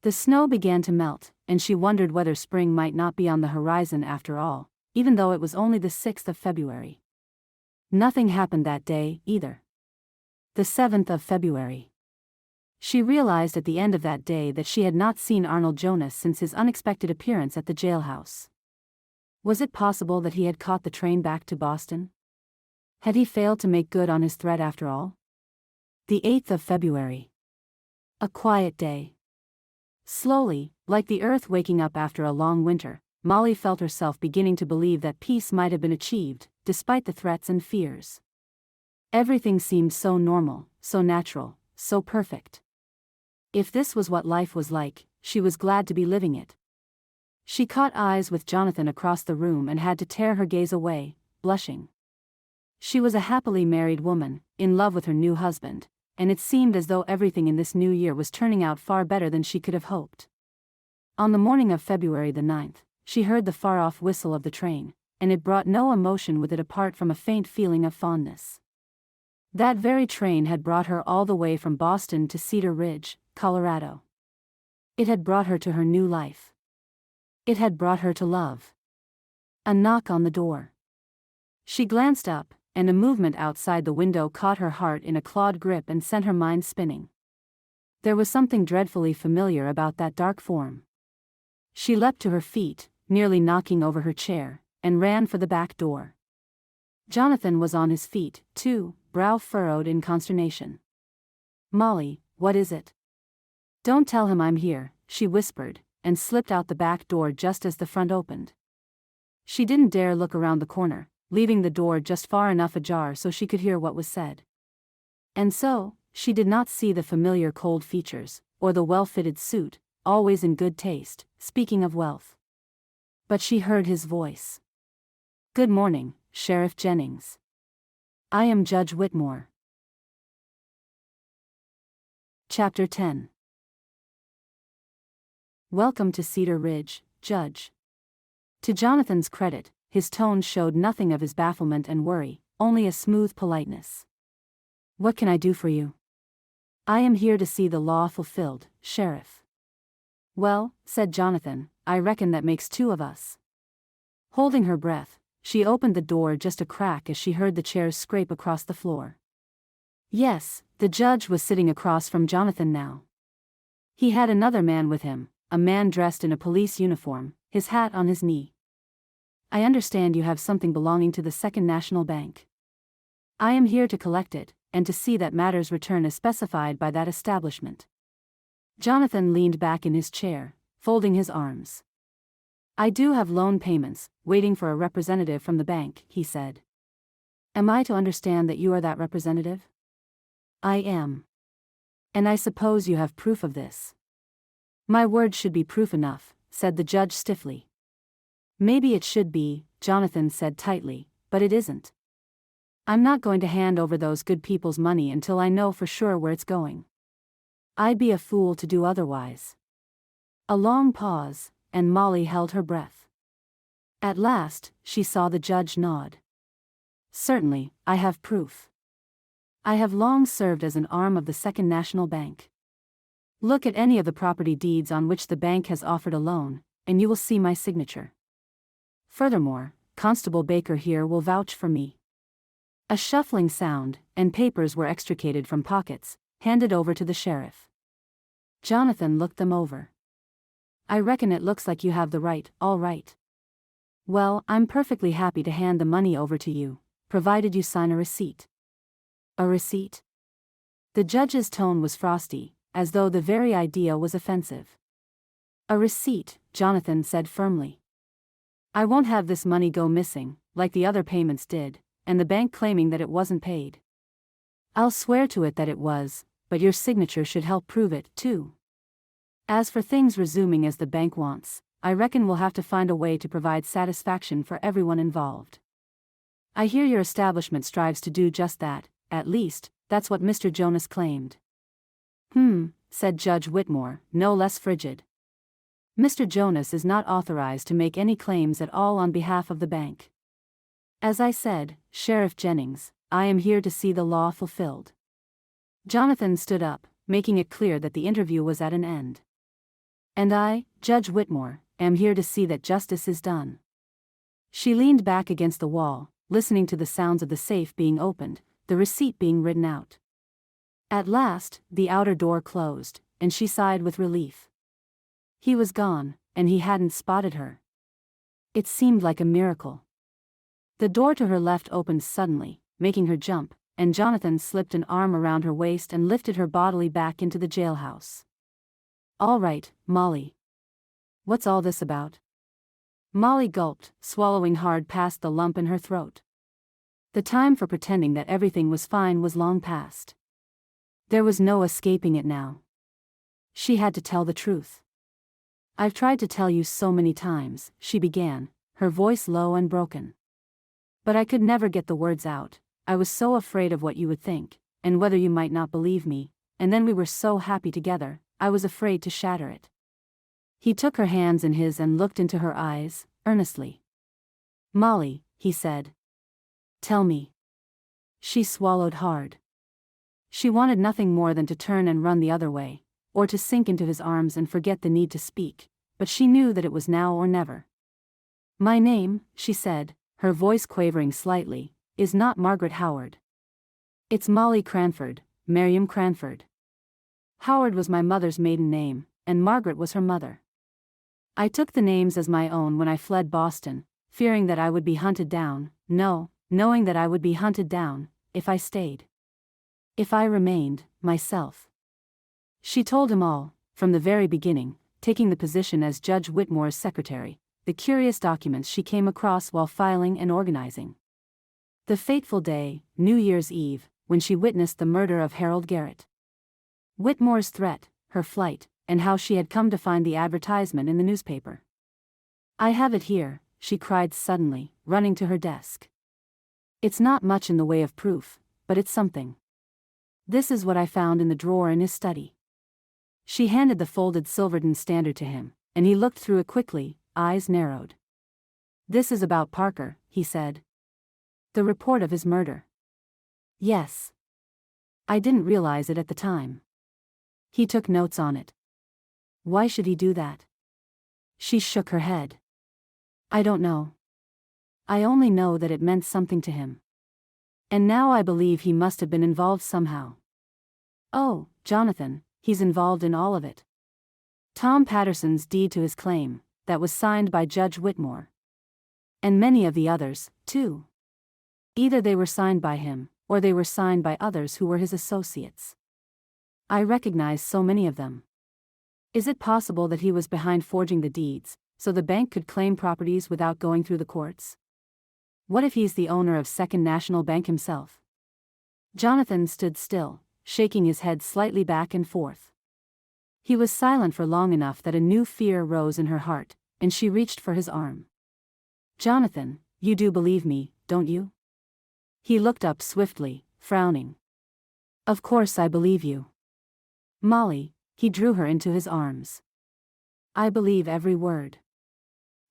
The snow began to melt, and she wondered whether spring might not be on the horizon after all, even though it was only the 6th of February. Nothing happened that day, either. The 7th of February. She realized at the end of that day that she had not seen Arnold Jonas since his unexpected appearance at the jailhouse. Was it possible that he had caught the train back to Boston? Had he failed to make good on his threat after all? The 8th of February. A quiet day. Slowly, like the earth waking up after a long winter, Molly felt herself beginning to believe that peace might have been achieved, despite the threats and fears. Everything seemed so normal, so natural, so perfect. If this was what life was like, she was glad to be living it. She caught eyes with Jonathan across the room and had to tear her gaze away, blushing. She was a happily married woman, in love with her new husband, and it seemed as though everything in this new year was turning out far better than she could have hoped. On the morning of February the 9th, she heard the far-off whistle of the train, and it brought no emotion with it apart from a faint feeling of fondness. That very train had brought her all the way from Boston to Cedar Ridge, Colorado. It had brought her to her new life. It had brought her to love. A knock on the door. She glanced up, and a movement outside the window caught her heart in a clawed grip and sent her mind spinning. There was something dreadfully familiar about that dark form. She leapt to her feet, nearly knocking over her chair, and ran for the back door. Jonathan was on his feet, too, brow furrowed in consternation. "Molly, what is it?" "Don't tell him I'm here," she whispered, and slipped out the back door just as the front opened. She didn't dare look around the corner, leaving the door just far enough ajar so she could hear what was said. And so, she did not see the familiar cold features, or the well-fitted suit, always in good taste, speaking of wealth. But she heard his voice. "Good morning, Sheriff Jennings. I am Judge Whitmore." Chapter 10. "Welcome to Cedar Ridge, Judge." To Jonathan's credit, his tone showed nothing of his bafflement and worry, only a smooth politeness. "What can I do for you?" "I am here to see the law fulfilled, Sheriff." "Well," said Jonathan, "I reckon that makes two of us." Holding her breath, she opened the door just a crack as she heard the chairs scrape across the floor. Yes, the judge was sitting across from Jonathan now. He had another man with him, a man dressed in a police uniform, his hat on his knee. "I understand you have something belonging to the Second National Bank. I am here to collect it, and to see that matters return as specified by that establishment." Jonathan leaned back in his chair, folding his arms. "I do have loan payments, waiting for a representative from the bank," he said. "Am I to understand that you are that representative?" "I am." "And I suppose you have proof of this?" "My word should be proof enough," said the judge stiffly. "Maybe it should be," Jonathan said tightly, "but it isn't. I'm not going to hand over those good people's money until I know for sure where it's going. I'd be a fool to do otherwise." A long pause, and Molly held her breath. At last, she saw the judge nod. "Certainly, I have proof. I have long served as an arm of the Second National Bank. Look at any of the property deeds on which the bank has offered a loan, and you will see my signature. Furthermore, Constable Baker here will vouch for me." A shuffling sound, and papers were extricated from pockets, handed over to the sheriff. Jonathan looked them over. "I reckon it looks like you have the right, all right. Well, I'm perfectly happy to hand the money over to you, provided you sign a receipt." "A receipt?" The judge's tone was frosty, as though the very idea was offensive. "A receipt," Jonathan said firmly. "I won't have this money go missing, like the other payments did, and the bank claiming that it wasn't paid. I'll swear to it that it was, but your signature should help prove it, too. As for things resuming as the bank wants, I reckon we'll have to find a way to provide satisfaction for everyone involved. I hear your establishment strives to do just that, at least, that's what Mr. Jonas claimed." Said Judge Whitmore, no less frigid. "Mr. Jonas is not authorized to make any claims at all on behalf of the bank. As I said, Sheriff Jennings, I am here to see the law fulfilled." Jonathan stood up, making it clear that the interview was at an end. "And I, Judge Whitmore, am here to see that justice is done." She leaned back against the wall, listening to the sounds of the safe being opened, the receipt being written out. At last, the outer door closed, and she sighed with relief. He was gone, and he hadn't spotted her. It seemed like a miracle. The door to her left opened suddenly, making her jump, and Jonathan slipped an arm around her waist and lifted her bodily back into the jailhouse. "All right, Molly. What's all this about?" Molly gulped, swallowing hard past the lump in her throat. The time for pretending that everything was fine was long past. There was no escaping it now. She had to tell the truth. I've tried to tell you so many times, she began, her voice low and broken. But I could never get the words out. I was so afraid of what you would think, and whether you might not believe me, and then we were so happy together, I was afraid to shatter it. He took her hands in his and looked into her eyes, earnestly. Molly, he said. Tell me. She swallowed hard. She wanted nothing more than to turn and run the other way, or to sink into his arms and forget the need to speak, but she knew that it was now or never. My name, she said, her voice quavering slightly, is not Margaret Howard. It's Molly Cranford, Miriam Cranford. Howard was my mother's maiden name, and Margaret was her mother. I took the names as my own when I fled Boston, fearing that I would be hunted down, knowing that I would be hunted down, if I stayed. If I remained, myself. She told him all, from the very beginning, taking the position as Judge Whitmore's secretary, the curious documents she came across while filing and organizing. The fateful day, New Year's Eve, when she witnessed the murder of Harold Garrett. Whitmore's threat, her flight, and how she had come to find the advertisement in the newspaper. I have it here, she cried suddenly, running to her desk. It's not much in the way of proof, but it's something. This is what I found in the drawer in his study. She handed the folded Silverton Standard to him, and he looked through it quickly, eyes narrowed. This is about Parker, he said. The report of his murder. Yes. I didn't realize it at the time. He took notes on it. Why should he do that? She shook her head. I don't know. I only know that it meant something to him. And now I believe he must have been involved somehow. Oh, Jonathan, he's involved in all of it. Tom Patterson's deed to his claim, that was signed by Judge Whitmore. And many of the others, too. Either they were signed by him, or they were signed by others who were his associates. I recognize so many of them. Is it possible that he was behind forging the deeds, so the bank could claim properties without going through the courts? What if he's the owner of Second National Bank himself? Jonathan stood still, shaking his head slightly back and forth. He was silent for long enough that a new fear rose in her heart, and she reached for his arm. Jonathan, you do believe me, don't you? He looked up swiftly, frowning. Of course I believe you. Molly, he drew her into his arms. I believe every word.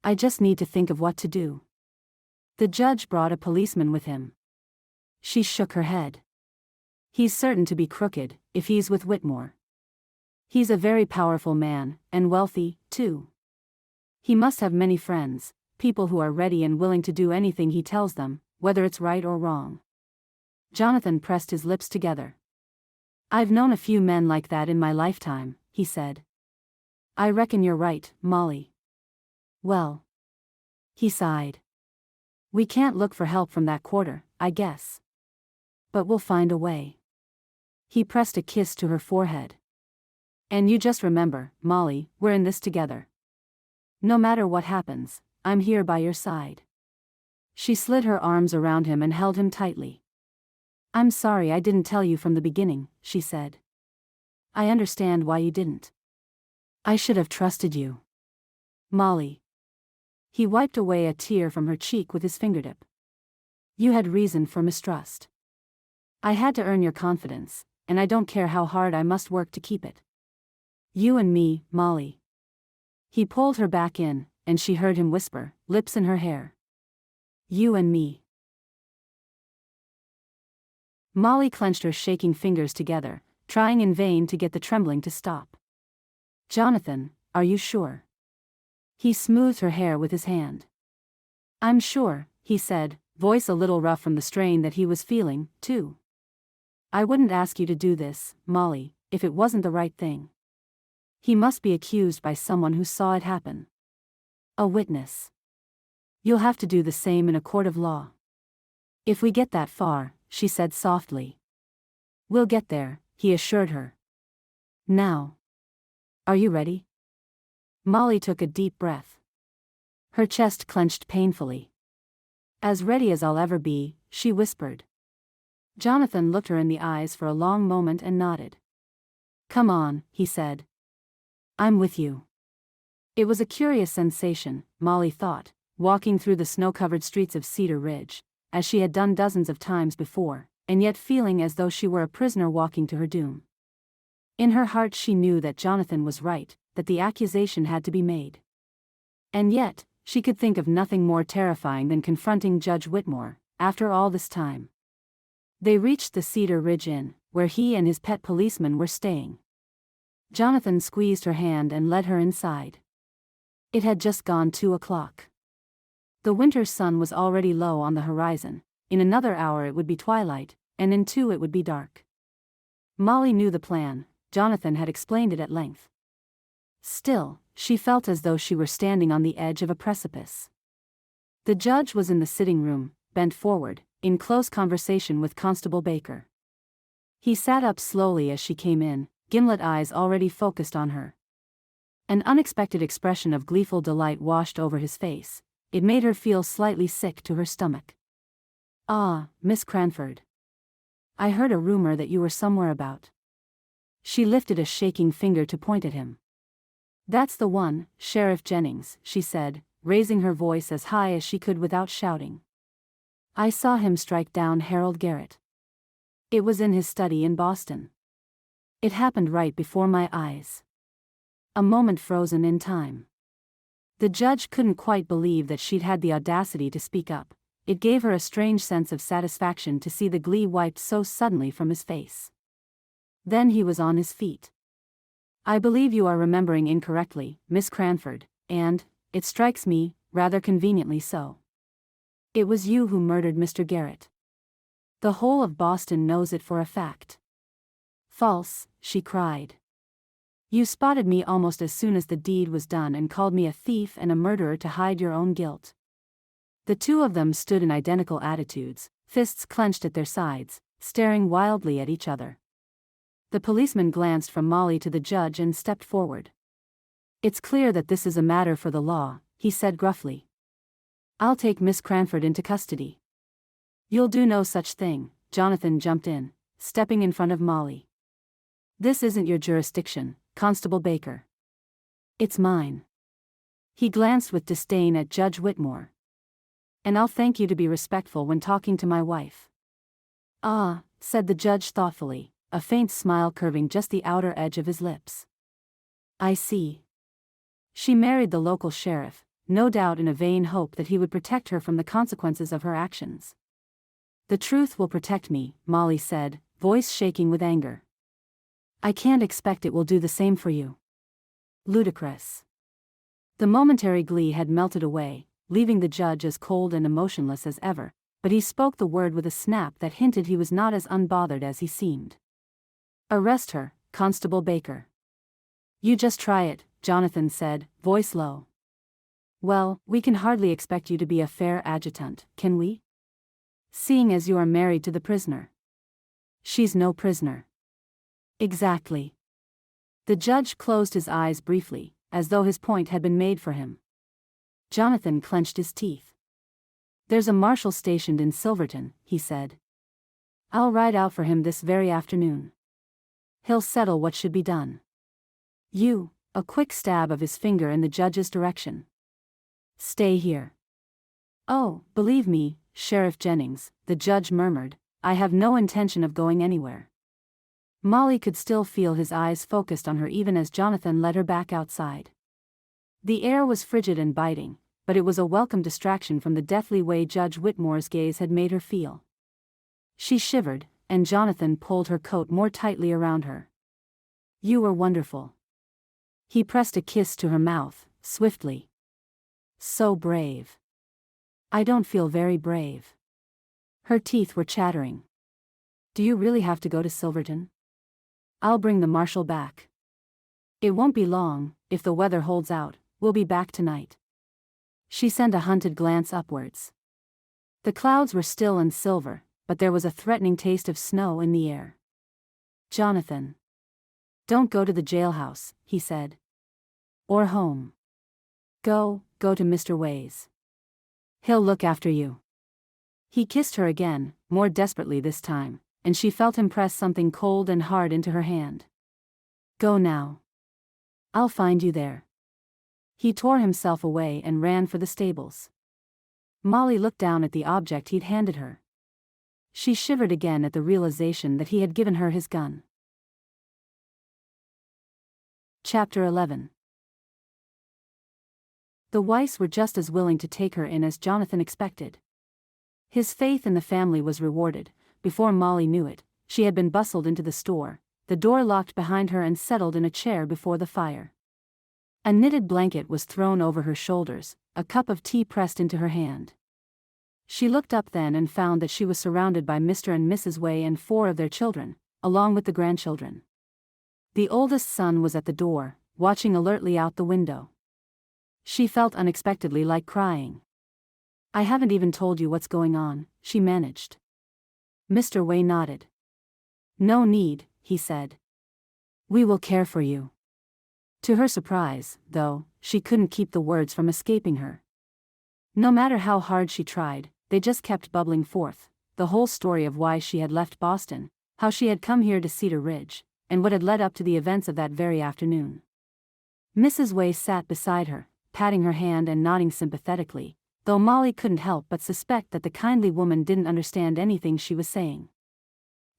I just need to think of what to do. The judge brought a policeman with him. She shook her head. He's certain to be crooked, if he's with Whitmore. He's a very powerful man, and wealthy, too. He must have many friends, people who are ready and willing to do anything he tells them, whether it's right or wrong. Jonathan pressed his lips together. I've known a few men like that in my lifetime, he said. I reckon you're right, Molly. Well. He sighed. We can't look for help from that quarter, I guess. But we'll find a way. He pressed a kiss to her forehead. And you just remember, Molly, we're in this together. No matter what happens, I'm here by your side. She slid her arms around him and held him tightly. I'm sorry I didn't tell you from the beginning, she said. I understand why you didn't. I should have trusted you. Molly. He wiped away a tear from her cheek with his fingertip. You had reason for mistrust. I had to earn your confidence, and I don't care how hard I must work to keep it. You and me, Molly. He pulled her back in, and she heard him whisper, lips in her hair. You and me. Molly clenched her shaking fingers together, trying in vain to get the trembling to stop. Jonathan, are you sure? He smoothed her hair with his hand. I'm sure, he said, voice a little rough from the strain that he was feeling, too. I wouldn't ask you to do this, Molly, if it wasn't the right thing. He must be accused by someone who saw it happen. A witness. You'll have to do the same in a court of law. If we get that far, she said softly. We'll get there, he assured her. Now. Are you ready? Molly took a deep breath. Her chest clenched painfully. As ready as I'll ever be, she whispered. Jonathan looked her in the eyes for a long moment and nodded. Come on, he said. I'm with you. It was a curious sensation, Molly thought, walking through the snow-covered streets of Cedar Ridge, as she had done dozens of times before, and yet feeling as though she were a prisoner walking to her doom. In her heart she knew that Jonathan was right, that the accusation had to be made. And yet, she could think of nothing more terrifying than confronting Judge Whitmore, after all this time. They reached the Cedar Ridge Inn, where he and his pet policeman were staying. Jonathan squeezed her hand and led her inside. It had just gone 2 o'clock. The winter sun was already low on the horizon. In another hour it would be twilight, and in 2 it would be dark. Molly knew the plan. Jonathan had explained it at length. Still, she felt as though she were standing on the edge of a precipice. The judge was in the sitting room, bent forward, in close conversation with Constable Baker. He sat up slowly as she came in, gimlet eyes already focused on her. An unexpected expression of gleeful delight washed over his face. It made her feel slightly sick to her stomach. "Ah, Miss Cranford. I heard a rumor that you were somewhere about." She lifted a shaking finger to point at him. "That's the one, Sheriff Jennings," she said, raising her voice as high as she could without shouting. "I saw him strike down Harold Garrett. It was in his study in Boston. It happened right before my eyes. A moment frozen in time." The judge couldn't quite believe that she'd had the audacity to speak up. It gave her a strange sense of satisfaction to see the glee wiped so suddenly from his face. Then he was on his feet. "I believe you are remembering incorrectly, Miss Cranford, and, it strikes me, rather conveniently so. It was you who murdered Mr. Garrett. The whole of Boston knows it for a fact." "False," she cried. "You spotted me almost as soon as the deed was done and called me a thief and a murderer to hide your own guilt." The two of them stood in identical attitudes, fists clenched at their sides, staring wildly at each other. The policeman glanced from Molly to the judge and stepped forward. "It's clear that this is a matter for the law," he said gruffly. "I'll take Miss Cranford into custody." "You'll do no such thing," Jonathan jumped in, stepping in front of Molly. "This isn't your jurisdiction, Constable Baker. It's mine." He glanced with disdain at Judge Whitmore. "And I'll thank you to be respectful when talking to my wife." "Ah," said the judge thoughtfully, a faint smile curving just the outer edge of his lips. "I see. She married the local sheriff, no doubt in a vain hope that he would protect her from the consequences of her actions." "The truth will protect me," Molly said, voice shaking with anger. "I can't expect it will do the same for you." Ludicrous. The momentary glee had melted away, leaving the judge as cold and emotionless as ever, but he spoke the word with a snap that hinted he was not as unbothered as he seemed. "Arrest her, Constable Baker." "You just try it," Jonathan said, voice low. "Well, we can hardly expect you to be a fair adjutant, can we? Seeing as you are married to the prisoner." "She's no prisoner." "Exactly." The judge closed his eyes briefly, as though his point had been made for him. Jonathan clenched his teeth. "There's a marshal stationed in Silverton," he said. "I'll ride out for him this very afternoon. He'll settle what should be done. You," a quick stab of his finger in the judge's direction, "stay here." "Oh, believe me, Sheriff Jennings," the judge murmured, "I have no intention of going anywhere." Molly could still feel his eyes focused on her even as Jonathan led her back outside. The air was frigid and biting, but it was a welcome distraction from the deathly way Judge Whitmore's gaze had made her feel. She shivered, and Jonathan pulled her coat more tightly around her. "You were wonderful." He pressed a kiss to her mouth, swiftly. "So brave." "I don't feel very brave." Her teeth were chattering. "Do you really have to go to Silverton?" "I'll bring the marshal back. It won't be long, if the weather holds out. We'll be back tonight." She sent a hunted glance upwards. The clouds were still and silver, but there was a threatening taste of snow in the air. "Jonathan. Don't go to the jailhouse," he said. "Or home. Go to Mr. Ways. He'll look after you." He kissed her again, more desperately this time, and she felt him press something cold and hard into her hand. "Go now. I'll find you there." He tore himself away and ran for the stables. Molly looked down at the object he'd handed her. She shivered again at the realization that he had given her his gun. Chapter 11. The Weiss were just as willing to take her in as Jonathan expected. His faith in the family was rewarded. Before Molly knew it, she had been bustled into the store, the door locked behind her, and settled in a chair before the fire. A knitted blanket was thrown over her shoulders, a cup of tea pressed into her hand. She looked up then and found that she was surrounded by Mr. and Mrs. Way and 4 of their children, along with the grandchildren. The oldest son was at the door, watching alertly out the window. She felt unexpectedly like crying. "I haven't even told you what's going on," she managed. Mr. Way nodded. "No need," he said. "We will care for you." To her surprise, though, she couldn't keep the words from escaping her. No matter how hard she tried, they just kept bubbling forth, the whole story of why she had left Boston, how she had come here to Cedar Ridge, and what had led up to the events of that very afternoon. Mrs. Way sat beside her, patting her hand and nodding sympathetically, though Molly couldn't help but suspect that the kindly woman didn't understand anything she was saying.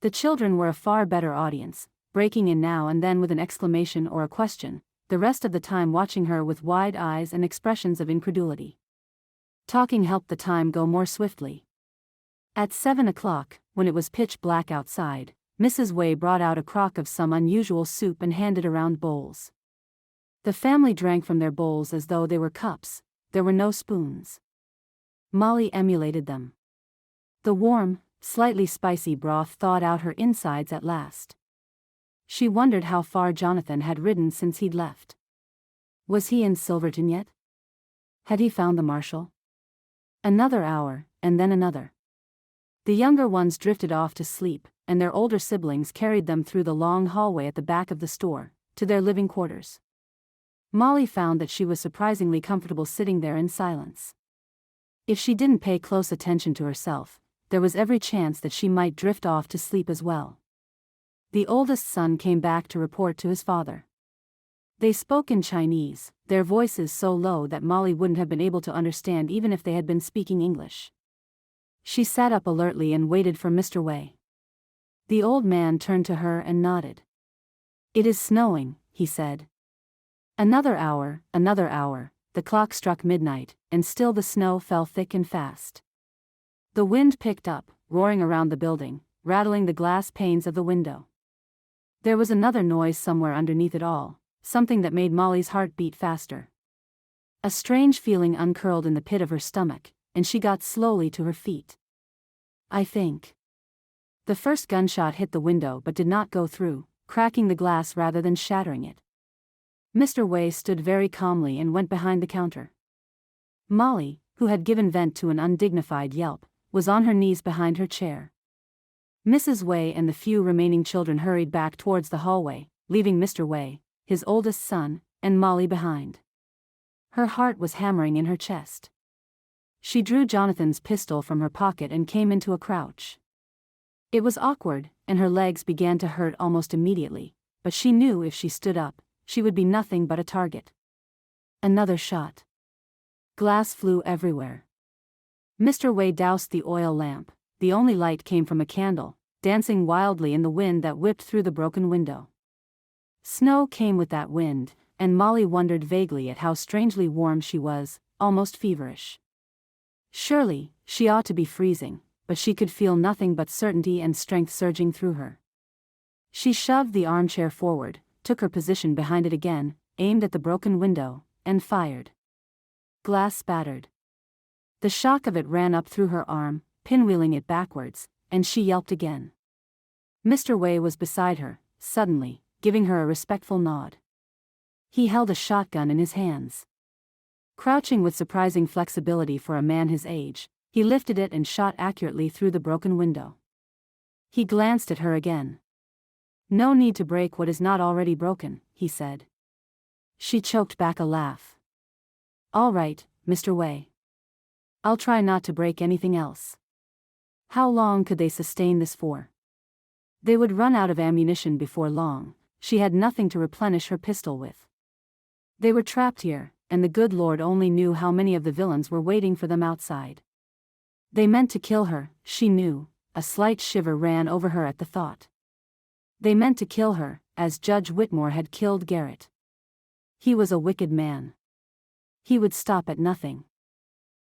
The children were a far better audience, breaking in now and then with an exclamation or a question, the rest of the time watching her with wide eyes and expressions of incredulity. Talking helped the time go more swiftly. At 7 o'clock, when it was pitch black outside, Mrs. Way brought out a crock of some unusual soup and handed around bowls. The family drank from their bowls as though they were cups. There were no spoons. Molly emulated them. The warm, slightly spicy broth thawed out her insides at last. She wondered how far Jonathan had ridden since he'd left. Was he in Silverton yet? Had he found the marshal? Another hour, and then another. The younger ones drifted off to sleep, and their older siblings carried them through the long hallway at the back of the store, to their living quarters. Molly found that she was surprisingly comfortable sitting there in silence. If she didn't pay close attention to herself, there was every chance that she might drift off to sleep as well. The oldest son came back to report to his father. They spoke in Chinese, their voices so low that Molly wouldn't have been able to understand even if they had been speaking English. She sat up alertly and waited for Mr. Way. The old man turned to her and nodded. "It is snowing," he said. Another hour, the clock struck midnight, and still the snow fell thick and fast. The wind picked up, roaring around the building, rattling the glass panes of the window. There was another noise somewhere underneath it all, something that made Molly's heart beat faster. A strange feeling uncurled in the pit of her stomach, and she got slowly to her feet. "I think." The first gunshot hit the window but did not go through, cracking the glass rather than shattering it. Mr. Way stood very calmly and went behind the counter. Molly, who had given vent to an undignified yelp, was on her knees behind her chair. Mrs. Way and the few remaining children hurried back towards the hallway, leaving Mr. Way, his oldest son, and Molly behind. Her heart was hammering in her chest. She drew Jonathan's pistol from her pocket and came into a crouch. It was awkward, and her legs began to hurt almost immediately, but she knew if she stood up, she would be nothing but a target. Another shot. Glass flew everywhere. Mr. Way doused the oil lamp. The only light came from a candle, dancing wildly in the wind that whipped through the broken window. Snow came with that wind, and Molly wondered vaguely at how strangely warm she was, almost feverish. Surely, she ought to be freezing, but she could feel nothing but certainty and strength surging through her. She shoved the armchair forward, took her position behind it again, aimed at the broken window, and fired. Glass spattered. The shock of it ran up through her arm, pinwheeling it backwards, and she yelped again. Mr. Way was beside her, suddenly, giving her a respectful nod. He held a shotgun in his hands. Crouching with surprising flexibility for a man his age, he lifted it and shot accurately through the broken window. He glanced at her again. "No need to break what is not already broken," he said. She choked back a laugh. "All right, Mr. Way. I'll try not to break anything else." How long could they sustain this for? They would run out of ammunition before long. She had nothing to replenish her pistol with. They were trapped here, and the good Lord only knew how many of the villains were waiting for them outside. They meant to kill her, she knew. A slight shiver ran over her at the thought. They meant to kill her, as Judge Whitmore had killed Garrett. He was a wicked man. He would stop at nothing.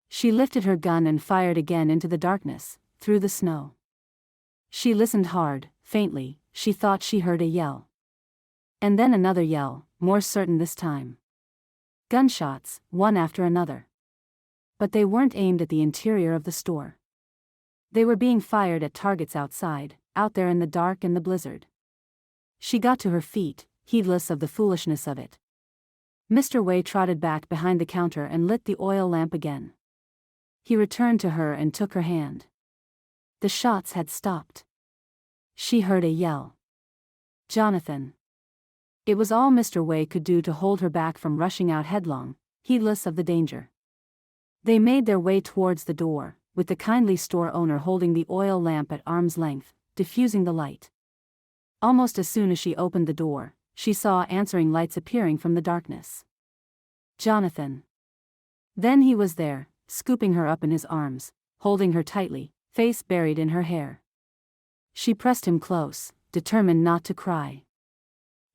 She lifted her gun and fired again into the darkness, through the snow. She listened hard, faintly, she thought she heard a yell. And then another yell, more certain this time. Gunshots, one after another. But they weren't aimed at the interior of the store. They were being fired at targets outside, out there in the dark and the blizzard. She got to her feet, heedless of the foolishness of it. Mr. Way trotted back behind the counter and lit the oil lamp again. He returned to her and took her hand. The shots had stopped. She heard a yell. Jonathan. It was all Mr. Way could do to hold her back from rushing out headlong, heedless of the danger. They made their way towards the door, with the kindly store owner holding the oil lamp at arm's length, diffusing the light. Almost as soon as she opened the door, she saw answering lights appearing from the darkness. Jonathan. Then he was there, scooping her up in his arms, holding her tightly, face buried in her hair. She pressed him close, determined not to cry.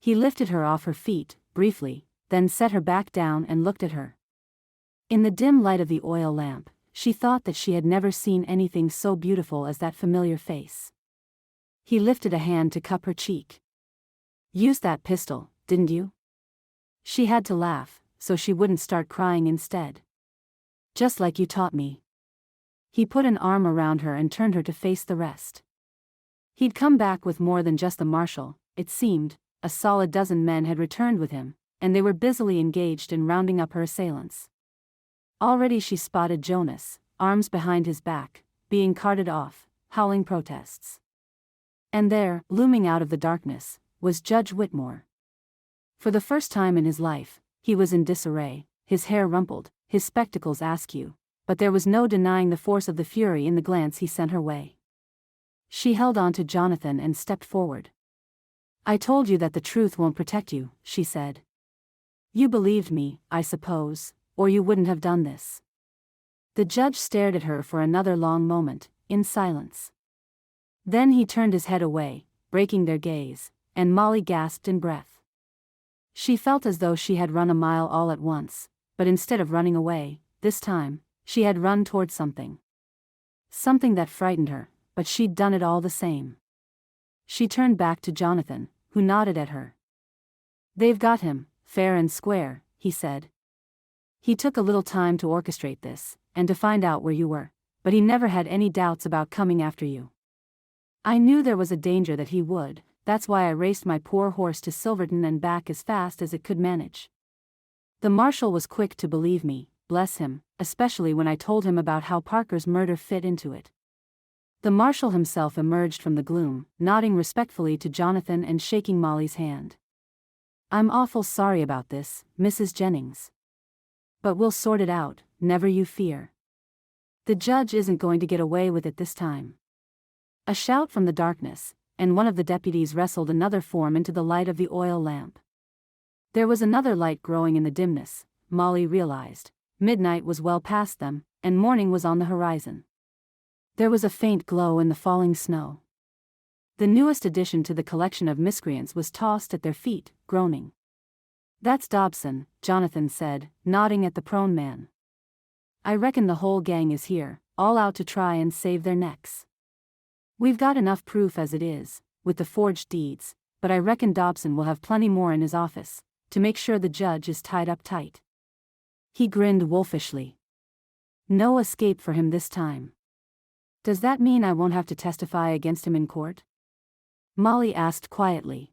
He lifted her off her feet, briefly, then set her back down and looked at her. In the dim light of the oil lamp, she thought that she had never seen anything so beautiful as that familiar face. He lifted a hand to cup her cheek. "Used that pistol, didn't you?" She had to laugh, so she wouldn't start crying instead. "Just like you taught me." He put an arm around her and turned her to face the rest. He'd come back with more than just the marshal, it seemed. A solid dozen men had returned with him, and they were busily engaged in rounding up her assailants. Already she spotted Jonas, arms behind his back, being carted off, howling protests. And there, looming out of the darkness, was Judge Whitmore. For the first time in his life, he was in disarray, his hair rumpled, his spectacles askew, but there was no denying the force of the fury in the glance he sent her way. She held on to Jonathan and stepped forward. "I told you that the truth won't protect you," she said. "You believed me, I suppose, or you wouldn't have done this." The judge stared at her for another long moment, in silence. Then he turned his head away, breaking their gaze, and Molly gasped in breath. She felt as though she had run a mile all at once, but instead of running away, this time, she had run toward something. Something that frightened her, but she'd done it all the same. She turned back to Jonathan, who nodded at her. "They've got him, fair and square," he said. "He took a little time to orchestrate this, and to find out where you were, but he never had any doubts about coming after you. I knew there was a danger that he would, that's why I raced my poor horse to Silverton and back as fast as it could manage. The marshal was quick to believe me, bless him, especially when I told him about how Parker's murder fit into it." The marshal himself emerged from the gloom, nodding respectfully to Jonathan and shaking Molly's hand. "I'm awful sorry about this, Mrs. Jennings. But we'll sort it out, never you fear. The judge isn't going to get away with it this time." A shout from the darkness, and one of the deputies wrestled another form into the light of the oil lamp. There was another light growing in the dimness, Molly realized. Midnight was well past them, and morning was on the horizon. There was a faint glow in the falling snow. The newest addition to the collection of miscreants was tossed at their feet, groaning. "That's Dobson," Jonathan said, nodding at the prone man. "I reckon the whole gang is here, all out to try and save their necks. We've got enough proof as it is, with the forged deeds, but I reckon Dobson will have plenty more in his office, to make sure the judge is tied up tight." He grinned wolfishly. "No escape for him this time." "Does that mean I won't have to testify against him in court?" Molly asked quietly.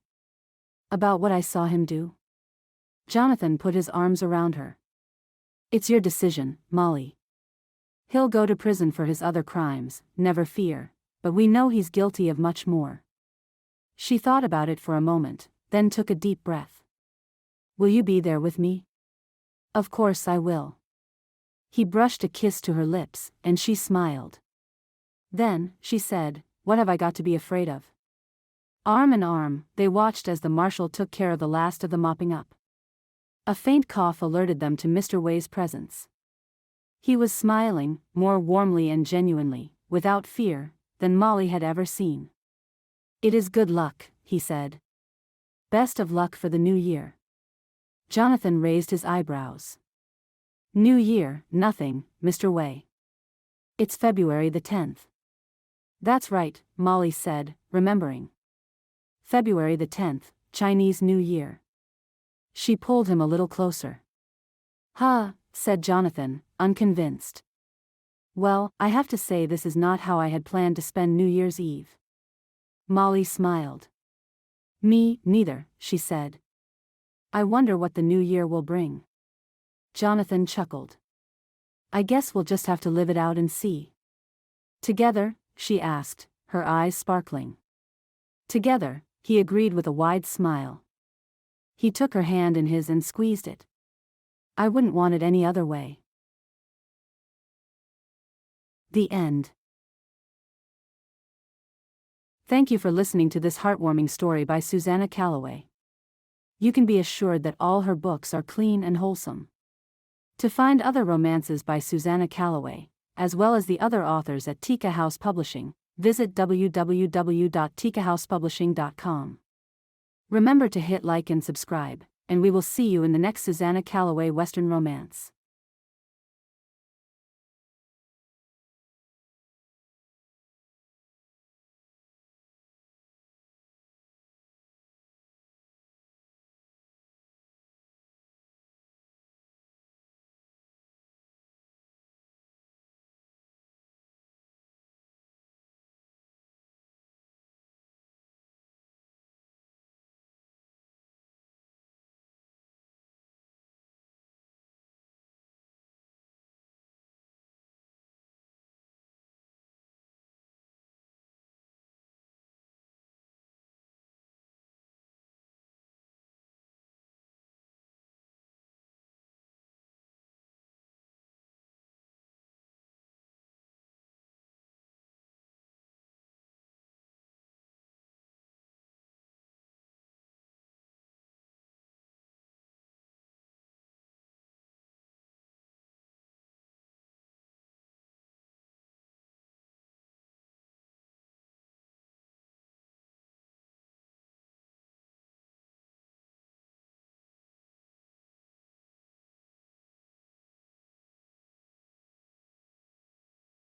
"About what I saw him do?" Jonathan put his arms around her. "It's your decision, Molly. He'll go to prison for his other crimes, never fear, but we know he's guilty of much more." She thought about it for a moment, then took a deep breath. "Will you be there with me?" "Of course I will." He brushed a kiss to her lips, and she smiled. "Then," she said, "what have I got to be afraid of?" Arm in arm, they watched as the marshal took care of the last of the mopping up. A faint cough alerted them to Mr. Way's presence. He was smiling, more warmly and genuinely, without fear, than Molly had ever seen. "It is good luck," he said. "Best of luck for the new year." Jonathan raised his eyebrows. "New year, nothing, Mr. Way. It's February the 10th. "That's right," Molly said, remembering. "February the 10th, Chinese New Year." She pulled him a little closer. "Huh," said Jonathan, unconvinced. "Well, I have to say this is not how I had planned to spend New Year's Eve." Molly smiled. "Me, neither," she said. "I wonder what the new year will bring." Jonathan chuckled. "I guess we'll just have to live it out and see." "Together?" she asked, her eyes sparkling. "Together," he agreed with a wide smile. He took her hand in his and squeezed it. "I wouldn't want it any other way." The end. Thank you for listening to this heartwarming story by Susannah Calloway. You can be assured that all her books are clean and wholesome. To find other romances by Susannah Calloway, as well as the other authors at Tika House Publishing, visit www.tikahousepublishing.com. Remember to hit like and subscribe, and we will see you in the next Susannah Calloway Western romance.